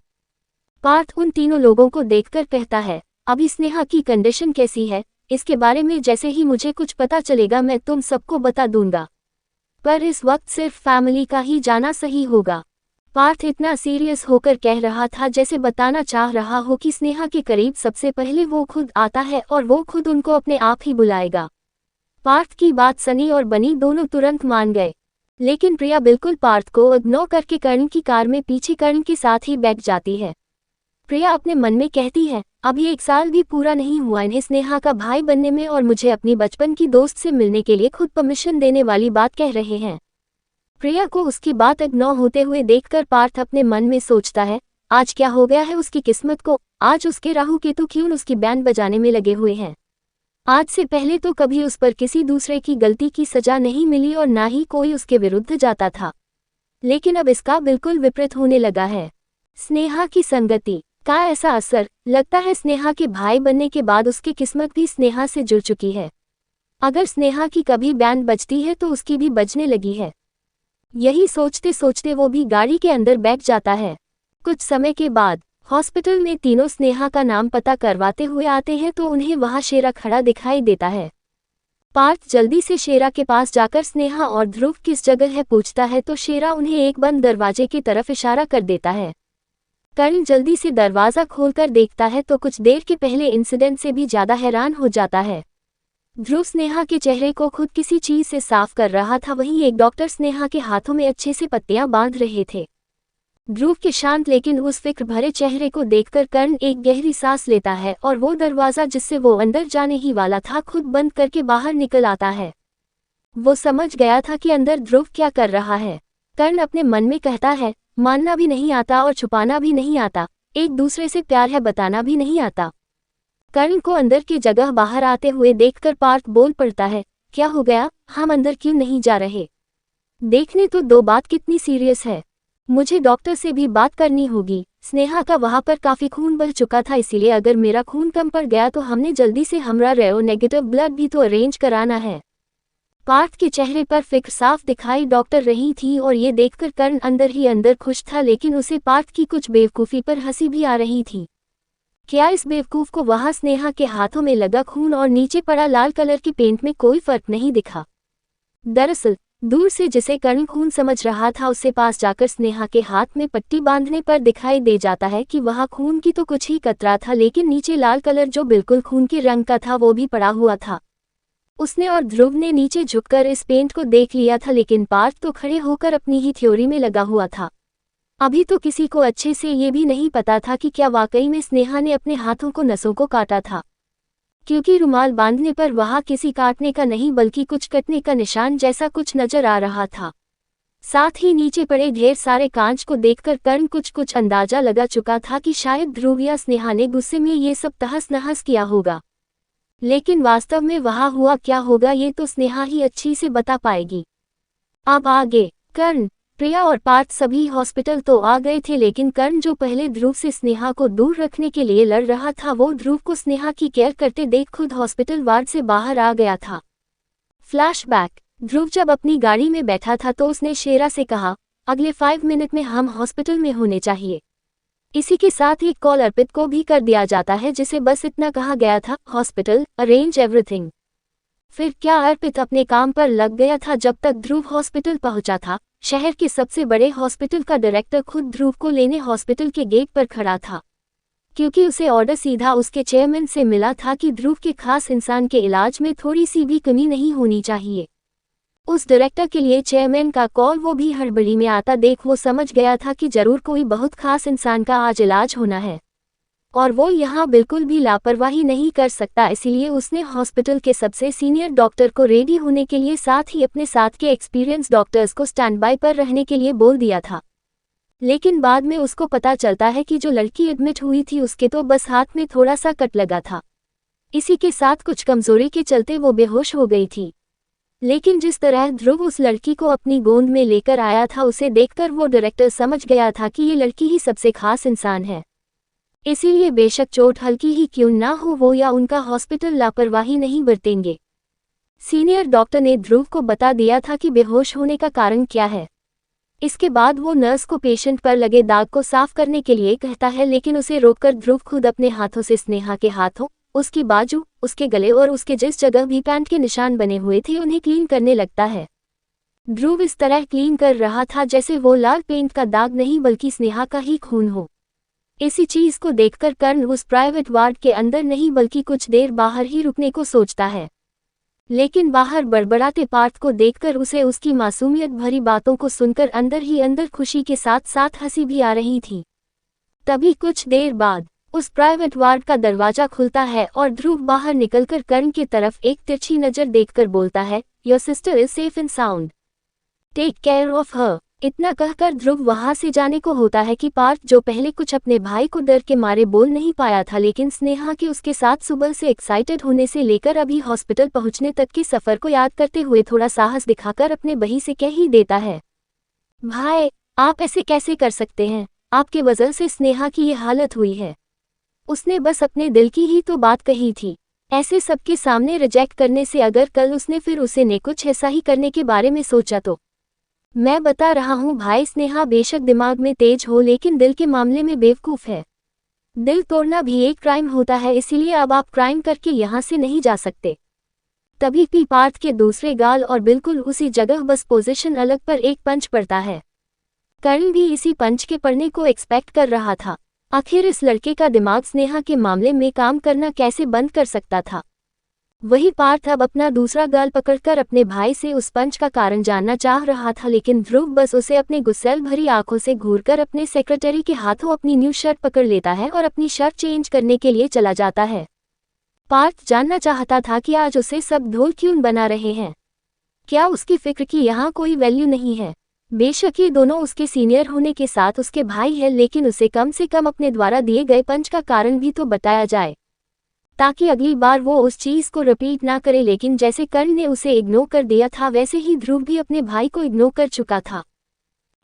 S1: पार्थ उन तीनों लोगों को देखकर कहता है, अभी स्नेहा की कंडीशन कैसी है, इसके बारे में जैसे ही मुझे कुछ पता चलेगा मैं तुम सबको बता दूंगा, पर इस वक्त सिर्फ फैमिली का ही जाना सही होगा। पार्थ इतना सीरियस होकर कह रहा था जैसे बताना चाह रहा हो कि स्नेहा के करीब सबसे पहले वो खुद आता है और वो खुद उनको अपने आप ही बुलाएगा। पार्थ की बात सनी और बनी दोनों तुरंत मान गए, लेकिन प्रिया बिल्कुल पार्थ को इग्नोर करके करण की कार में पीछे करण के साथ ही बैठ जाती है। प्रिया अपने मन में कहती है, अभी 1 साल भी पूरा नहीं हुआ इन्हें स्नेहा का भाई बनने में और मुझे अपनी बचपन की दोस्त से मिलने के लिए खुद परमिशन देने वाली बात कह रहे हैं। प्रिया को उसकी बात इग्नोर होते हुए देखकर पार्थ अपने मन में सोचता है, आज क्या हो गया है उसकी किस्मत को, आज उसके राहु केतु क्यों उसकी बैंड बजाने में लगे हुए हैं। आज से पहले तो कभी उस पर किसी दूसरे की गलती की सजा नहीं मिली और ना ही कोई उसके विरुद्ध जाता था, लेकिन अब इसका बिल्कुल विपरीत होने लगा है। स्नेहा की संगति का ऐसा असर, लगता है स्नेहा के भाई बनने के बाद उसकी किस्मत भी स्नेहा से जुड़ चुकी है। अगर स्नेहा की कभी बैंड बजती है तो उसकी भी बजने लगी है। यही सोचते सोचते वो भी गाड़ी के अंदर बैठ जाता है। कुछ समय के बाद हॉस्पिटल में तीनों स्नेहा का नाम पता करवाते हुए आते हैं तो उन्हें वहां शेरा खड़ा दिखाई देता है। पार्थ जल्दी से शेरा के पास जाकर स्नेहा और ध्रुव किस जगह है पूछता है तो शेरा उन्हें एक बंद दरवाजे की तरफ इशारा कर देता है। करण जल्दी से दरवाजा खोलकर देखता है तो कुछ देर के पहले इंसिडेंट से भी ज्यादा हैरान हो जाता है। ध्रुव स्नेहा के चेहरे को खुद किसी चीज से साफ कर रहा था, वहीं एक डॉक्टर स्नेहा के हाथों में अच्छे से पट्टियां बांध रहे थे। ध्रुव के शांत लेकिन उस फिक्र भरे चेहरे को देखकर करण एक गहरी सांस लेता है और वो दरवाजा जिससे वो अंदर जाने ही वाला था खुद बंद करके बाहर निकल आता है। वो समझ गया था कि अंदर ध्रुव क्या कर रहा है। करण अपने मन में कहता है, मानना भी नहीं आता और छुपाना भी नहीं आता, एक दूसरे से प्यार है बताना भी नहीं आता। करण को अंदर की जगह बाहर आते हुए देखकर पार्थ बोल पड़ता है, क्या हो गया, हम अंदर क्यों नहीं जा रहे? देखने तो दो, बात कितनी सीरियस है, मुझे डॉक्टर से भी बात करनी होगी। स्नेहा का वहां पर काफी खून बह चुका था, इसीलिए अगर मेरा खून कम पड़ गया तो हमने जल्दी से हमारा रेओ नेगेटिव ब्लड भी तो अरेंज कराना है। पार्थ के चेहरे पर फिक्र साफ दिखाई डॉक्टर रही थी और ये देखकर करण अंदर ही अंदर खुश था, लेकिन उसे पार्थ की कुछ बेवकूफ़ी पर हंसी भी आ रही थी। क्या इस बेवकूफ को वहां स्नेहा के हाथों में लगा खून और नीचे पड़ा लाल कलर की पेंट में कोई फर्क नहीं दिखा? दरअसल दूर से जिसे करण खून समझ रहा था उससे पास जाकर स्नेहा के हाथ में पट्टी बांधने पर दिखाई दे जाता है कि वहां खून की तो कुछ ही कतरा था, लेकिन नीचे लाल कलर जो बिल्कुल खून के रंग का था वो भी पड़ा हुआ था। उसने और ध्रुव ने नीचे झुककर इस पेंट को देख लिया था, लेकिन पार्थ तो खड़े होकर अपनी ही थ्योरी में लगा हुआ था। अभी तो किसी को अच्छे से ये भी नहीं पता था कि क्या वाकई में स्नेहा ने अपने हाथों को नसों को काटा था, क्योंकि रुमाल बांधने पर वहां किसी काटने का नहीं बल्कि कुछ कटने का निशान जैसा कुछ नजर आ रहा था। साथ ही नीचे पड़े ढेर सारे कांच को देखकर कर्ण कुछ अंदाजा लगा चुका था कि शायद ध्रुव या स्नेहा ने गुस्से में ये सब तहस नहस किया होगा, लेकिन वास्तव में वहां हुआ क्या होगा ये तो स्नेहा ही अच्छी से बता पाएगी। अब आगे कर्ण, प्रिया और पार्थ सभी हॉस्पिटल तो आ गए थे, लेकिन कर्ण जो पहले ध्रुव से स्नेहा को दूर रखने के लिए लड़ रहा था वो ध्रुव को स्नेहा की केयर करते देख खुद हॉस्पिटल वार्ड से बाहर आ गया था। फ्लैशबैक, ध्रुव जब अपनी गाड़ी में बैठा था तो उसने शेरा से कहा, अगले 5 मिनट में हम हॉस्पिटल में होने चाहिए। इसी के साथ एक कॉल अर्पित को भी कर दिया जाता है जिसे बस इतना कहा गया था, हॉस्पिटल अरेंज एवरीथिंग। फिर क्या अर्पित अपने काम पर लग गया था। जब तक ध्रुव हॉस्पिटल पहुंचा था, शहर के सबसे बड़े हॉस्पिटल का डायरेक्टर खुद ध्रुव को लेने हॉस्पिटल के गेट पर खड़ा था, क्योंकि उसे ऑर्डर सीधा उसके चेयरमैन से मिला था कि ध्रुव के खास इंसान के इलाज में थोड़ी सी भी कमी नहीं होनी चाहिए। उस डायरेक्टर के लिए चेयरमैन का कॉल वो भी हड़बड़ी में आता देख वो समझ गया था कि जरूर कोई बहुत खास इंसान का आज इलाज होना है और वो यहाँ बिल्कुल भी लापरवाही नहीं कर सकता, इसीलिए उसने हॉस्पिटल के सबसे सीनियर डॉक्टर को रेडी होने के लिए साथ ही अपने साथ के एक्सपीरियंस डॉक्टर्स को स्टैंड बाय पर रहने के लिए बोल दिया था। लेकिन बाद में उसको पता चलता है कि जो लड़की एडमिट हुई थी उसके तो बस हाथ में थोड़ा सा कट लगा था। इसी के साथ कुछ कमजोरी के चलते वो बेहोश हो गई थी। लेकिन जिस तरह ध्रुव उस लड़की को अपनी गोद में लेकर आया था, उसे देखकर वो डायरेक्टर समझ गया था कि ये लड़की ही सबसे खास इंसान है। इसीलिए बेशक चोट हल्की ही क्यों ना हो, वो या उनका हॉस्पिटल लापरवाही नहीं बरतेंगे। सीनियर डॉक्टर ने ध्रुव को बता दिया था कि बेहोश होने का कारण क्या है। इसके बाद वो नर्स को पेशेंट पर लगे दाग को साफ करने के लिए कहता है, लेकिन उसे रोककर ध्रुव खुद अपने हाथों से स्नेहा के हाथों, उसकी बाजू, उसके गले और उसके जिस जगह भी पैंट के निशान बने हुए थे उन्हें क्लीन करने लगता है। ध्रुव इस तरह क्लीन कर रहा था जैसे वो लाल पेंट का दाग नहीं बल्कि स्नेहा का ही खून हो। इसी चीज को देखकर कर्ण उस प्राइवेट वार्ड के अंदर नहीं बल्कि कुछ देर बाहर ही रुकने को सोचता है। लेकिन बाहर बड़बड़ाते पार्थ को देखकर उसे उसकी मासूमियत भरी बातों को सुनकर अंदर ही अंदर खुशी के साथ साथ हंसी भी आ रही थी। तभी कुछ देर बाद उस प्राइवेट वार्ड का दरवाजा खुलता है और ध्रुव बाहर निकलकर कर्ण की तरफ एक तिरछी नजर देखकर बोलता है, your sister is safe and sound, take care of her. इतना कहकर ध्रुव वहां से जाने को होता है कि पार्थ, जो पहले कुछ अपने भाई को डर के मारे बोल नहीं पाया था, लेकिन स्नेहा के उसके साथ सुबह से एक्साइटेड होने से लेकर अभी हॉस्पिटल पहुंचने तक के सफर को याद करते हुए थोड़ा साहस दिखाकर अपने बही से कह ही देता है, भाई आप ऐसे कैसे कर सकते हैं, आपके वजह से स्नेहा की ये हालत हुई है। उसने बस अपने दिल की ही तो बात कही थी, ऐसे सबके सामने रिजेक्ट करने से अगर कल उसने फिर उसे ने कुछ ऐसा ही करने के बारे में सोचा तो। मैं बता रहा हूँ भाई, स्नेहा बेशक दिमाग में तेज हो लेकिन दिल के मामले में बेवकूफ़ है। दिल तोड़ना भी एक क्राइम होता है, इसीलिए अब आप क्राइम करके यहाँ से नहीं जा सकते। तभी पी पार्थ के दूसरे गाल और बिल्कुल उसी जगह बस पोजीशन अलग पर एक पंच पड़ता है। कर्ण भी इसी पंच के पड़ने को एक्सपेक्ट कर रहा था। आखिर इस लड़के का दिमाग स्नेहा के मामले में काम करना कैसे बंद कर सकता था। वही पार्थ अब अपना दूसरा गाल पकड़कर अपने भाई से उस पंच का कारण जानना चाह रहा था, लेकिन ध्रुव बस उसे अपने गुस्सैल भरी आंखों से घूरकर अपने सेक्रेटरी के हाथों अपनी न्यू शर्ट पकड़ लेता है और अपनी शर्ट चेंज करने के लिए चला जाता है। पार्थ जानना चाहता था कि आज उसे सब ढोल क्यों बना रहे हैं, क्या उसकी फिक्र की यहाँ कोई वैल्यू नहीं है। बेशक ये दोनों उसके सीनियर होने के साथ उसके भाई है, लेकिन उसे कम से कम अपने द्वारा दिए गए पंच का कारण भी तो बताया जाए, ताकि अगली बार वो उस चीज को रिपीट ना करे। लेकिन जैसे कर्ण ने उसे इग्नोर कर दिया था, वैसे ही ध्रुव भी अपने भाई को इग्नोर कर चुका था।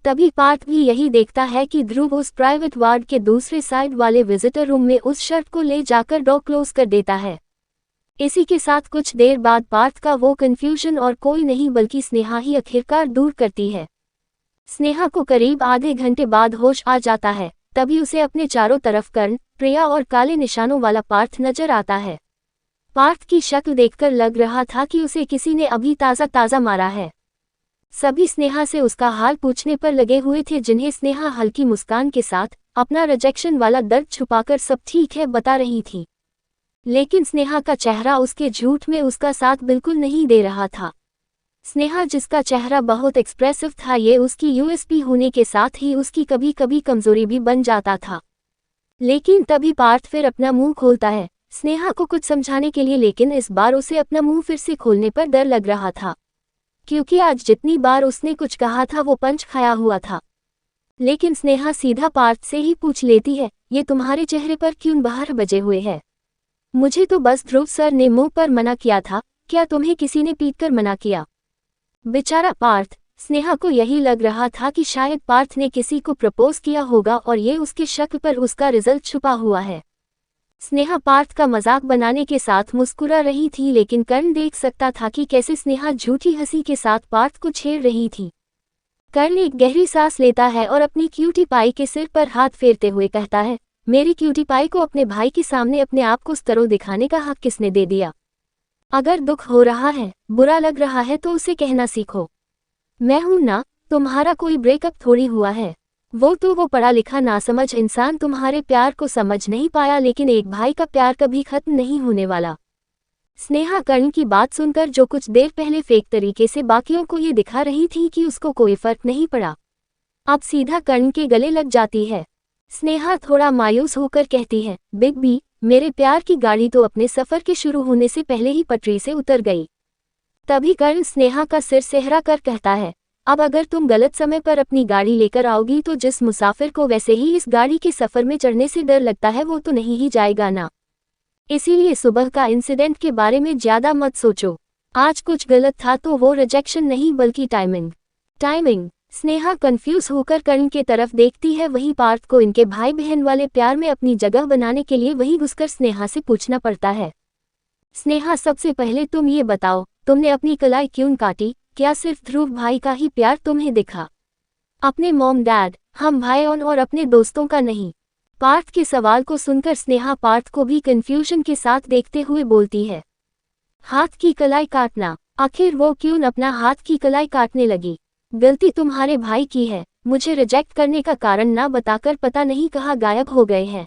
S1: तभी पार्थ भी यही देखता है कि ध्रुव उस प्राइवेट वार्ड के दूसरे साइड वाले विजिटर रूम में उस शर्ट को ले जाकर डोर क्लोज कर देता है। इसी के साथ कुछ देर बाद पार्थ का वो कंफ्यूजन और कोई नहीं बल्कि स्नेहा ही आखिरकार दूर करती है। स्नेहा को करीब आधे घंटे बाद होश आ जाता है। तभी उसे अपने चारों तरफ कर्ण, प्रिया और काले निशानों वाला पार्थ नजर आता है। पार्थ की शक्ल देखकर लग रहा था कि उसे किसी ने अभी ताज़ा मारा है। सभी स्नेहा से उसका हाल पूछने पर लगे हुए थे, जिन्हें स्नेहा हल्की मुस्कान के साथ अपना रिजेक्शन वाला दर्द छुपाकर सब ठीक है बता रही थी। लेकिन स्नेहा का चेहरा उसके झूठ में उसका साथ बिल्कुल नहीं दे रहा था। स्नेहा जिसका चेहरा बहुत एक्सप्रेसिव था, ये उसकी यूएसपी होने के साथ ही उसकी कभी कभी कमजोरी भी बन जाता था। लेकिन तभी पार्थ फिर अपना मुंह खोलता है स्नेहा को कुछ समझाने के लिए, लेकिन इस बार उसे अपना मुंह फिर से खोलने पर डर लग रहा था, क्योंकि आज जितनी बार उसने कुछ कहा था वो पंच खाया हुआ था। लेकिन स्नेहा सीधा पार्थ से ही पूछ लेती है, ये तुम्हारे चेहरे पर क्यों 12 बजे हुए हैं? मुझे तो बस ध्रुव सर ने मुंह पर मना किया था, क्या तुम्हें किसी ने पीटकर मना किया? बेचारा पार्थ। स्नेहा को यही लग रहा था कि शायद पार्थ ने किसी को प्रपोज किया होगा और ये उसके शक पर उसका रिजल्ट छुपा हुआ है। स्नेहा पार्थ का मजाक बनाने के साथ मुस्कुरा रही थी, लेकिन कर्ण देख सकता था कि कैसे स्नेहा झूठी हंसी के साथ पार्थ को छेड़ रही थी। कर्ण एक गहरी सांस लेता है और अपनी क्यूटी पाई के सिर पर हाथ फेरते हुए कहता है, मेरी क्यूटी पाई को अपने भाई के सामने अपने आप को स्तरो दिखाने का हक किसने दे दिया? अगर दुख हो रहा है, बुरा लग रहा है तो उसे कहना सीखो। मैं हूं ना, तुम्हारा कोई ब्रेकअप थोड़ी हुआ है। वो पढ़ा लिखा नासमझ इंसान तुम्हारे प्यार को समझ नहीं पाया, लेकिन एक भाई का प्यार कभी खत्म नहीं होने वाला। स्नेहा कर्ण की बात सुनकर जो कुछ देर पहले फेक तरीके से बाकियों को ये दिखा रही थी कि उसको कोई फर्क नहीं पड़ा, अब सीधा कर्ण के गले लग जाती है। स्नेहा थोड़ा मायूस होकर कहती है, बिग बी, मेरे प्यार की गाड़ी तो अपने सफर के शुरू होने से पहले ही पटरी से उतर गई। तभी कर्ण स्नेहा का सिर सेहरा कर कहता है, अब अगर तुम गलत समय पर अपनी गाड़ी लेकर आओगी तो जिस मुसाफिर को वैसे ही इस गाड़ी के सफर में चढ़ने से डर लगता है वो तो नहीं ही जाएगा ना। इसीलिए सुबह का इंसिडेंट के बारे में ज्यादा मत सोचो। आज कुछ गलत था तो वो रिजेक्शन नहीं बल्कि टाइमिंग। स्नेहा कंफ्यूज होकर कर्ण के तरफ देखती है। वहीं पार्थ को इनके भाई बहन वाले प्यार में अपनी जगह बनाने के लिए वहीं घुसकर स्नेहा से पूछना पड़ता है। स्नेहा, सबसे पहले तुम ये बताओ, तुमने अपनी कलाई क्यों काटी? क्या सिर्फ ध्रुव भाई का ही प्यार तुम्हें दिखा? अपने मॉम डैड, हम भाइयों और अपने दोस्तों का नहीं? पार्थ के सवाल को सुनकर स्नेहा पार्थ को भी कंफ्यूजन के साथ देखते हुए बोलती है, हाथ की कलाई काटना? आखिर वो क्यों अपना हाथ की कलाई काटने लगी? गलती तुम्हारे भाई की है। मुझे रिजेक्ट करने का कारण ना बताकर पता नहीं कहाँ गायब हो गए हैं।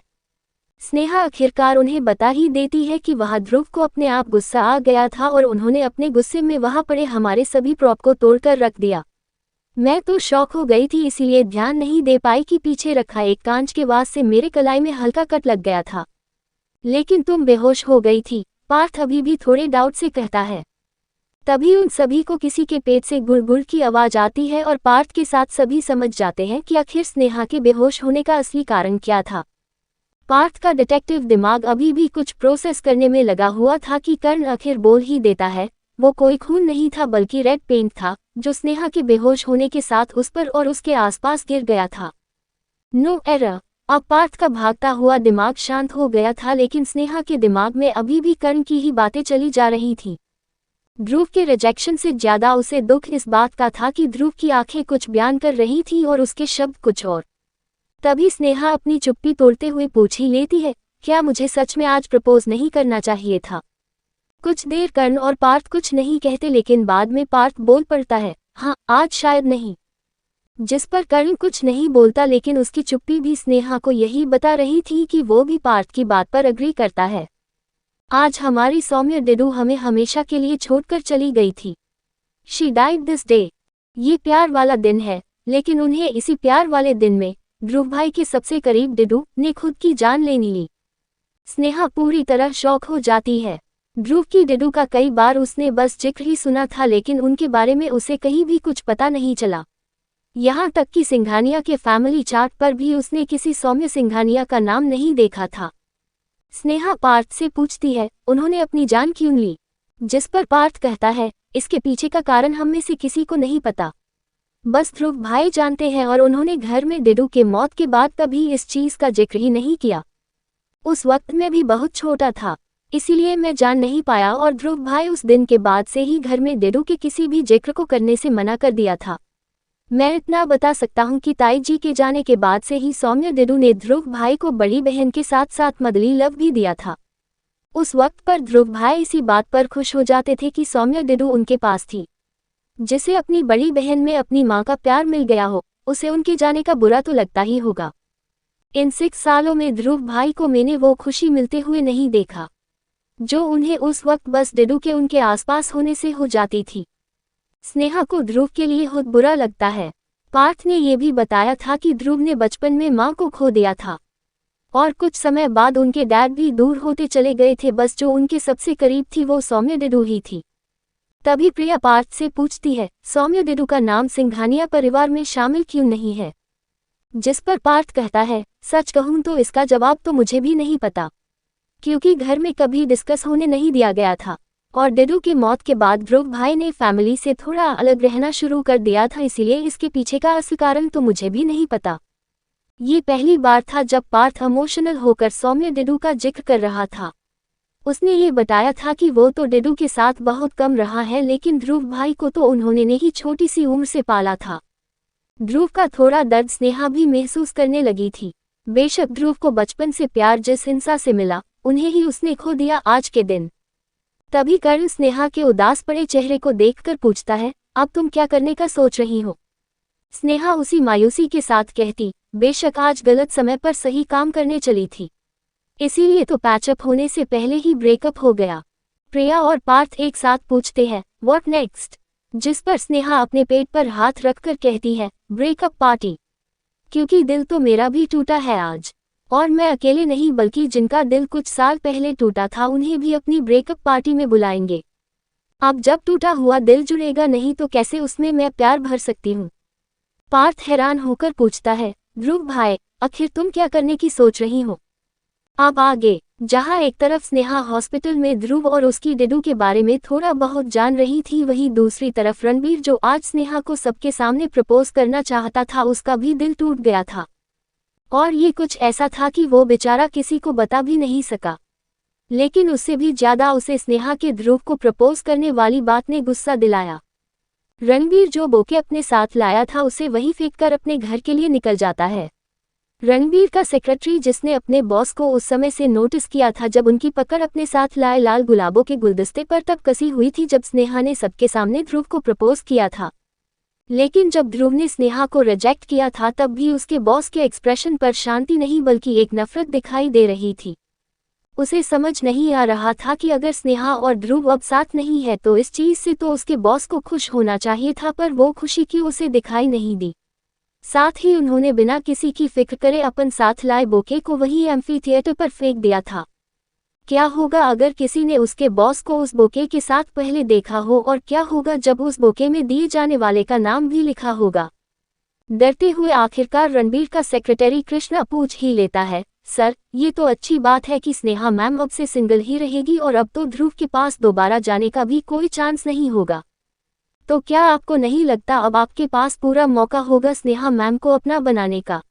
S1: स्नेहा आखिरकार उन्हें बता ही देती है कि वह ध्रुव को अपने आप गुस्सा आ गया था और उन्होंने अपने गुस्से में वहां पड़े हमारे सभी प्रॉप को तोड़कर रख दिया। मैं तो शॉक हो गई थी, इसलिए ध्यान नहीं दे पाई कि पीछे रखा एक कांच के वास से मेरे कलाई में हल्का कट लग गया था। लेकिन तुम बेहोश हो गई थी, पार्थ अभी भी थोड़े डाउट से कहता है। तभी उन सभी को किसी के पेट से गुड़गुड़ की आवाज आती है और पार्थ के साथ सभी समझ जाते हैं कि आखिर स्नेहा के बेहोश होने का असली कारण क्या था। पार्थ का डिटेक्टिव दिमाग अभी भी कुछ प्रोसेस करने में लगा हुआ था कि कर्ण आखिर बोल ही देता है, वो कोई खून नहीं था बल्कि रेड पेंट था जो स्नेहा के बेहोश होने के साथ उस पर और उसके आसपास गिर गया था। No error. अब पार्थ का भागता हुआ दिमाग शांत हो गया था, लेकिन स्नेहा के दिमाग में अभी भी कर्ण की ही बातें चली जा रही थीं। ध्रुव के रिजेक्शन से ज्यादा उसे दुख इस बात का था कि ध्रुव की आंखें कुछ बयान कर रही थी और उसके शब्द कुछ और। तभी स्नेहा अपनी चुप्पी तोड़ते हुए पूछ ही लेती है, क्या मुझे सच में आज प्रपोज नहीं करना चाहिए था? कुछ देर कर्ण और पार्थ कुछ नहीं कहते, लेकिन बाद में पार्थ बोल पड़ता है, हाँ आज शायद नहीं। जिस पर कर्ण कुछ नहीं बोलता, लेकिन उसकी चुप्पी भी स्नेहा को यही बता रही थी कि वो भी पार्थ की बात पर अग्री करता है। आज हमारी सौम्य डिडू हमें हमेशा के लिए छोड़कर चली गई थी। She died this day. ये प्यार वाला दिन है, लेकिन उन्हें इसी प्यार वाले दिन में ध्रुव भाई के सबसे करीब डिडू ने खुद की जान ले ली। स्नेहा पूरी तरह शॉक हो जाती है। ध्रुव की डिडू का कई बार उसने बस जिक्र ही सुना था, लेकिन उनके बारे में उसे कहीं भी कुछ पता नहीं चला। यहाँ तक कि सिंघानिया के फैमिली चार्ट पर भी उसने किसी सौम्य सिंघानिया का नाम नहीं देखा था। स्नेहा पार्थ से पूछती है, उन्होंने अपनी जान क्यों ली? जिस पर पार्थ कहता है, इसके पीछे का कारण हम में से किसी को नहीं पता, बस ध्रुव भाई जानते हैं और उन्होंने घर में डिडू के मौत के बाद कभी इस चीज का जिक्र ही नहीं किया। उस वक्त मैं भी बहुत छोटा था, इसीलिए मैं जान नहीं पाया और ध्रुव भाई उस दिन के बाद से ही घर में डिडू के किसी भी जिक्र को करने से मना कर दिया था। मैं इतना बता सकता हूँ कि ताई जी के जाने के बाद से ही सौम्य डिडू ने ध्रुव भाई को बड़ी बहन के साथ साथ मदली लव भी दिया था। उस वक्त पर ध्रुव भाई इसी बात पर खुश हो जाते थे कि सौम्य डिडू उनके पास थी। जिसे अपनी बड़ी बहन में अपनी माँ का प्यार मिल गया हो, उसे उनके जाने का बुरा तो लगता ही होगा। इन 6 सालों में ध्रुव भाई को मैंने वो खुशी मिलते हुए नहीं देखा जो उन्हें उस वक्त बस डिडू के उनके आसपास होने से हो जाती थी। स्नेहा को ध्रुव के लिए बहुत बुरा लगता है। पार्थ ने यह भी बताया था कि ध्रुव ने बचपन में माँ को खो दिया था और कुछ समय बाद उनके डैड भी दूर होते चले गए थे, बस जो उनके सबसे करीब थी वो सौम्य डिडू ही थी। तभी प्रिया पार्थ से पूछती है, सौम्य डिडू का नाम सिंघानिया परिवार में शामिल क्यों नहीं है? जिस पर पार्थ कहता है, सच कहूं तो इसका जवाब तो मुझे भी नहीं पता, क्योंकि घर में कभी डिस्कस होने नहीं दिया गया था और डिडू की मौत के बाद ध्रुव भाई ने फैमिली से थोड़ा अलग रहना शुरू कर दिया था, इसीलिए इसके पीछे का असली कारण तो मुझे भी नहीं पता। ये पहली बार था जब पार्थ इमोशनल होकर सौम्य डिडू का जिक्र कर रहा था। उसने ये बताया था कि वो तो डिडू के साथ बहुत कम रहा है, लेकिन ध्रुव भाई को तो उन्होंने ने ही छोटी सी उम्र से पाला था। ध्रुव का थोड़ा दर्द स्नेहा भी महसूस करने लगी थी। बेशक ध्रुव को बचपन से प्यार जिस हिंसा से मिला, उन्हें ही उसने खो दिया आज के दिन। तभी कर्ण स्नेहा के उदास पड़े चेहरे को देखकर पूछता है, अब तुम क्या करने का सोच रही हो? स्नेहा उसी मायूसी के साथ कहती, बेशक आज गलत समय पर सही काम करने चली थी, इसीलिए तो पैचअप होने से पहले ही ब्रेकअप हो गया। प्रिया और पार्थ एक साथ पूछते हैं, व्हाट नेक्स्ट? जिस पर स्नेहा अपने पेट पर हाथ रखकर कहती है, ब्रेकअप पार्टी, क्योंकि दिल तो मेरा भी टूटा है आज, और मैं अकेले नहीं बल्कि जिनका दिल कुछ साल पहले टूटा था उन्हें भी अपनी ब्रेकअप पार्टी में बुलाएंगे। अब जब टूटा हुआ दिल जुड़ेगा नहीं तो कैसे उसमें मैं प्यार भर सकती हूँ? पार्थ हैरान होकर पूछता है, ध्रुव भाई, आखिर तुम क्या करने की सोच रही हो? अब आगे, जहां एक तरफ स्नेहा हॉस्पिटल में ध्रुव और उसकी डिडू के बारे में थोड़ा बहुत जान रही थी, वहीं दूसरी तरफ रणबीर जो आज स्नेहा को सबके सामने प्रपोज करना चाहता था, उसका भी दिल टूट गया था। और ये कुछ ऐसा था कि वो बेचारा किसी को बता भी नहीं सका। लेकिन उससे भी ज्यादा उसे स्नेहा के ध्रुव को प्रपोज करने वाली बात ने गुस्सा दिलाया। रणबीर जो बोके अपने साथ लाया था उसे वहीं फेंककर अपने घर के लिए निकल जाता है। रणबीर का सेक्रेटरी, जिसने अपने बॉस को उस समय से नोटिस किया था जब उनकी पकड़ अपने साथ लाए लाल गुलाबों के गुलदस्ते पर तब कसी हुई थी जब स्नेहा ने सबके सामने ध्रुव को प्रपोज किया था। लेकिन जब ध्रुव ने स्नेहा को रिजेक्ट किया था तब भी उसके बॉस के एक्सप्रेशन पर शांति नहीं बल्कि एक नफरत दिखाई दे रही थी। उसे समझ नहीं आ रहा था कि अगर स्नेहा और ध्रुव अब साथ नहीं है तो इस चीज से तो उसके बॉस को खुश होना चाहिए था, पर वो खुशी क्यों उसे दिखाई नहीं दी। साथ ही उन्होंने बिना किसी की फिक्र करे अपन साथ लाए बोके को वही एम्फी थिएटर पर फेंक दिया था। क्या होगा अगर किसी ने उसके बॉस को उस बोके के साथ पहले देखा हो, और क्या होगा जब उस बोके में दिए जाने वाले का नाम भी लिखा होगा। डरते हुए आखिरकार रणबीर का सेक्रेटरी कृष्णा पूछ ही लेता है, सर, ये तो अच्छी बात है कि स्नेहा मैम अब से सिंगल ही रहेगी और अब तो ध्रुव के पास दोबारा जाने का भी कोई चांस नहीं होगा। तो क्या आपको नहीं लगता अब आपके पास पूरा मौका होगा स्नेहा मैम को अपना बनाने का।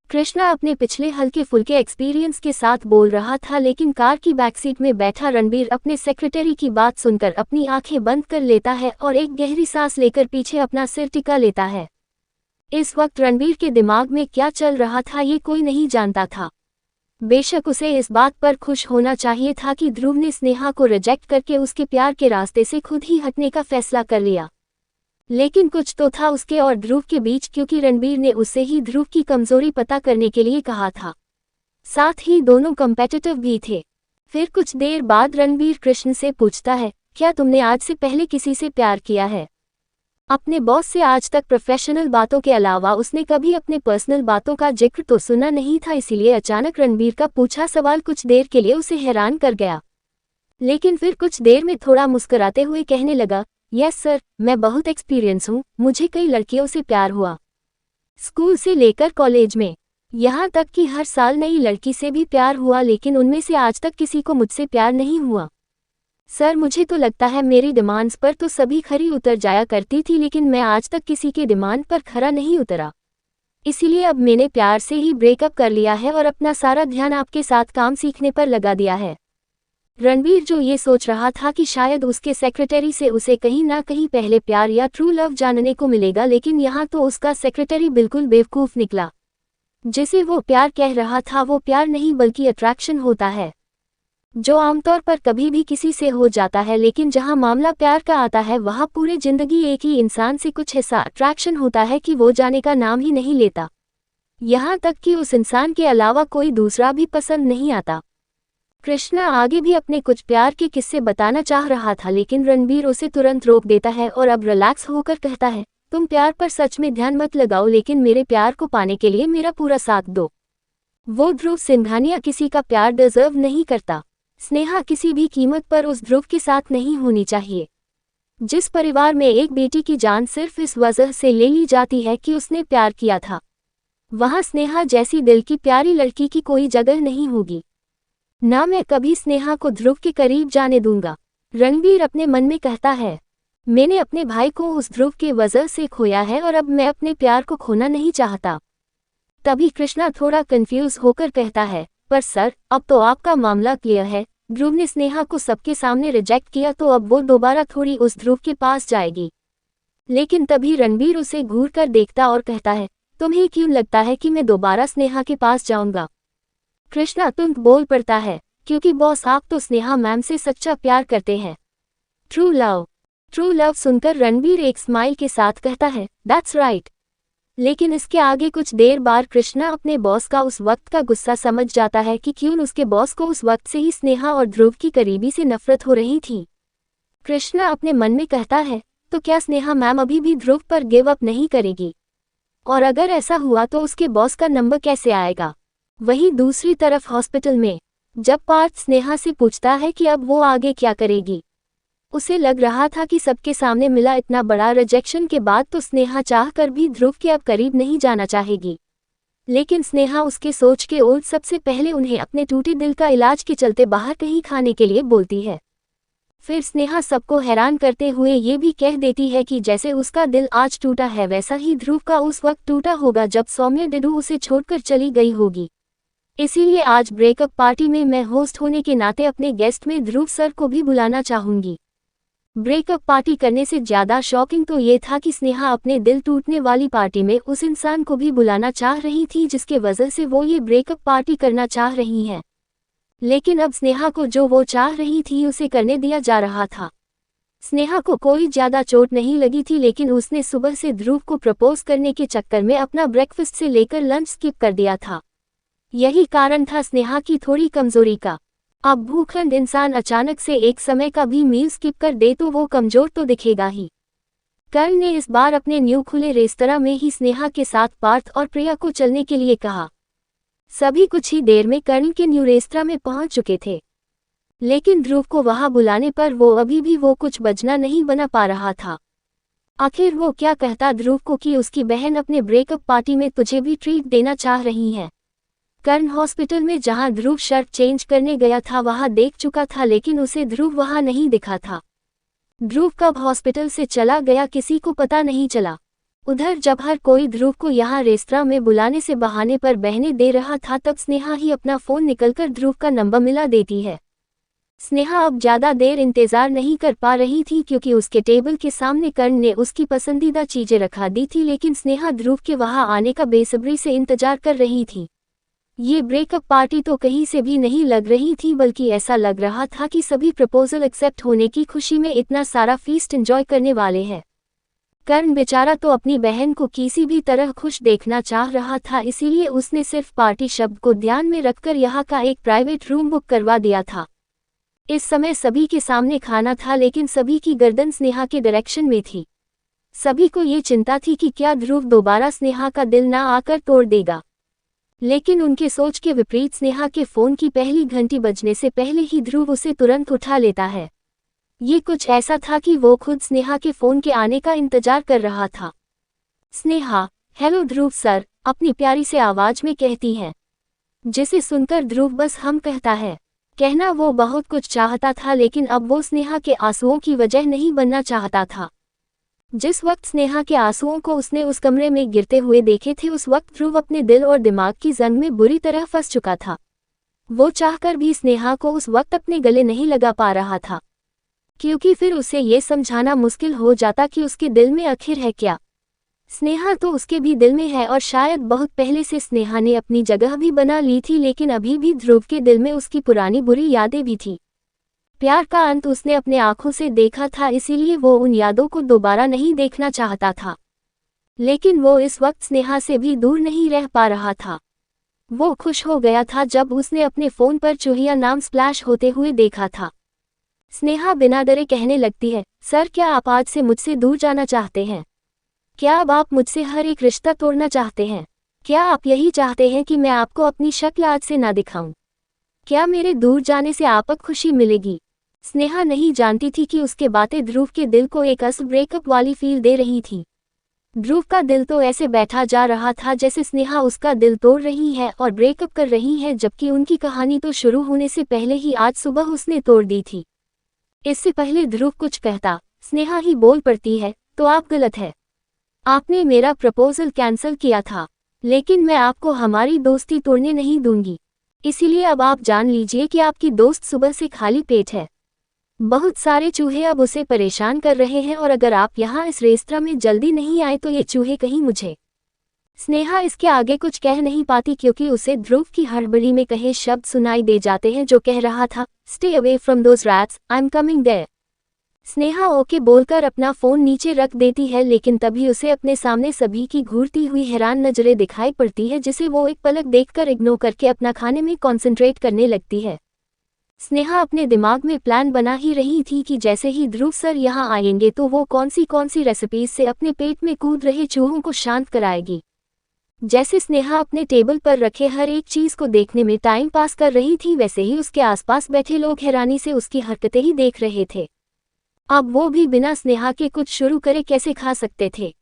S1: कृष्णा अपने पिछले हल्के फुल्के एक्सपीरियंस के साथ बोल रहा था, लेकिन कार की बैकसीट में बैठा रणबीर अपने सेक्रेटरी की बात सुनकर अपनी आंखें बंद कर लेता है और एक गहरी सांस लेकर पीछे अपना सिर टिका लेता है। इस वक्त रणबीर के दिमाग में क्या चल रहा था ये कोई नहीं जानता था। बेशक उसे इस बात पर खुश होना चाहिए था कि ध्रुव ने स्नेहा को रिजेक्ट करके उसके प्यार के रास्ते से खुद ही हटने का फैसला कर लिया। लेकिन कुछ तो था उसके और ध्रुव के बीच, क्योंकि रणबीर ने उससे ही ध्रुव की कमजोरी पता करने के लिए कहा था। साथ ही दोनों कम्पेटिटिव भी थे। फिर कुछ देर बाद रणबीर कृष्ण से पूछता है, क्या तुमने आज से पहले किसी से प्यार किया है। अपने बॉस से आज तक प्रोफेशनल बातों के अलावा उसने कभी अपने पर्सनल बातों का जिक्र तो सुना नहीं था, इसीलिए अचानक रणबीर का पूछा सवाल कुछ देर के लिए उसे हैरान कर गया। लेकिन फिर कुछ देर में थोड़ा मुस्कुराते हुए कहने लगा, यस सर, मैं बहुत एक्सपीरियंस हूँ, मुझे कई लड़कियों से प्यार हुआ, स्कूल से लेकर कॉलेज में, यहाँ तक कि हर साल नई लड़की से भी प्यार हुआ, लेकिन उनमें से आज तक किसी को मुझसे प्यार नहीं हुआ। सर, मुझे तो लगता है मेरी डिमांड्स पर तो सभी खरी उतर जाया करती थी, लेकिन मैं आज तक किसी के डिमांड पर खरा नहीं उतरा। इसीलिए अब मैंने प्यार से ही ब्रेकअप कर लिया है और अपना सारा ध्यान आपके साथ काम सीखने पर लगा दिया है। रणबीर जो ये सोच रहा था कि शायद उसके सेक्रेटरी से उसे कहीं ना कहीं पहले प्यार या ट्रू लव जानने को मिलेगा, लेकिन यहाँ तो उसका सेक्रेटरी बिल्कुल बेवकूफ़ निकला। जिसे वो प्यार कह रहा था वो प्यार नहीं बल्कि अट्रैक्शन होता है, जो आमतौर पर कभी भी किसी से हो जाता है, लेकिन जहां मामला प्यार का आता है वहां पूरी जिंदगी एक ही इंसान से कुछ ऐसा अट्रैक्शन होता है कि वो जाने का नाम ही नहीं लेता, यहां तक कि उस इंसान के अलावा कोई दूसरा भी पसंद नहीं आता। कृष्णा आगे भी अपने कुछ प्यार के किस्से बताना चाह रहा था, लेकिन रणबीर उसे तुरंत रोक देता है और अब रिलैक्स होकर कहता है, तुम प्यार पर सच में ध्यान मत लगाओ, लेकिन मेरे प्यार को पाने के लिए मेरा पूरा साथ दो। वो ध्रुव सिंघानिया किसी का प्यार डिजर्व नहीं करता। स्नेहा किसी भी कीमत पर उस ध्रुव के साथ नहीं होनी चाहिए। जिस परिवार में एक बेटी की जान सिर्फ इस वजह से ले ली जाती है कि उसने प्यार किया था, वहां स्नेहा जैसी दिल की प्यारी लड़की की कोई जगह नहीं होगी। ना मैं कभी स्नेहा को ध्रुव के करीब जाने दूंगा। रणबीर अपने मन में कहता है, मैंने अपने भाई को उस ध्रुव के वजह से खोया है और अब मैं अपने प्यार को खोना नहीं चाहता। तभी कृष्णा थोड़ा कंफ्यूज होकर कहता है, पर सर, अब तो आपका मामला क्लियर है, ध्रुव ने स्नेहा को सबके सामने रिजेक्ट किया तो अब वो दोबारा थोड़ी उस ध्रुव के पास जाएगी। लेकिन तभी रणबीर उसे घूर कर देखता और कहता है, तुम्हें क्यों लगता है कि मैं दोबारा स्नेहा के पास जाऊंगा। कृष्णा तुरंत बोल पड़ता है, क्योंकि बॉस आप तो स्नेहा मैम से सच्चा प्यार करते हैं। ट्रू लव सुनकर रणबीर एक स्माइल के साथ कहता है, दैट्स राइट। लेकिन इसके आगे कुछ देर बाद कृष्णा अपने बॉस का उस वक्त का गुस्सा समझ जाता है कि क्यों उसके बॉस को उस वक्त से ही स्नेहा और ध्रुव की करीबी से नफरत हो रही थी। कृष्णा अपने मन में कहता है, तो क्या स्नेहा मैम अभी भी ध्रुव पर गिव अप नहीं करेगी, और अगर ऐसा हुआ तो उसके बॉस का नंबर कैसे आएगा। वहीं दूसरी तरफ हॉस्पिटल में जब पार्थ स्नेहा से पूछता है कि अब वो आगे क्या करेगी, उसे लग रहा था कि सबके सामने मिला इतना बड़ा रिजेक्शन के बाद तो स्नेहा चाह कर भी ध्रुव के अब करीब नहीं जाना चाहेगी। लेकिन स्नेहा उसके सोच के उल्ट सबसे पहले उन्हें अपने टूटे दिल का इलाज के चलते बाहर कहीं खाने के लिए बोलती है। फिर स्नेहा सबको हैरान करते हुए ये भी कह देती है कि जैसे उसका दिल आज टूटा है वैसा ही ध्रुव का उस वक्त टूटा होगा जब सौम्या डिडू उसे छोड़कर चली गई होगी। इसीलिए आज ब्रेकअप पार्टी में मैं होस्ट होने के नाते अपने गेस्ट में ध्रुव सर को भी बुलाना चाहूंगी। ब्रेकअप पार्टी करने से ज्यादा शॉकिंग तो ये था कि स्नेहा अपने दिल टूटने वाली पार्टी में उस इंसान को भी बुलाना चाह रही थी जिसके वजह से वो ये ब्रेकअप पार्टी करना चाह रही हैं। लेकिन अब स्नेहा को जो वो चाह रही थी उसे करने दिया जा रहा था। स्नेहा को कोई ज्यादा चोट नहीं लगी थी, लेकिन उसने सुबह से ध्रुव को प्रपोज करने के चक्कर में अपना ब्रेकफास्ट से लेकर लंच स्किप कर दिया था। यही कारण था स्नेहा की थोड़ी कमजोरी का। अब भूखंड इंसान अचानक से एक समय का भी मील स्किप कर दे तो वो कमजोर तो दिखेगा ही। कर्ण ने इस बार अपने न्यू खुले रेस्तरां में ही स्नेहा के साथ पार्थ और प्रिया को चलने के लिए कहा। सभी कुछ ही देर में कर्ण के न्यू रेस्तरां में पहुंच चुके थे, लेकिन ध्रुव को वहां बुलाने पर वो अभी भी वो कुछ बजना नहीं बना पा रहा था। आखिर वो क्या कहता ध्रुव को कि उसकी बहन अपने ब्रेकअप पार्टी में तुझे भी ट्रीट देना चाह रही है। कर्ण हॉस्पिटल में जहां ध्रुव शर्ट चेंज करने गया था वहां देख चुका था, लेकिन उसे ध्रुव वहां नहीं दिखा था। ध्रुव कब हॉस्पिटल से चला गया किसी को पता नहीं चला। उधर जब हर कोई ध्रुव को यहाँ रेस्तरां में बुलाने से बहाने पर बहने दे रहा था तब स्नेहा ही अपना फोन निकलकर ध्रुव का नंबर मिला देती है। स्नेहा अब ज्यादा देर इंतजार नहीं कर पा रही थी क्योंकि उसके टेबल के सामने कर्ण ने उसकी पसंदीदा चीजें रखा दी थी, लेकिन स्नेहा ध्रुव के वहां आने का बेसब्री से इंतजार कर रही थी। ये ब्रेकअप पार्टी तो कहीं से भी नहीं लग रही थी, बल्कि ऐसा लग रहा था कि सभी प्रपोजल एक्सेप्ट होने की खुशी में इतना सारा फीस्ट एंजॉय करने वाले हैं। कर्ण बेचारा तो अपनी बहन को किसी भी तरह खुश देखना चाह रहा था, इसीलिए उसने सिर्फ पार्टी शब्द को ध्यान में रखकर यहाँ का एक प्राइवेट रूम बुक करवा दिया था। इस समय सभी के सामने खाना था, लेकिन सभी की गर्दन स्नेहा के डायरेक्शन में थी। सभी को ये चिंता थी कि क्या ध्रुव दोबारा स्नेहा का दिल ना आकर तोड़ देगा। लेकिन उनके सोच के विपरीत स्नेहा के फोन की पहली घंटी बजने से पहले ही ध्रुव उसे तुरंत उठा लेता है। ये कुछ ऐसा था कि वो खुद स्नेहा के फोन के आने का इंतजार कर रहा था। स्नेहा, हेलो ध्रुव सर, अपनी प्यारी से आवाज में कहती है, जिसे सुनकर ध्रुव बस हम कहता है। कहना वो बहुत कुछ चाहता था, लेकिन अब वो स्नेहा के आंसुओं की वजह नहीं बनना चाहता था। जिस वक्त स्नेहा के आंसुओं को उसने उस कमरे में गिरते हुए देखे थे उस वक्त ध्रुव अपने दिल और दिमाग की जंग में बुरी तरह फंस चुका था। वो चाहकर भी स्नेहा को उस वक्त अपने गले नहीं लगा पा रहा था, क्योंकि फिर उसे ये समझाना मुश्किल हो जाता कि उसके दिल में आखिर है क्या। स्नेहा तो उसके भी दिल में है और शायद बहुत पहले से स्नेहा ने अपनी जगह भी बना ली थी, लेकिन अभी भी ध्रुव के दिल में उसकी पुरानी बुरी यादें भी थी। प्यार का अंत उसने अपने आंखों से देखा था, इसीलिए वो उन यादों को दोबारा नहीं देखना चाहता था। लेकिन वो इस वक्त स्नेहा से भी दूर नहीं रह पा रहा था। वो खुश हो गया था जब उसने अपने फोन पर चूहिया नाम स्प्लैश होते हुए देखा था। स्नेहा बिना डरे कहने लगती है, सर क्या आप आज से मुझसे दूर जाना चाहते हैं? क्या अब आप मुझसे हर एक रिश्ता तोड़ना चाहते हैं? क्या आप यही चाहते हैं कि मैं आपको अपनी शक्ल आज से ना दिखाऊं? क्या मेरे दूर जाने से आपको खुशी मिलेगी? स्नेहा नहीं जानती थी कि उसके बातें ध्रुव के दिल को एक अस ब्रेकअप वाली फील दे रही थी। ध्रुव का दिल तो ऐसे बैठा जा रहा था जैसे स्नेहा उसका दिल तोड़ रही है और ब्रेकअप कर रही है, जबकि उनकी कहानी तो शुरू होने से पहले ही आज सुबह उसने तोड़ दी थी। इससे पहले ध्रुव कुछ कहता, स्नेहा ही बोल पड़ती है, तो आप गलत है। आपने मेरा प्रपोजल कैंसिल किया था, लेकिन मैं आपको हमारी दोस्ती तोड़ने नहीं दूंगी। इसीलिए अब आप जान लीजिए कि आपकी दोस्त सुबह से खाली पेट है। बहुत सारे चूहे अब उसे परेशान कर रहे हैं और अगर आप यहाँ इस रेस्तरां में जल्दी नहीं आए तो ये चूहे कहीं मुझे। स्नेहा इसके आगे कुछ कह नहीं पाती क्योंकि उसे ध्रुव की हड़बड़ी में कहे शब्द सुनाई दे जाते हैं जो कह रहा था, stay away from those rats, I am coming there. Sneha okay बोलकर अपना फोन नीचे रख देती है, लेकिन तभी उसे अपने सामने सभी की घूरती हुई हैरान नजरें दिखाई पड़ती है, जिसे वो एक पलक देखकर इग्नोर करके अपना खाने में कॉन्सेंट्रेट करने लगती है। स्नेहा अपने दिमाग में प्लान बना ही रही थी कि जैसे ही ध्रुव सर यहाँ आएंगे तो वो कौन सी रेसिपीज से अपने पेट में कूद रहे चूहों को शांत कराएगी। जैसे स्नेहा अपने टेबल पर रखे हर एक चीज को देखने में टाइम पास कर रही थी, वैसे ही उसके आसपास बैठे लोग हैरानी से उसकी हरकतें ही देख रहे थे। अब वो भी बिना स्नेहा के कुछ शुरू करे कैसे खा सकते थे।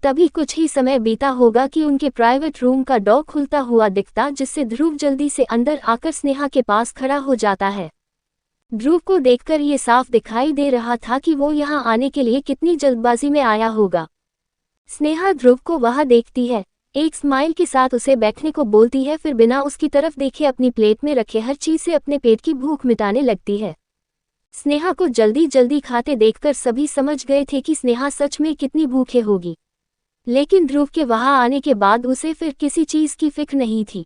S1: तभी कुछ ही समय बीता होगा कि उनके प्राइवेट रूम का डोर खुलता हुआ दिखता, जिससे ध्रुव जल्दी से अंदर आकर स्नेहा के पास खड़ा हो जाता है। ध्रुव को देखकर ये साफ दिखाई दे रहा था कि वो यहाँ आने के लिए कितनी जल्दबाजी में आया होगा। स्नेहा ध्रुव को वहाँ देखती है, एक स्माइल के साथ उसे बैठने को बोलती है, फिर बिना उसकी तरफ देखे अपनी प्लेट में रखे हर चीज से अपने पेट की भूख मिटाने लगती है। स्नेहा को जल्दी जल्दी खाते देखकर सभी समझ गए थे कि स्नेहा सच में कितनी भूखे होगी, लेकिन ध्रुव के वहां आने के बाद उसे फिर किसी चीज की फिक्र नहीं थी।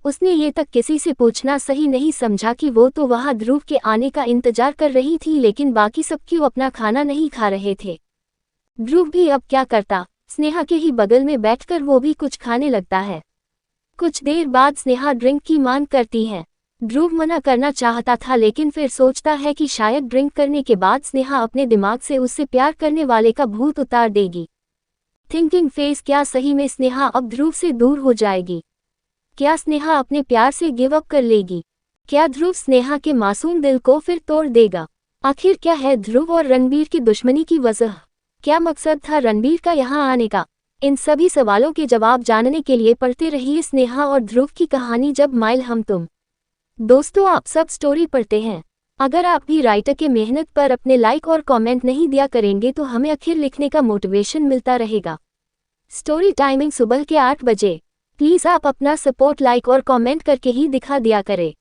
S1: उसने ये तक किसी से पूछना सही नहीं समझा कि वो तो वहां ध्रुव के आने का इंतजार कर रही थी, लेकिन बाकी सब क्यों अपना खाना नहीं खा रहे थे। ध्रुव भी अब क्या करता, स्नेहा के ही बगल में बैठकर वो भी कुछ खाने लगता है। कुछ देर बाद स्नेहा ड्रिंक की मांग करती है। ध्रुव मना करना चाहता था, लेकिन फिर सोचता है कि शायद ड्रिंक करने के बाद स्नेहा अपने दिमाग से उससे प्यार करने वाले का भूत उतार देगी। थिंकिंग फेस, क्या सही में स्नेहा अब ध्रुव से दूर हो जाएगी? क्या स्नेहा अपने प्यार से गिव अप कर लेगी? क्या ध्रुव स्नेहा के मासूम दिल को फिर तोड़ देगा? आखिर क्या है ध्रुव और रणबीर की दुश्मनी की वजह? क्या मकसद था रणबीर का यहाँ आने का? इन सभी सवालों के जवाब जानने के लिए पढ़ते रहिए स्नेहा और ध्रुव की कहानी जब माइल हम तुम। दोस्तों, आप सब स्टोरी पढ़ते हैं। अगर आप भी राइटर के मेहनत पर अपने लाइक और कमेंट नहीं दिया करेंगे तो हमें आखिर लिखने का मोटिवेशन मिलता रहेगा। स्टोरी टाइमिंग सुबह के 8 बजे। प्लीज़ आप अपना सपोर्ट लाइक और कमेंट करके ही दिखा दिया करें।